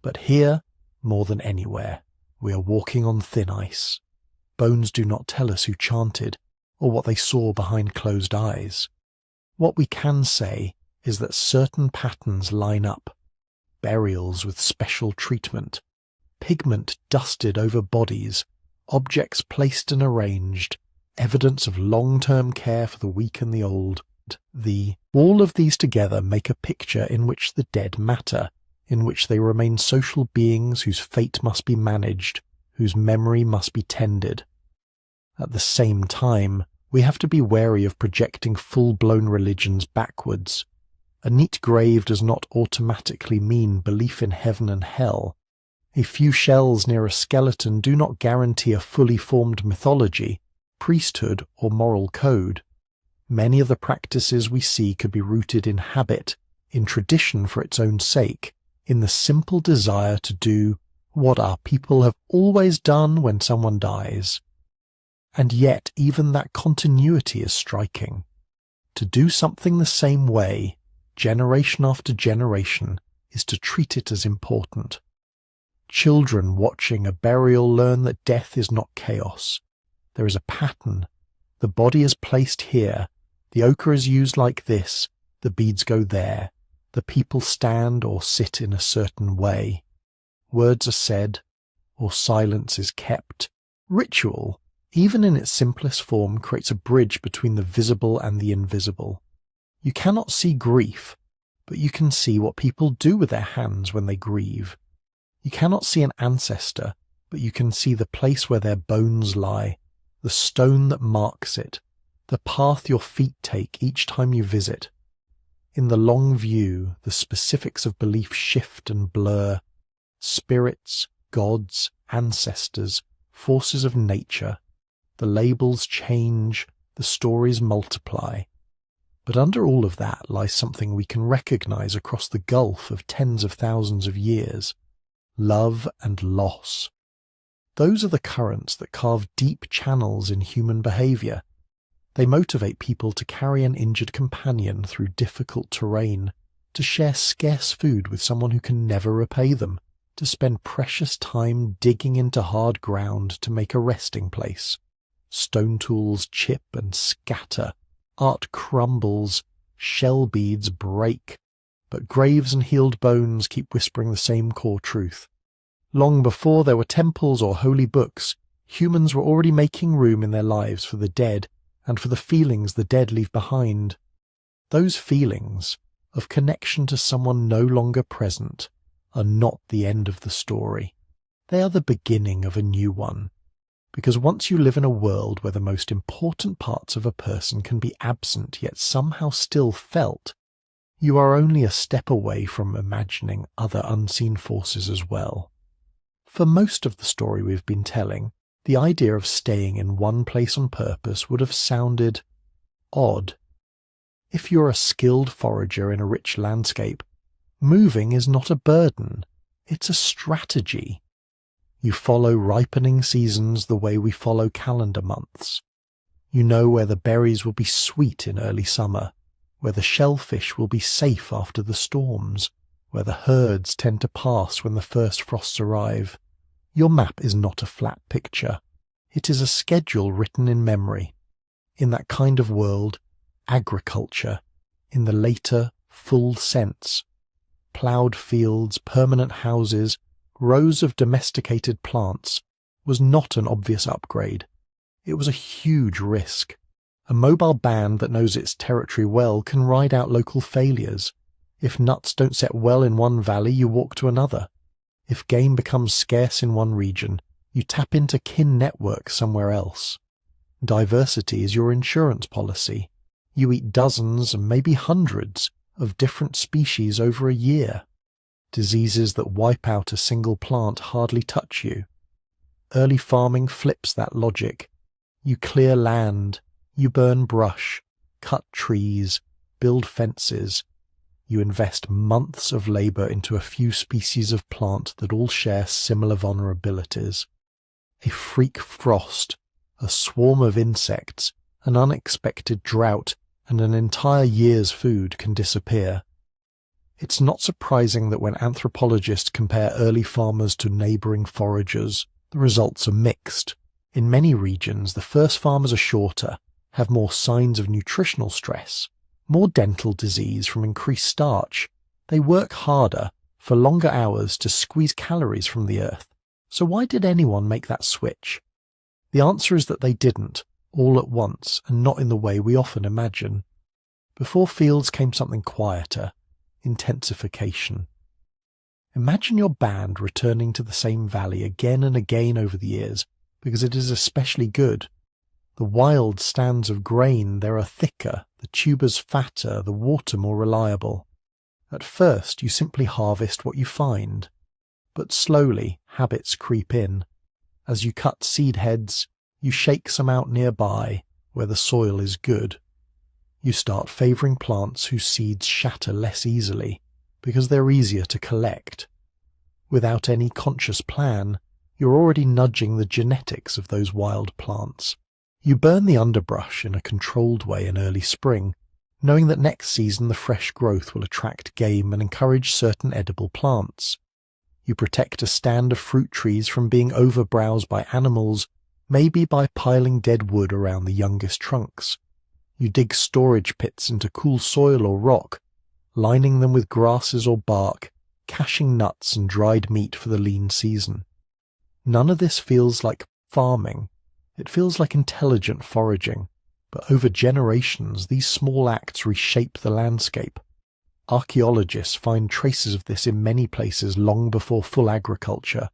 A: But here, more than anywhere, we are walking on thin ice. Bones do not tell us who chanted, or what they saw behind closed eyes. What we can say is that certain patterns line up. Burials with special treatment, pigment dusted over bodies, objects placed and arranged, evidence of long-term care for the weak and the old. All of these together make a picture in which the dead matter, in which they remain social beings whose fate must be managed, whose memory must be tended. At the same time, we have to be wary of projecting full-blown religions backwards. A neat grave does not automatically mean belief in heaven and hell. A few shells near a skeleton do not guarantee a fully formed mythology, priesthood, or moral code. Many of the practices we see could be rooted in habit, in tradition for its own sake, in the simple desire to do what our people have always done when someone dies. And yet even that continuity is striking. To do something the same way, generation after generation, is to treat it as important. Children watching a burial learn that death is not chaos. There is a pattern. The body is placed here. The ochre is used like this. The beads go there. The people stand or sit in a certain way. Words are said. or silence is kept. Ritual, even in its simplest form, creates a bridge between the visible and the invisible. You cannot see grief, but you can see what people do with their hands when they grieve. You cannot see an ancestor, but you can see the place where their bones lie, the stone that marks it, the path your feet take each time you visit. In the long view, the specifics of belief shift and blur. Spirits, gods, ancestors, forces of nature. The labels change, the stories multiply. But under all of that lies something we can recognize across the gulf of tens of thousands of years. Love and loss. Those are the currents that carve deep channels in human behavior. They motivate people to carry an injured companion through difficult terrain, to share scarce food with someone who can never repay them, to spend precious time digging into hard ground to make a resting place. Stone tools chip and scatter, art crumbles, shell beads break, but graves and healed bones keep whispering the same core truth. Long before there were temples or holy books, humans were already making room in their lives for the dead and for the feelings the dead leave behind. Those feelings, of connection to someone no longer present, are not the end of the story. They are the beginning of a new one. Because once you live in a world where the most important parts of a person can be absent yet somehow still felt, you are only a step away from imagining other unseen forces as well. For most of the story we've been telling, the idea of staying in one place on purpose would have sounded odd. If you're a skilled forager in a rich landscape, moving is not a burden, it's a strategy. You follow ripening seasons the way we follow calendar months. You know where the berries will be sweet in early summer, where the shellfish will be safe after the storms, where the herds tend to pass when the first frosts arrive. Your map is not a flat picture. It is a schedule written in memory. In that kind of world, agriculture, in the later, full sense, ploughed fields, permanent houses, rows of domesticated plants, was not an obvious upgrade. It was a huge risk. A mobile band that knows its territory well can ride out local failures. If nuts don't set well in one valley, you walk to another. If game becomes scarce in one region, you tap into kin networks somewhere else. Diversity is your insurance policy. You eat dozens and maybe hundreds of different species over a year. Diseases that wipe out a single plant hardly touch you. Early farming flips that logic. You clear land, you burn brush, cut trees, build fences. You invest months of labor into a few species of plant that all share similar vulnerabilities. A freak frost, a swarm of insects, an unexpected drought, and an entire year's food can disappear. It's not surprising that when anthropologists compare early farmers to neighbouring foragers, the results are mixed. In many regions, the first farmers are shorter, have more signs of nutritional stress, more dental disease from increased starch. They work harder, for longer hours, to squeeze calories from the earth. So why did anyone make that switch? The answer is that they didn't, all at once, and not in the way we often imagine. Before fields came something quieter, intensification. Imagine your band returning to the same valley again and again over the years, because it is especially good. The wild stands of grain there are thicker, the tubers fatter, the water more reliable. At first you simply harvest what you find, but slowly habits creep in. As you cut seed heads, you shake some out nearby, where the soil is good. You start favouring plants whose seeds shatter less easily, because they're easier to collect. Without any conscious plan, you're already nudging the genetics of those wild plants. You burn the underbrush in a controlled way in early spring, knowing that next season the fresh growth will attract game and encourage certain edible plants. You protect a stand of fruit trees from being overbrowsed by animals, maybe by piling dead wood around the youngest trunks. You dig storage pits into cool soil or rock, lining them with grasses or bark, caching nuts and dried meat for the lean season. None of this feels like farming. It feels like intelligent foraging. But over generations, these small acts reshape the landscape. Archaeologists find traces of this in many places long before full agriculture.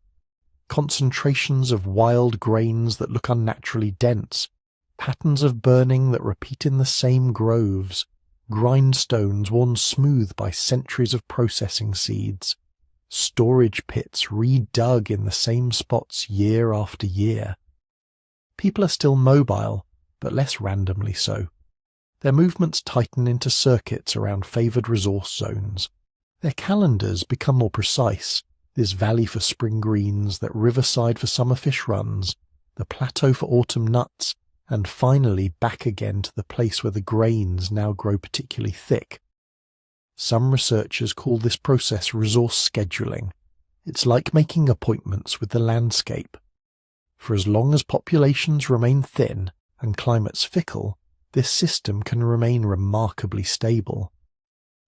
A: Concentrations of wild grains that look unnaturally dense, patterns of burning that repeat in the same groves, grindstones worn smooth by centuries of processing seeds, storage pits redug in the same spots year after year. People are still mobile, but less randomly so. Their movements tighten into circuits around favoured resource zones. Their calendars become more precise, this valley for spring greens, that riverside for summer fish runs, the plateau for autumn nuts, and finally back again to the place where the grains now grow particularly thick. Some researchers call this process resource scheduling. It's like making appointments with the landscape. For as long as populations remain thin and climates fickle, this system can remain remarkably stable.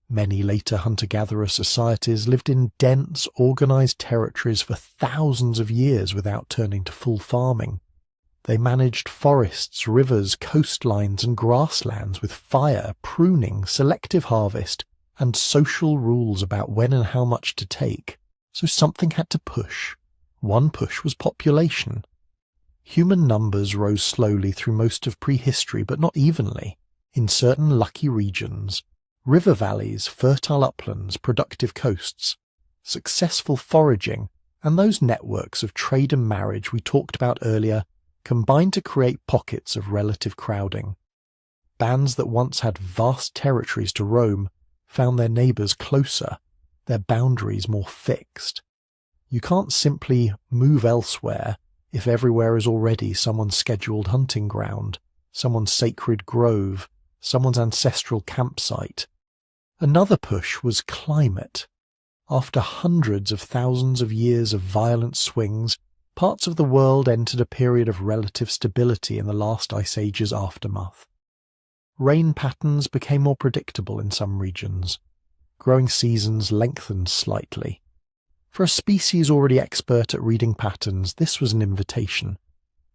A: Many later hunter-gatherer societies lived in dense, organized territories for thousands of years without turning to full farming. They managed forests, rivers, coastlines, and grasslands with fire, pruning, selective harvest, and social rules about when and how much to take. So something had to push. One push was population. Human numbers rose slowly through most of prehistory, but not evenly. In certain lucky regions, river valleys, fertile uplands, productive coasts, successful foraging, and those networks of trade and marriage we talked about earlier combined to create pockets of relative crowding. Bands that once had vast territories to roam found their neighbours closer, their boundaries more fixed. You can't simply move elsewhere if everywhere is already someone's scheduled hunting ground, someone's sacred grove, someone's ancestral campsite. Another push was climate. After hundreds of thousands of years of violent swings, parts of the world entered a period of relative stability in the last ice age's aftermath. Rain patterns became more predictable in some regions. Growing seasons lengthened slightly. For a species already expert at reading patterns, this was an invitation.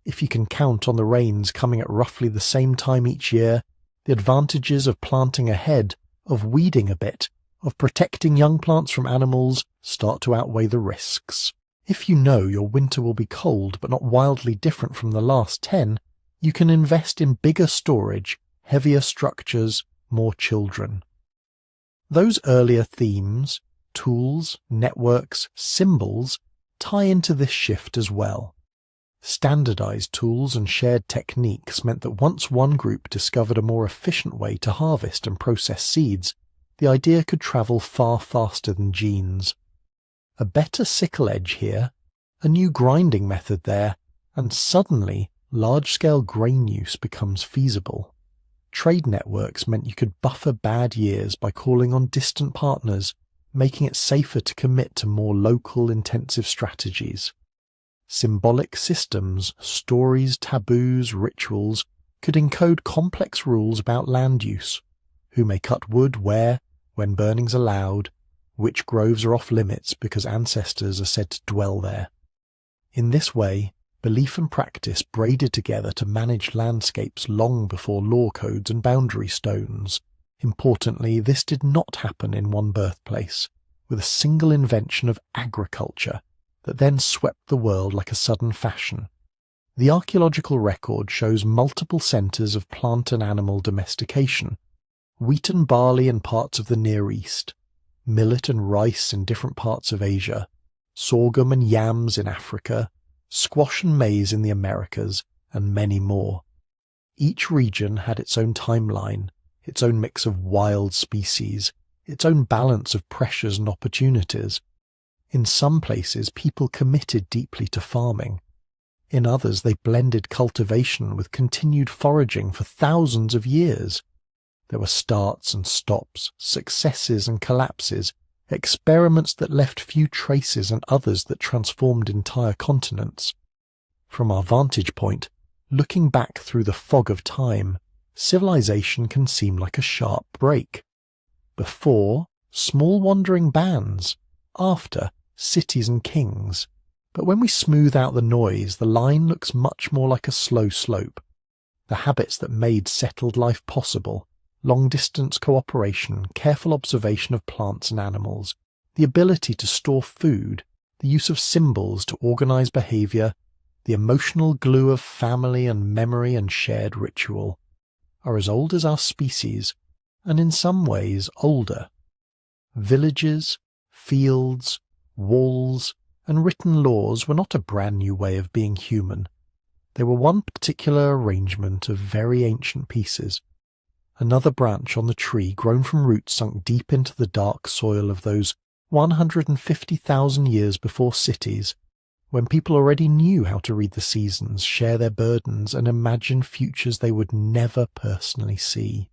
A: If you can count on the rains coming at roughly the same time each year, the advantages of planting ahead, of weeding a bit, of protecting young plants from animals start to outweigh the risks. If you know your winter will be cold but not wildly different from the last 10, you can invest in bigger storage, heavier structures, more children. Those earlier themes, tools, networks, symbols, tie into this shift as well. Standardized tools and shared techniques meant that once one group discovered a more efficient way to harvest and process seeds, the idea could travel far faster than genes. A better sickle edge here, a new grinding method there, and suddenly large-scale grain use becomes feasible. Trade networks meant you could buffer bad years by calling on distant partners, making it safer to commit to more local intensive strategies. Symbolic systems, stories, taboos, rituals could encode complex rules about land use, who may cut wood where, when burning's allowed, which groves are off limits because ancestors are said to dwell there. In this way, belief and practice braided together to manage landscapes long before law codes and boundary stones. Importantly, this did not happen in one birthplace, with a single invention of agriculture that then swept the world like a sudden fashion. The archaeological record shows multiple centres of plant and animal domestication, wheat and barley in parts of the Near East, millet and rice in different parts of Asia, sorghum and yams in Africa, squash and maize in the Americas, and many more. Each region had its own timeline, its own mix of wild species, its own balance of pressures and opportunities. In some places, people committed deeply to farming. In others, they blended cultivation with continued foraging for thousands of years. There were starts and stops, successes and collapses, experiments that left few traces and others that transformed entire continents. From our vantage point, looking back through the fog of time, civilization can seem like a sharp break. Before, small wandering bands. After, cities and kings. But when we smooth out the noise, the line looks much more like a slow slope. The habits that made settled life possible, long-distance cooperation, careful observation of plants and animals, the ability to store food, the use of symbols to organize behavior, the emotional glue of family and memory and shared ritual, are as old as our species, and in some ways older. Villages, fields, walls, and written laws were not a brand new way of being human. They were one particular arrangement of very ancient pieces, another branch on the tree grown from roots sunk deep into the dark soil of those 150,000 years before cities, when people already knew how to read the seasons, share their burdens, and imagine futures they would never personally see.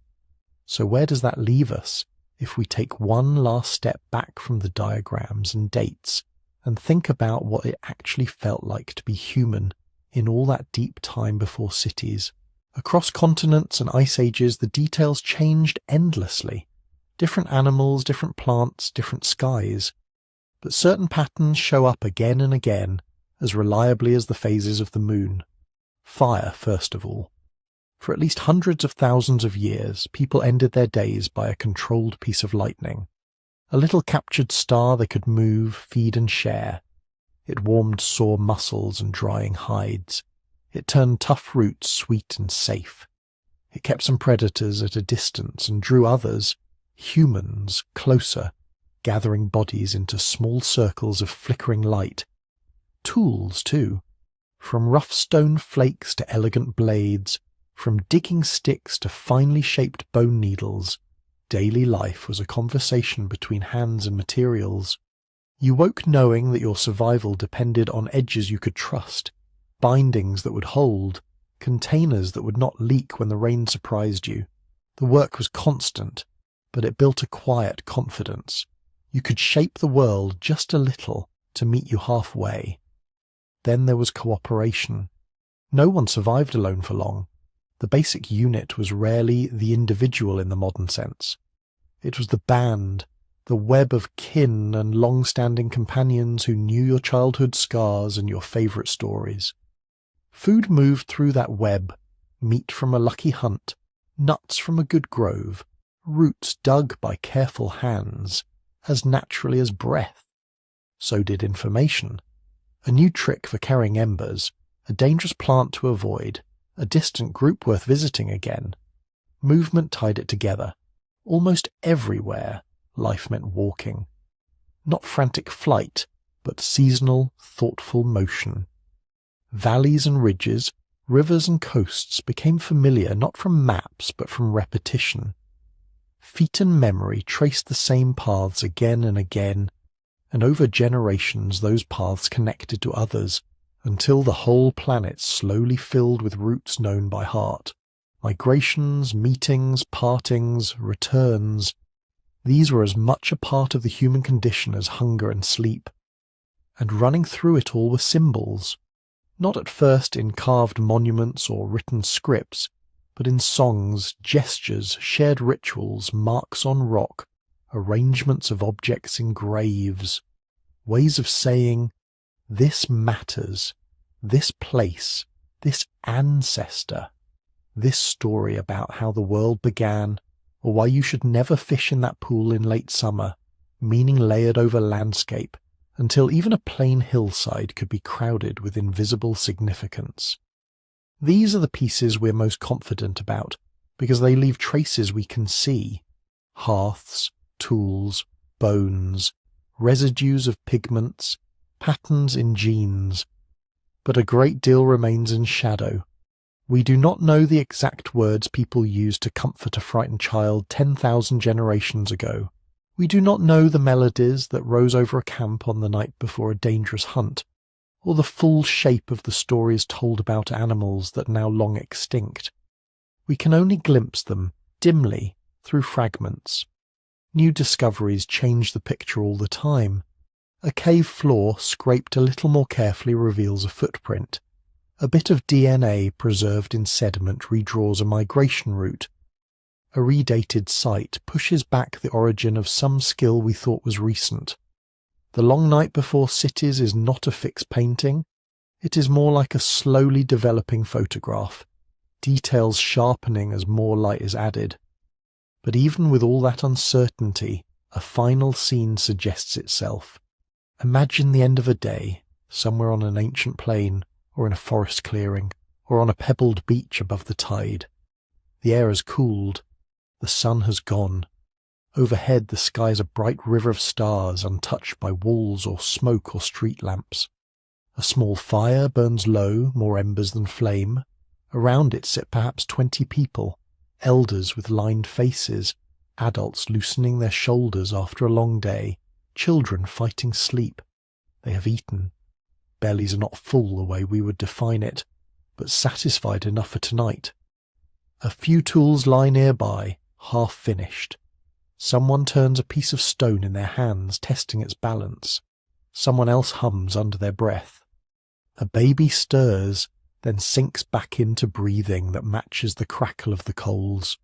A: So where does that leave us if we take one last step back from the diagrams and dates and think about what it actually felt like to be human in all that deep time before cities? Across continents and ice ages, the details changed endlessly. Different animals, different plants, different skies. But certain patterns show up again and again, as reliably as the phases of the moon. Fire, first of all. For at least hundreds of thousands of years, people ended their days by a controlled piece of lightning. A little captured star they could move, feed and share. It warmed sore muscles and drying hides. It turned tough roots sweet and safe. It kept some predators at a distance and drew others, humans, closer, gathering bodies into small circles of flickering light. Tools, too. From rough stone flakes to elegant blades, from digging sticks to finely shaped bone needles, daily life was a conversation between hands and materials. You woke knowing that your survival depended on edges you could trust, bindings that would hold, containers that would not leak when the rain surprised you. The work was constant, but it built a quiet confidence. You could shape the world just a little to meet you halfway. Then there was cooperation. No one survived alone for long. The basic unit was rarely the individual in the modern sense. It was the band, the web of kin and long-standing companions who knew your childhood scars and your favourite stories. Food moved through that web, meat from a lucky hunt, nuts from a good grove, roots dug by careful hands, as naturally as breath. So did information. A new trick for carrying embers, a dangerous plant to avoid, a distant group worth visiting again. Movement tied it together. Almost everywhere, life meant walking. Not frantic flight, but seasonal, thoughtful motion. Valleys and ridges, rivers and coasts became familiar not from maps but from repetition. Feet and memory traced the same paths again and again, and over generations those paths connected to others, until the whole planet slowly filled with routes known by heart. Migrations, meetings, partings, returns. These were as much a part of the human condition as hunger and sleep. And running through it all were symbols, not at first in carved monuments or written scripts, but in songs, gestures, shared rituals, marks on rock, arrangements of objects in graves, ways of saying, this matters, this place, this ancestor, this story about how the world began, or why you should never fish in that pool in late summer, meaning layered over landscape, until even a plain hillside could be crowded with invisible significance. These are the pieces we're most confident about, because they leave traces we can see. Hearths, tools, bones, residues of pigments, patterns in genes. But a great deal remains in shadow. We do not know the exact words people used to comfort a frightened child 10,000 generations ago. We do not know the melodies that rose over a camp on the night before a dangerous hunt, or the full shape of the stories told about animals that are now long extinct. We can only glimpse them, dimly, through fragments. New discoveries change the picture all the time. A cave floor scraped a little more carefully reveals a footprint. A bit of DNA preserved in sediment redraws a migration route. A redated site pushes back the origin of some skill we thought was recent. The long night before cities is not a fixed painting. It is more like a slowly developing photograph, details sharpening as more light is added. But even with all that uncertainty, a final scene suggests itself. Imagine the end of a day, somewhere on an ancient plain, or in a forest clearing, or on a pebbled beach above the tide. The air has cooled. The sun has gone. Overhead the sky is a bright river of stars untouched by walls or smoke or street lamps. A small fire burns low, more embers than flame. Around it sit perhaps 20 people, elders with lined faces, adults loosening their shoulders after a long day, children fighting sleep. They have eaten. Bellies are not full the way we would define it, but satisfied enough for tonight. A few tools lie nearby, half finished. Someone turns a piece of stone in their hands, testing its balance. Someone else hums under their breath. A baby stirs, then sinks back into breathing that matches the crackle of the coals.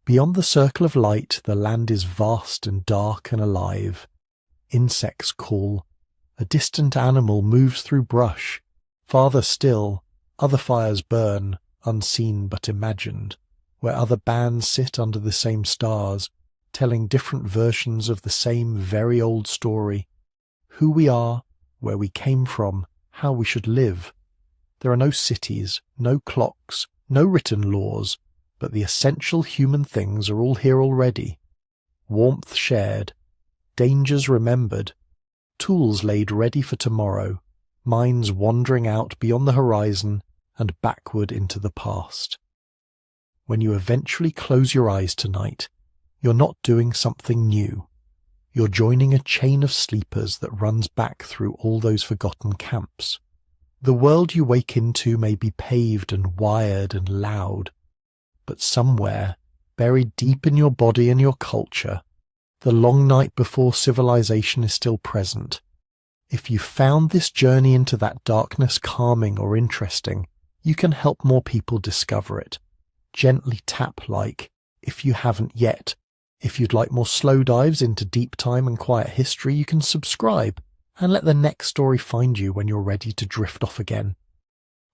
A: Beyond the circle of light, the land is vast and dark and alive. Insects call. A distant animal moves through brush. Farther still, other fires burn, unseen but imagined, where other bands sit under the same stars, telling different versions of the same very old story. Who we are, where we came from, how we should live. There are no cities, no clocks, no written laws, but the essential human things are all here already. Warmth shared, dangers remembered, tools laid ready for tomorrow, minds wandering out beyond the horizon and backward into the past. When you eventually close your eyes tonight, you're not doing something new. You're joining a chain of sleepers that runs back through all those forgotten camps. The world you wake into may be paved and wired and loud, but somewhere, buried deep in your body and your culture, the long night before civilization is still present. If you found this journey into that darkness calming or interesting, you can help more people discover it. Gently tap like, if you haven't yet. If you'd like more slow dives into deep time and quiet history, you can subscribe and let the next story find you when you're ready to drift off again.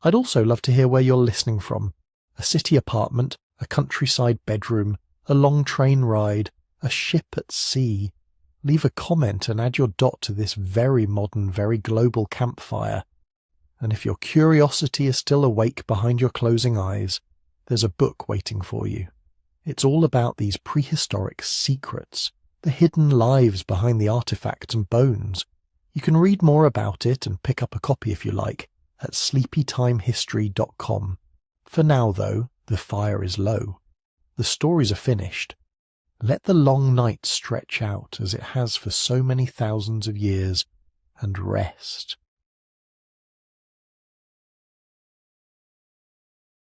A: I'd also love to hear where you're listening from. A city apartment, a countryside bedroom, a long train ride, a ship at sea. Leave a comment and add your dot to this very modern, very global campfire. And if your curiosity is still awake behind your closing eyes, there's a book waiting for you. It's all about these prehistoric secrets, the hidden lives behind the artifacts and bones. You can read more about it and pick up a copy if you like at sleepytimehistory.com. For now, though, the fire is low. The stories are finished. Let the long night stretch out as it has for so many thousands of years, and rest.